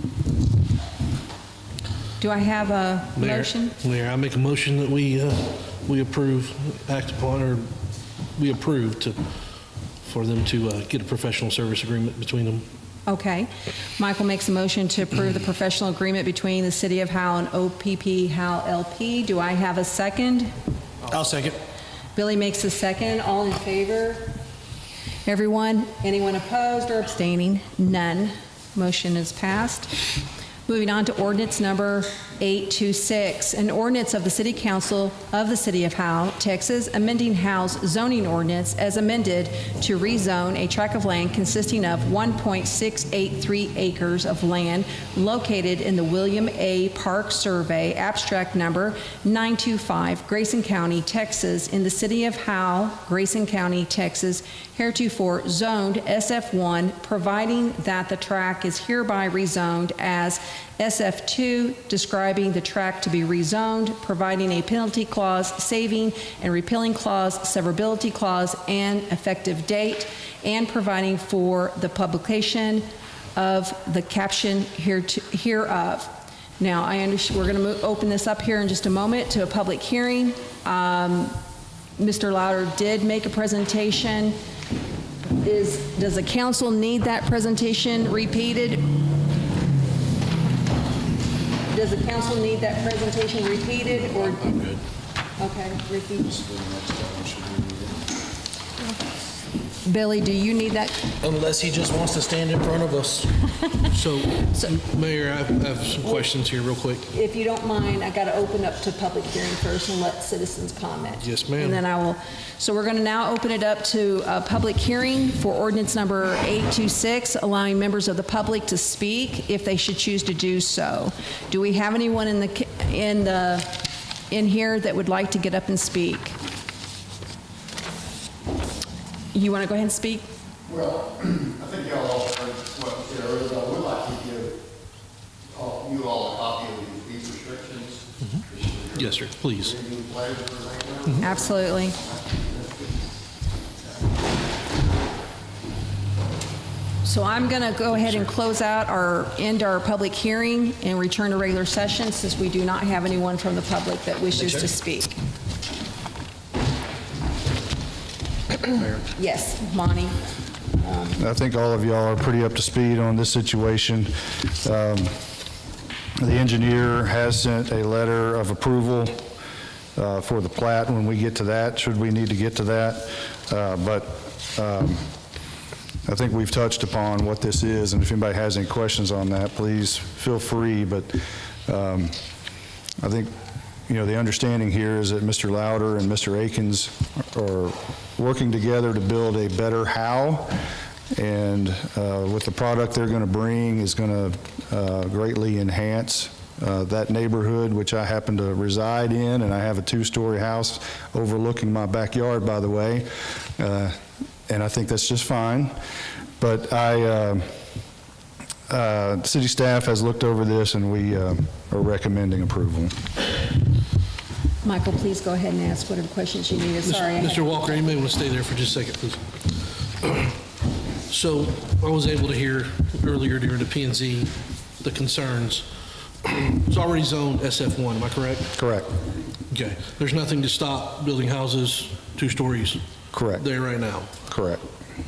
S13: Do I have a motion?
S17: Mayor, I make a motion that we approve, act upon, or we approve for them to get a professional service agreement between them.
S13: Okay. Michael makes a motion to approve the professional agreement between the City of Howe and OPP Howe LP. Do I have a second?
S17: I'll second.
S13: Billy makes a second. All in favor? Everyone? Anyone opposed or abstaining? None. Motion is passed. Moving on to ordinance number 826, an ordinance of the City Council of the City of Howe, Texas, amending Howe's zoning ordinance as amended to rezone a tract of land consisting of 1.683 acres of land located in the William A. Park Survey, abstract number 925, Grayson County, Texas, in the City of Howe, Grayson County, Texas, heretofore zoned SF1, providing that the tract is hereby rezoned as SF2, describing the tract to be rezoned, providing a penalty clause, saving and repealing clause, severability clause, and effective date, and providing for the publication of the caption hereof. Now, I understand we're going to open this up here in just a moment to a public hearing. Mr. Louder did make a presentation. Does the council need that presentation repeated? Does the council need that presentation repeated, or? I'm good. Okay, Ricky. Billy, do you need that?
S17: Unless he just wants to stand in front of us. So, Mayor, I have some questions here real quick.
S13: If you don't mind, I got to open up to public hearing first and let citizens comment.
S17: Yes, ma'am.
S13: And then I will. So we're going to now open it up to a public hearing for ordinance number 826, allowing members of the public to speak if they should choose to do so. Do we have anyone in here that would like to get up and speak? You want to go ahead and speak?
S4: Well, I think y'all all heard what was said earlier, but I would like to give you all a copy of these restrictions.
S17: Yes, sir, please.
S13: Absolutely. So I'm going to go ahead and close out end our public hearing and return to regular session since we do not have anyone from the public that wishes to speak. Yes, Monty.
S3: I think all of y'all are pretty up to speed on this situation. The engineer has sent a letter of approval for the plat when we get to that, should we need to get to that. But I think we've touched upon what this is, and if anybody has any questions on that, please feel free. But I think the understanding here is that Mr. Louder and Mr. Akins are working together to build a better Howe, and with the product they're going to bring is going to greatly enhance that neighborhood, which I happen to reside in, and I have a 2-story house overlooking my backyard, by the way, and I think that's just fine. But city staff has looked over this, and we are recommending approval.
S13: Michael, please go ahead and ask whatever questions you need. Sorry.
S17: Mr. Walker, you may want to stay there for just a second, please. So I was able to hear earlier during the P&Z the concerns. It's already zoned SF1, am I correct?
S3: Correct.
S17: Okay. There's nothing to stop building houses 2 stories
S3: Correct.
S17: there right now.
S3: Correct.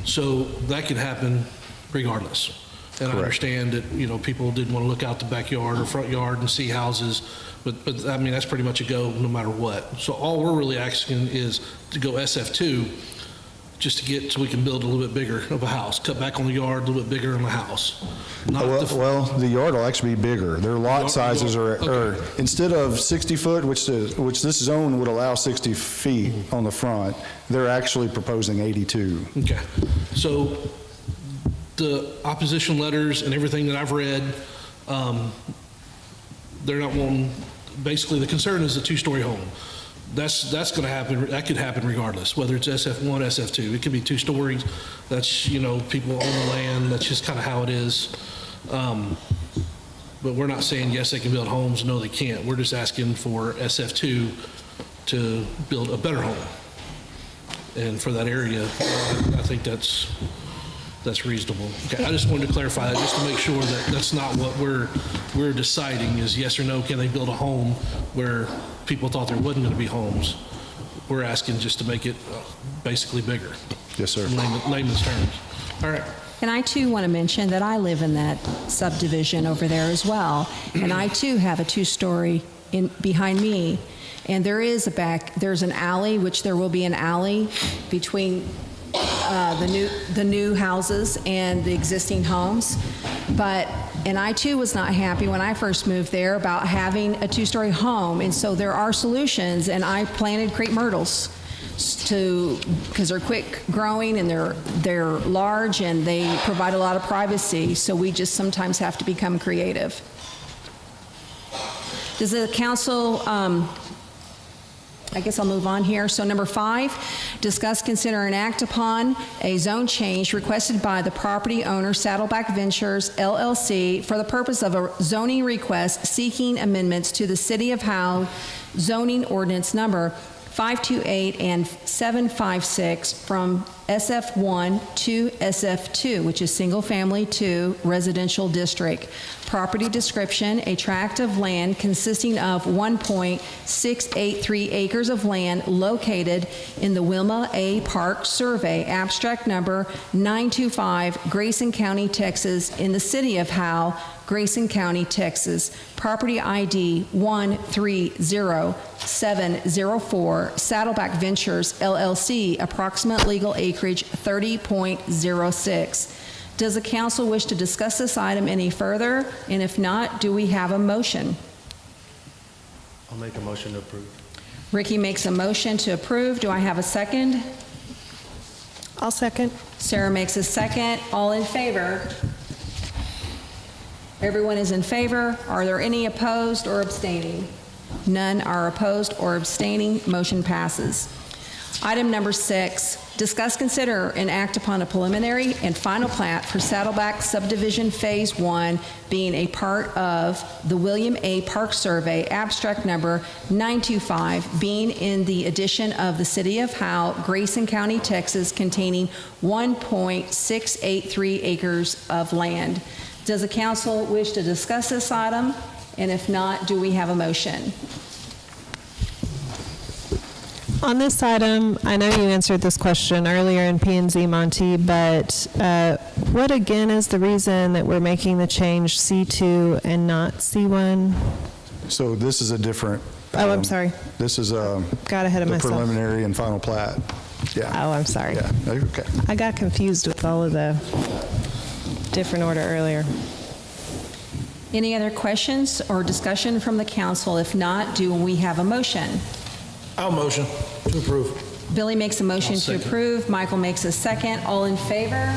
S17: So that could happen regardless. And I
S3: Correct.
S17: understand that, people didn't want to look out the backyard or front yard and see houses, but I mean, that's pretty much a go no matter what. So all we're really asking is to go SF2 just to get, so we can build a little bit bigger of a house, cut back on the yard, a little bit bigger on the house.
S3: Well, the yard will actually be bigger. Their lot sizes are, instead of 60 foot, which this zone would allow 60 feet on the front, they're actually proposing 82.
S17: Okay. So the opposition letters and everything that I've read, they're not wanting, basically the concern is a 2-story home. That's going to happen. That could happen regardless, whether it's SF1, SF2. It could be 2 stories. That's, people own the land. That's just kind of how it is. But we're not saying, yes, they can build homes. No, they can't. We're just asking for SF2 to build a better home. And for that area, I think that's reasonable. Okay, I just wanted to clarify that, just to make sure that that's not what we're deciding is yes or no, can they build a home where people thought there wasn't going to be homes. We're asking just to make it basically bigger.
S3: Yes, sir.
S17: In layman's terms. All right.
S13: And I too want to mention that I live in that subdivision over there as well. And I too have a 2-story behind me. And there's an alley, which there will be an alley between the new houses and the existing homes. And I too was not happy when I first moved there about having a 2-story home. And so there are solutions, and I planted crepe myrtles because they're quick growing and they're large and they provide a lot of privacy. So we just sometimes have to become creative. Does the council, I guess I'll move on here. So number 5, discuss, consider, and act upon a zone change requested by the property owner Saddleback Ventures LLC for the purpose of a zoning request seeking amendments to the City of Howe zoning ordinance number 528 and 756 from SF1 to SF2, which is single family 2 residential district. Property description: a tract of land consisting of 1.683 acres of land located in the Wilma A. Park Survey, abstract number 925, Grayson County, Texas, in the City of Howe, Grayson County, Texas. Property ID 130704, Saddleback Ventures LLC, approximate legal acreage 30.06. Does the council wish to discuss this item any further? And if not, do we have a motion?
S9: I'll make a motion to approve.
S13: Ricky makes a motion to approve. Do I have a second?
S16: I'll second.
S13: Sarah makes a second. All in favor? Everyone is in favor. Are there any opposed or abstaining? None are opposed or abstaining. Motion passes. Item number 6, discuss, consider, and act upon a preliminary and final plat for Saddleback Subdivision Phase 1, being a part of the William A. Park Survey, abstract number 925, being in the addition of the City of Howe, Grayson County, Texas, containing 1.683 acres of land. Does the council wish to discuss this item? And if not, do we have a motion?
S16: On this item, I know you answered this question earlier in P&Z, Monty, but what again is the reason that we're making the change C2 and not C1?
S3: So this is a different.
S16: Oh, I'm sorry.
S3: This is
S16: got ahead of
S3: the
S16: myself.
S3: preliminary and final plat. Yeah.
S16: Oh, I'm sorry.
S3: Yeah. Okay.
S16: I got confused with all of the different order earlier.
S13: Any other questions or discussion from the council? If not, do we have a motion?
S17: I'll motion to approve.
S13: Billy makes a motion
S17: I'll
S13: to
S17: second.
S13: approve. Michael makes a second. All in favor?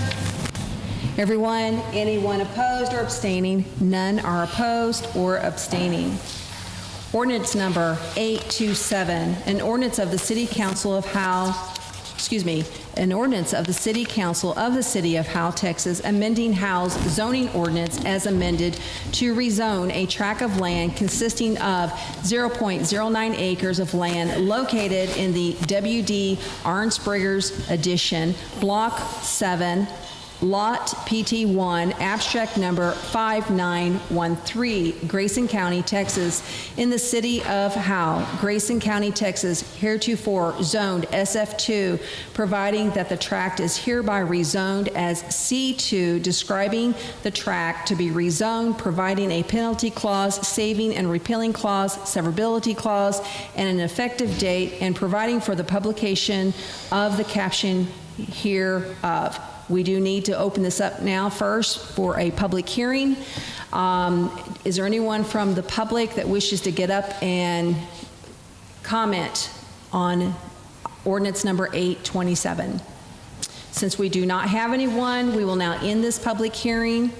S13: Everyone? Anyone opposed or abstaining? None are opposed or abstaining. Ordinance number 827, an ordinance of the City Council of Howe, an ordinance of the City Council of the City of Howe, Texas, amending Howe's zoning ordinance as amended to rezone a tract of land consisting of 0.09 acres of land located in the W.D. Arnsbriggers Addition, Block 7, Lot PT1, abstract number 5913, Grayson County, Texas, in the city of Howe, Grayson County, Texas, heretofore zoned SF2, providing that the tract is hereby rezoned as C2, describing the tract to be rezoned, providing a penalty clause, saving and repealing clause, severability clause, and an effective date, and providing for the publication of the caption hereof. We do need to open this up now first for a public hearing. Is there anyone from the public that wishes to get up and comment on ordinance number 827? Since we do not have anyone, we will now end this public hearing,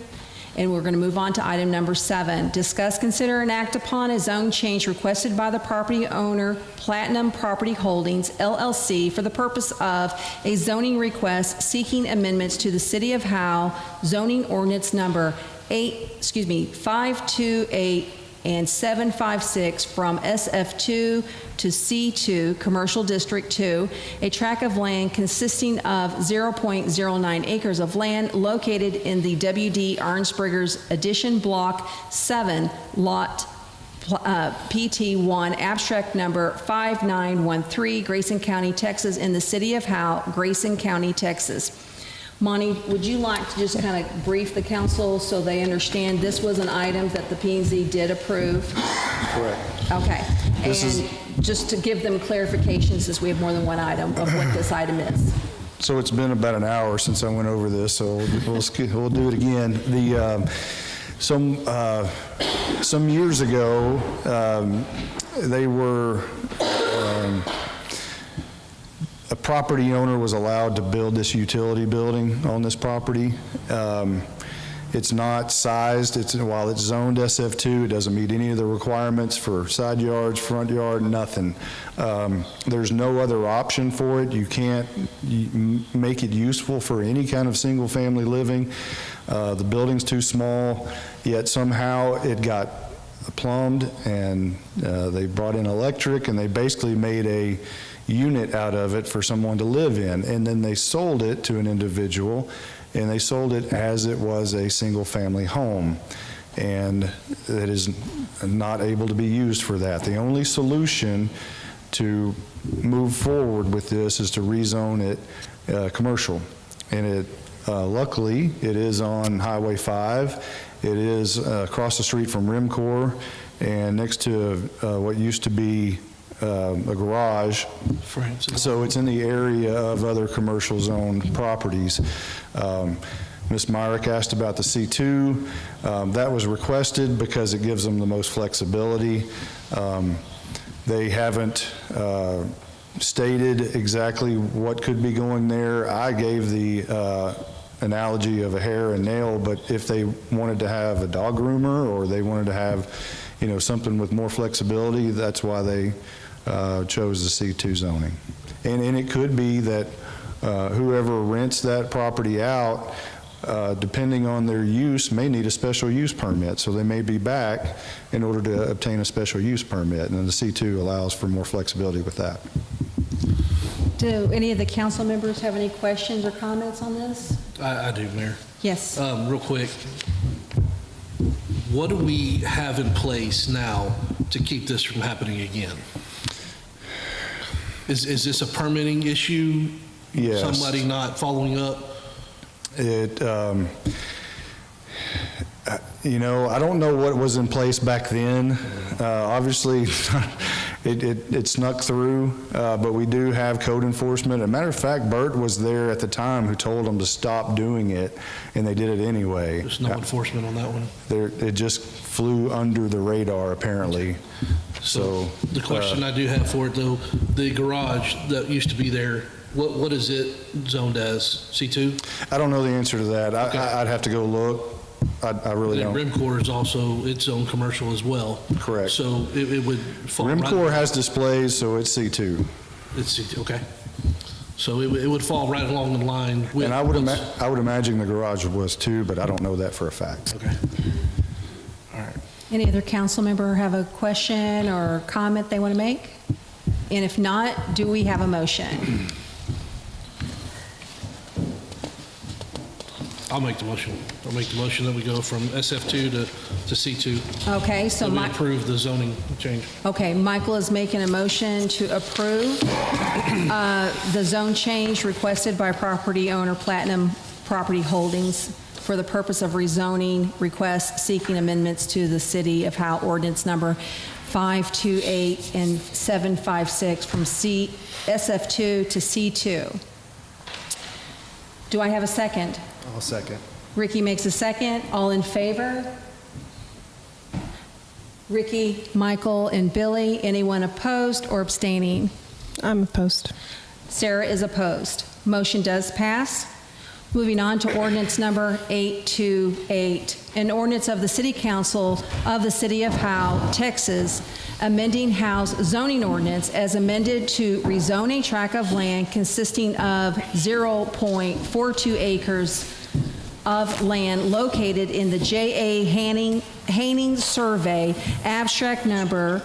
S13: and we're going to move on to item number 7. Discuss, consider, and act upon a zone change requested by the property owner, Platinum Property Holdings, LLC, for the purpose of a zoning request seeking amendments to the City of Howe zoning ordinance number 528 and 756 from SF2 to C2, Commercial District 2, a tract of land consisting of 0.09 acres of land located in the W.D. Arnsbriggers Addition, Block 7, Lot PT1, abstract number 5913, Grayson County, Texas, in the city of Howe, Grayson County, Texas. Monty, would you like to just kind of brief the council so they understand this was an item that the P&Z did approve?
S3: Correct.
S13: Okay. And just to give them clarification, since we have more than one item, of what this item is.
S3: So it's been about an hour since I went over this, so we'll do it again. Some years ago, a property owner was allowed to build this utility building on this property. It's not sized. While it's zoned SF2, it doesn't meet any of the requirements for side yards, front yard, nothing. There's no other option for it. You can't make it useful for any kind of single-family living. The building's too small, yet somehow it got plumbed, and they brought in electric, and they basically made a unit out of it for someone to live in. And then they sold it to an individual, and they sold it as it was a single-family home. And it is not able to be used for that. The only solution to move forward with this is to rezone it commercial. And luckily, it is on Highway 5. It is across the street from Rimcor and next to what used to be a garage. So it's in the area of other commercial zoned properties. Ms. Myrick asked about the C2. That was requested because it gives them the most flexibility. They haven't stated exactly what could be going there. I gave the analogy of a hair and nail, but if they wanted to have a dog groomer or they wanted to have, something with more flexibility, that's why they chose the C2 zoning. And it could be that whoever rents that property out, depending on their use, may need a special use permit. So they may be back in order to obtain a special use permit. And the C2 allows for more flexibility with that.
S13: Do any of the council members have any questions or comments on this?
S17: I do, Mayor.
S13: Yes.
S17: Real quick, what do we have in place now to keep this from happening again? Is this a permitting issue?
S3: Yes.
S17: Somebody not following up?
S3: I don't know what was in place back then. Obviously, it snuck through, but we do have code enforcement. As a matter of fact, Bert was there at the time who told them to stop doing it, and they did it anyway.
S17: There's no enforcement on that one.
S3: It just flew under the radar, apparently. So
S17: The question I do have for it, though, the garage that used to be there, what is it zoned as? C2?
S3: I don't know the answer to that. I'd have to go look. I really
S17: And
S3: don't.
S17: Rimcor is also its own commercial as well.
S3: Correct.
S17: So it would fall right.
S3: Rimcor has displays, so it's C2.
S17: It's C2, okay. So it would fall right along the line with.
S3: And I would imagine the garage was too, but I don't know that for a fact.
S17: Okay.
S13: Any other council member have a question or comment they want to make? And if not, do we have a motion?
S17: I'll make the motion. I'll make the motion that we go from SF2 to C2.
S13: Okay, so
S17: That we
S13: Mike,
S17: approve the zoning change.
S13: okay, Michael is making a motion to approve the zone change requested by property owner Platinum Property Holdings for the purpose of rezoning requests seeking amendments to the City of Howe ordinance number 528 and 756 from SF2 to C2. Do I have a second?
S9: I'll second.
S13: Ricky makes a second. All in favor? Ricky, Michael, and Billy. Anyone opposed or abstaining?
S16: I'm opposed.
S13: Sarah is opposed. Motion does pass. Moving on to ordinance number 828, an ordinance of the City Council of the City of Howe, Texas, amending Howe's zoning ordinance as amended to rezone a tract of land consisting of 0.42 acres of land located in the J.A. Hanning Survey, abstract number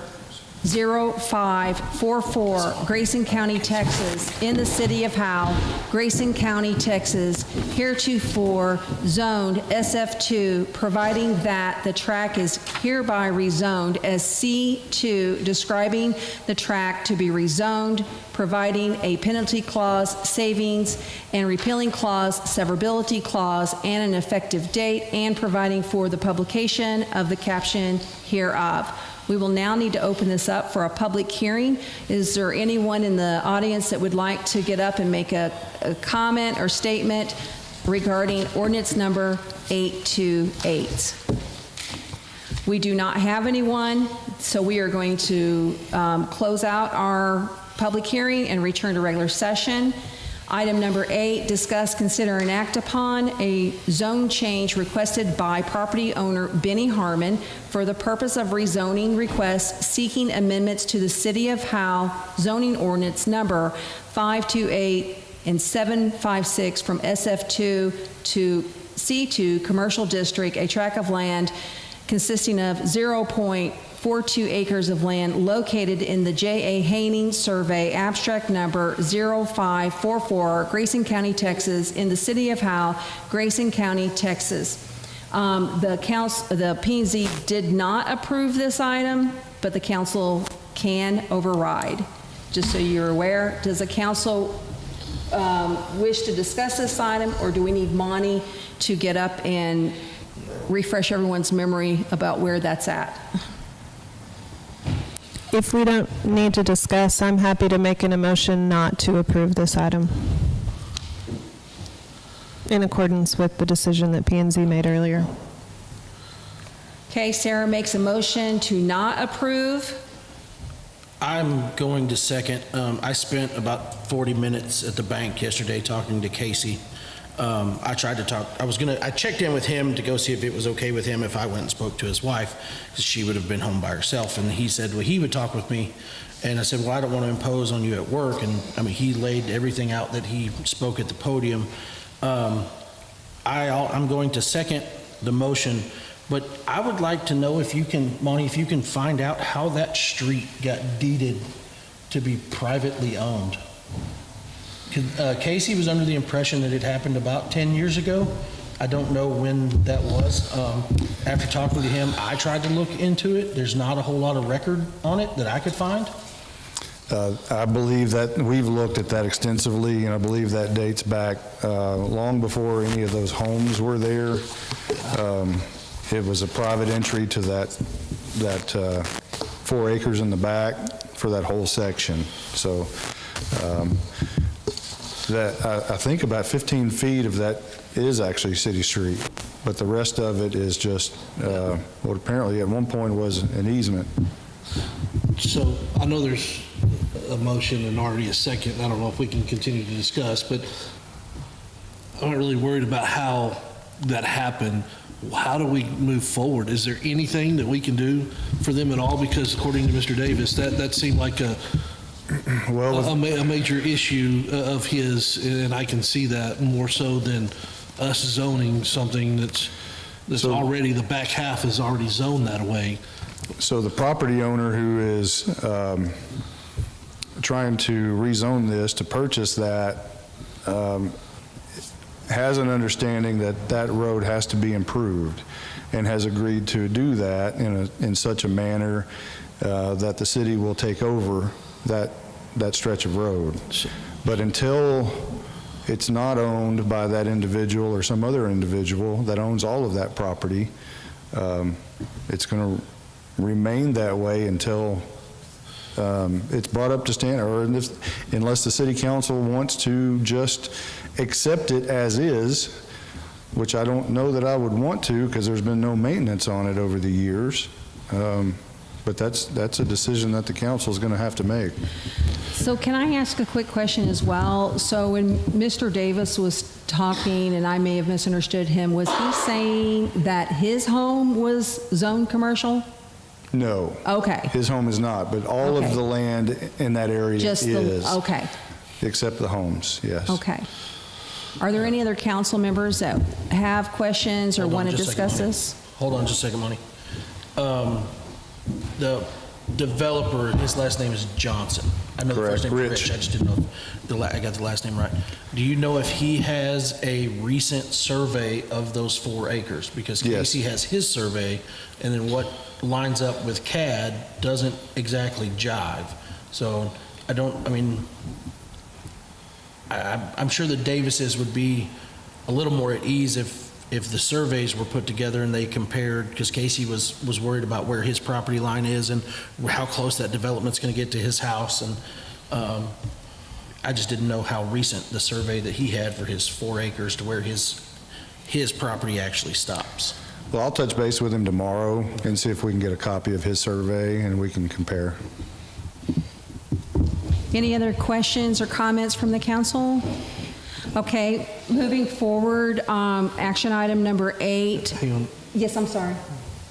S13: 0544, Grayson County, Texas, in the City of Howe, Grayson County, Texas, heretofore zoned SF2, providing that the tract is hereby rezoned as C2, describing the tract to be rezoned, providing a penalty clause, savings and repealing clause, severability clause, and an effective date, and providing for the publication of the caption hereof. We will now need to open this up for a public hearing. Is there anyone in the audience that would like to get up and make a comment or statement regarding ordinance number 828? We do not have anyone, so we are going to close out our public hearing and return to regular session. Item number 8, discuss, consider, and act upon a zone change requested by property owner Benny Harmon for the purpose of rezoning requests seeking amendments to the City of Howe zoning ordinance number 528 and 756 from SF2 to C2 Commercial District, a tract of land consisting of 0.42 acres of land located in the J.A. Hanning Survey, abstract number 0544, Grayson County, Texas, in the City of Howe, Grayson County, Texas. The P&Z did not approve this item, but the council can override. Just so you're aware, does the council wish to discuss this item, or do we need Monty to get up and refresh everyone's memory about where that's at?
S16: If we don't need to discuss, I'm happy to make an motion not to approve this item in accordance with the decision that P&Z made earlier.
S13: Okay, Sarah makes a motion to not approve.
S14: I'm going to second. I spent about 40 minutes at the bank yesterday talking to Casey. I tried to talk, I checked in with him to go see if it was okay with him if I went and spoke to his wife, because she would have been home by herself. And he said, well, he would talk with me. And I said, well, I don't want to impose on you at work. And I mean, he laid everything out that he spoke at the podium. I'm going to second the motion, but I would like to know if you can, Monty, if you can find out how that street got deeded to be privately owned. Casey was under the impression that it happened about 10 years ago. I don't know when that was. After talking to him, I tried to look into it. There's not a whole lot of record on it that I could find.
S3: I believe that we've looked at that extensively, and I believe that dates back long before any of those homes were there. It was a private entry to that 4 acres in the back, for that whole section. So I think about 15 feet of that is actually city street, but the rest of it is just what apparently at one point was an easement.
S17: So I know there's a motion and already a second. I don't know if we can continue to discuss, but I'm not really worried about how that happened. How do we move forward? Is there anything that we can do for them at all? Because according to Mr. Davis, that seemed like a major issue of his, and I can see that more so than us zoning something that's already, the back half is already zoned that way.
S3: So the property owner who is trying to rezone this to purchase that has an understanding that that road has to be improved and has agreed to do that in such a manner that the city will take over that stretch of road. But until it's not owned by that individual or some other individual that owns all of that property, it's going to remain that way until it's brought up to standard, or unless the city council wants to just accept it as is, which I don't know that I would want to because there's been no maintenance on it over the years. But that's a decision that the council is going to have to make.
S13: So can I ask a quick question as well? So when Mr. Davis was talking, and I may have misunderstood him, was he saying that his home was zoned commercial?
S3: No.
S13: Okay.
S3: His home is not, but all of the land in that area is.
S13: Okay.
S3: Except the homes, yes.
S13: Okay. Are there any other council members that have questions or want to discuss this?
S14: Hold on just a second, Monty. The developer, his last name is Johnson. I know the first name is Rich. I just didn't know I got the last name right. Do you know if he has a recent survey of those 4 acres? Because Casey has his survey, and then what lines up with CAD doesn't exactly jive. So I'm sure the Davises would be a little more at ease if the surveys were put together and they compared, because Casey was worried about where his property line is and how close that development's going to get to his house. And I just didn't know how recent the survey that he had for his 4 acres to where his property actually stops.
S3: Well, I'll touch base with him tomorrow and see if we can get a copy of his survey and we can compare.
S13: Any other questions or comments from the council? Okay, moving forward, action item number 8.
S17: Hang on.
S13: Yes, I'm sorry.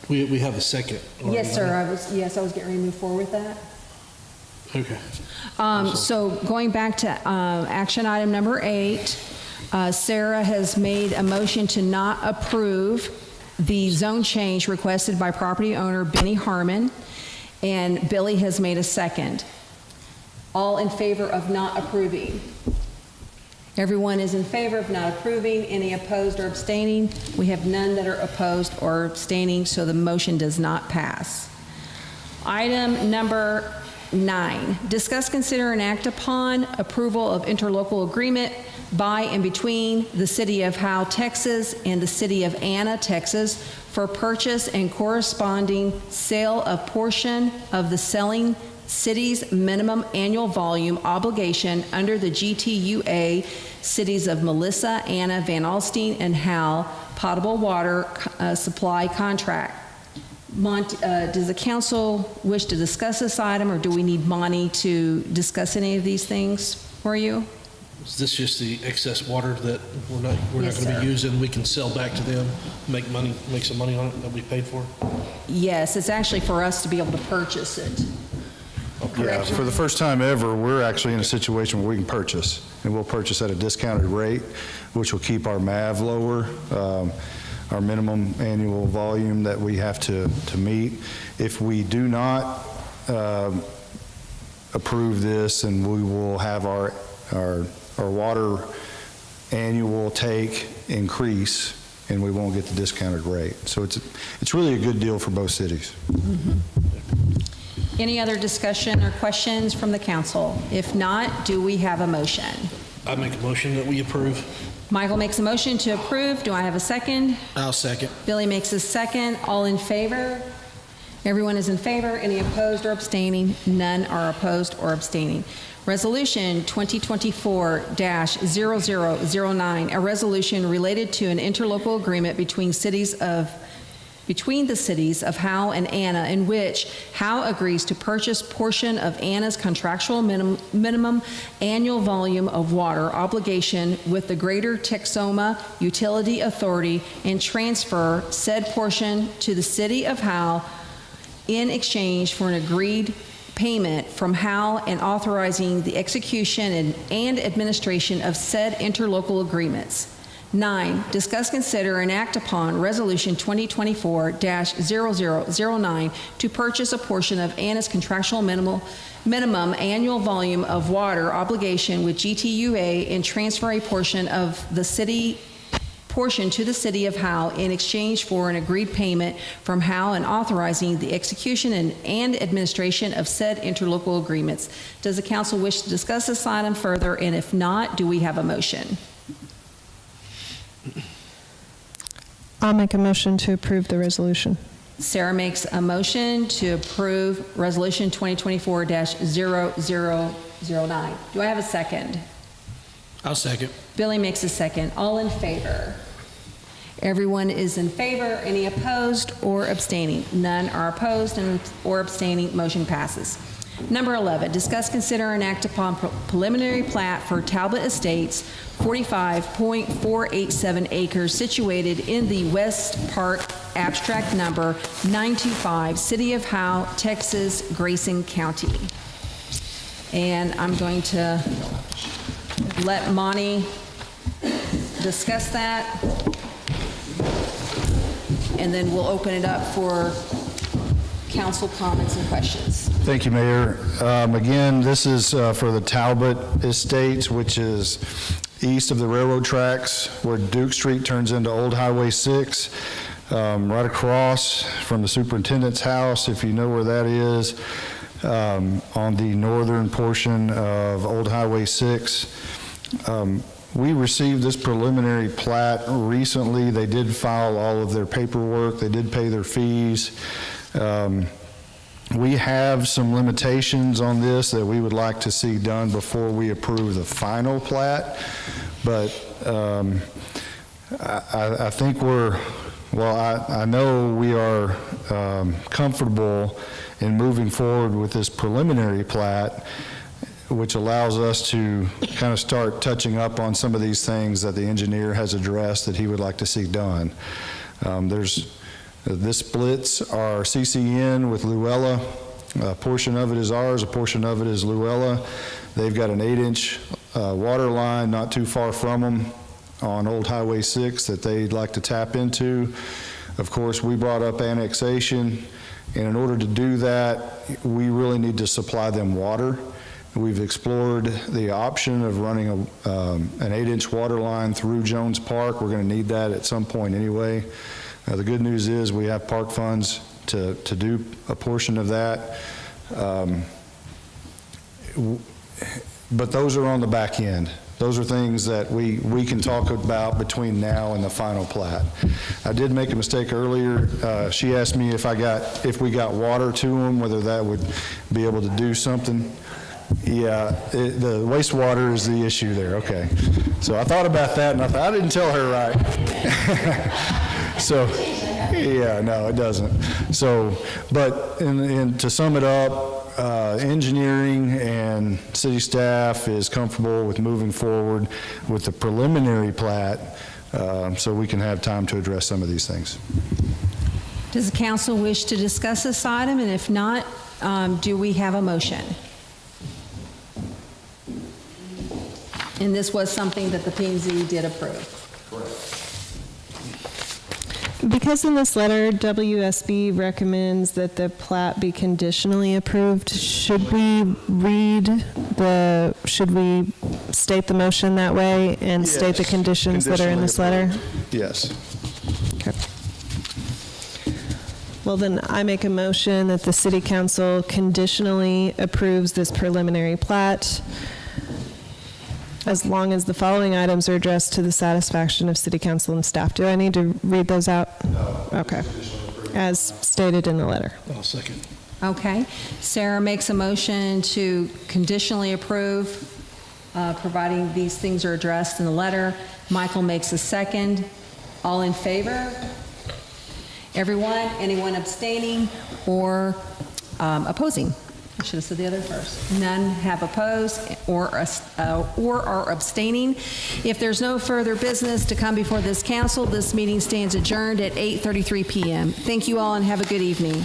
S17: We have a second.
S13: Yes, sir. I was getting ready to move forward with that.
S17: Okay.
S13: So going back to action item number 8, Sarah has made a motion to not approve the zone change requested by property owner Benny Harmon, and Billy has made a second. All in favor of not approving? Everyone is in favor of not approving. Any opposed or abstaining? We have none that are opposed or abstaining, so the motion does not pass. Item number 9, discuss, consider, and act upon approval of interlocal agreement by and between the City of Howe, Texas and the City of Anna, Texas for purchase and corresponding sale of portion of the selling city's minimum annual volume obligation under the GTUA cities of Melissa, Anna, Van Alstyne, and Howe potable water supply contract. Does the council wish to discuss this item, or do we need Monty to discuss any of these things for you?
S17: Is this just the excess water that we're not
S13: Yes,
S17: going to
S13: sir.
S17: be using? We can sell back to them, make some money on it that we paid for?
S13: Yes, it's actually for us to be able to purchase it.
S3: Yeah, for the first time ever, we're actually in a situation where we can purchase, and we'll purchase at a discounted rate, which will keep our MAV lower, our minimum annual volume that we have to meet. If we do not approve this, and we will have our water annual take increase, and we won't get the discounted rate. So it's really a good deal for both cities.
S13: Any other discussion or questions from the council? If not, do we have a motion?
S17: I make a motion that we approve.
S13: Michael makes a motion to approve. Do I have a second?
S14: I'll second.
S13: Billy makes a second. All in favor? Everyone is in favor. Any opposed or abstaining? None are opposed or abstaining. Resolution 2024-0009, a resolution related to an interlocal agreement between the cities of Howe and Anna, in which Howe agrees to purchase portion of Anna's contractual minimum annual volume of water obligation with the Greater Texoma Utility Authority and transfer said portion to the city of Howe in exchange for an agreed payment from Howe and authorizing the execution and administration of said interlocal agreements. 9, discuss, consider, and act upon Resolution 2024-0009 to purchase a portion of Anna's contractual minimum annual volume of water obligation with GTUA and transfer a portion to the city of Howe in exchange for an agreed payment from Howe and authorizing the execution and administration of said interlocal agreements. Does the council wish to discuss this item further? And if not, do we have a motion?
S16: I'll make a motion to approve the resolution.
S13: Sarah makes a motion to approve Resolution 2024-0009. Do I have a second?
S17: I'll second.
S13: Billy makes a second. All in favor? Everyone is in favor. Any opposed or abstaining? None are opposed or abstaining. Motion passes. Number 11, discuss, consider, and act upon preliminary plat for Talbot Estates, 45.487 acres situated in the West Park Abstract Number 925, City of Howe, Texas, Grayson County. And I'm going to let Monty discuss that, and then we'll open it up for council comments and questions.
S3: Thank you, Mayor. Again, this is for the Talbot Estates, which is east of the railroad tracks where Duke Street turns into Old Highway 6, right across from the superintendent's house, if you know where that is, on the northern portion of Old Highway 6. We received this preliminary plat recently. They did file all of their paperwork. They did pay their fees. We have some limitations on this that we would like to see done before we approve the final plat, but I think I know we are comfortable in moving forward with this preliminary plat, which allows us to kind of start touching up on some of these things that the engineer has addressed that he would like to see done. This splits our CCN with Luella. A portion of it is ours, a portion of it is Luella. They've got an 8-inch water line not too far from them on Old Highway 6 that they'd like to tap into. Of course, we brought up annexation, and in order to do that, we really need to supply them water. We've explored the option of running an 8-inch water line through Jones Park. We're going to need that at some point anyway. The good news is we have park funds to do a portion of that. But those are on the back end. Those are things that we can talk about between now and the final plat. I did make a mistake earlier. She asked me if we got water to them, whether that would be able to do something. Yeah, the wastewater is the issue there. Okay. So I thought about that, and I thought, I didn't tell her right. So, yeah, no, it doesn't. So, but to sum it up, engineering and city staff is comfortable with moving forward with the preliminary plat, so we can have time to address some of these things.
S13: Does the council wish to discuss this item? And if not, do we have a motion? And this was something that the P&Z did approve.
S5: Correct.
S16: Because in this letter, WSB recommends that the plat be conditionally approved, should we state the motion that way and state the conditions that are in this letter?
S3: Yes.
S16: Okay. Well, then I make a motion that the city council conditionally approves this preliminary plat as long as the following items are addressed to the satisfaction of city council and staff. Do I need to read those out?
S3: No.
S16: Okay. as stated in the letter.
S17: I'll second.
S13: Okay. Sarah makes a motion to conditionally approve, providing these things are addressed in the letter. Michael makes a second. All in favor? Everyone? Anyone abstaining or opposing? I should have said the other first. None have opposed or are abstaining. If there's no further business to come before this council, this meeting stands adjourned at 8:33 p.m. Thank you all and have a good evening.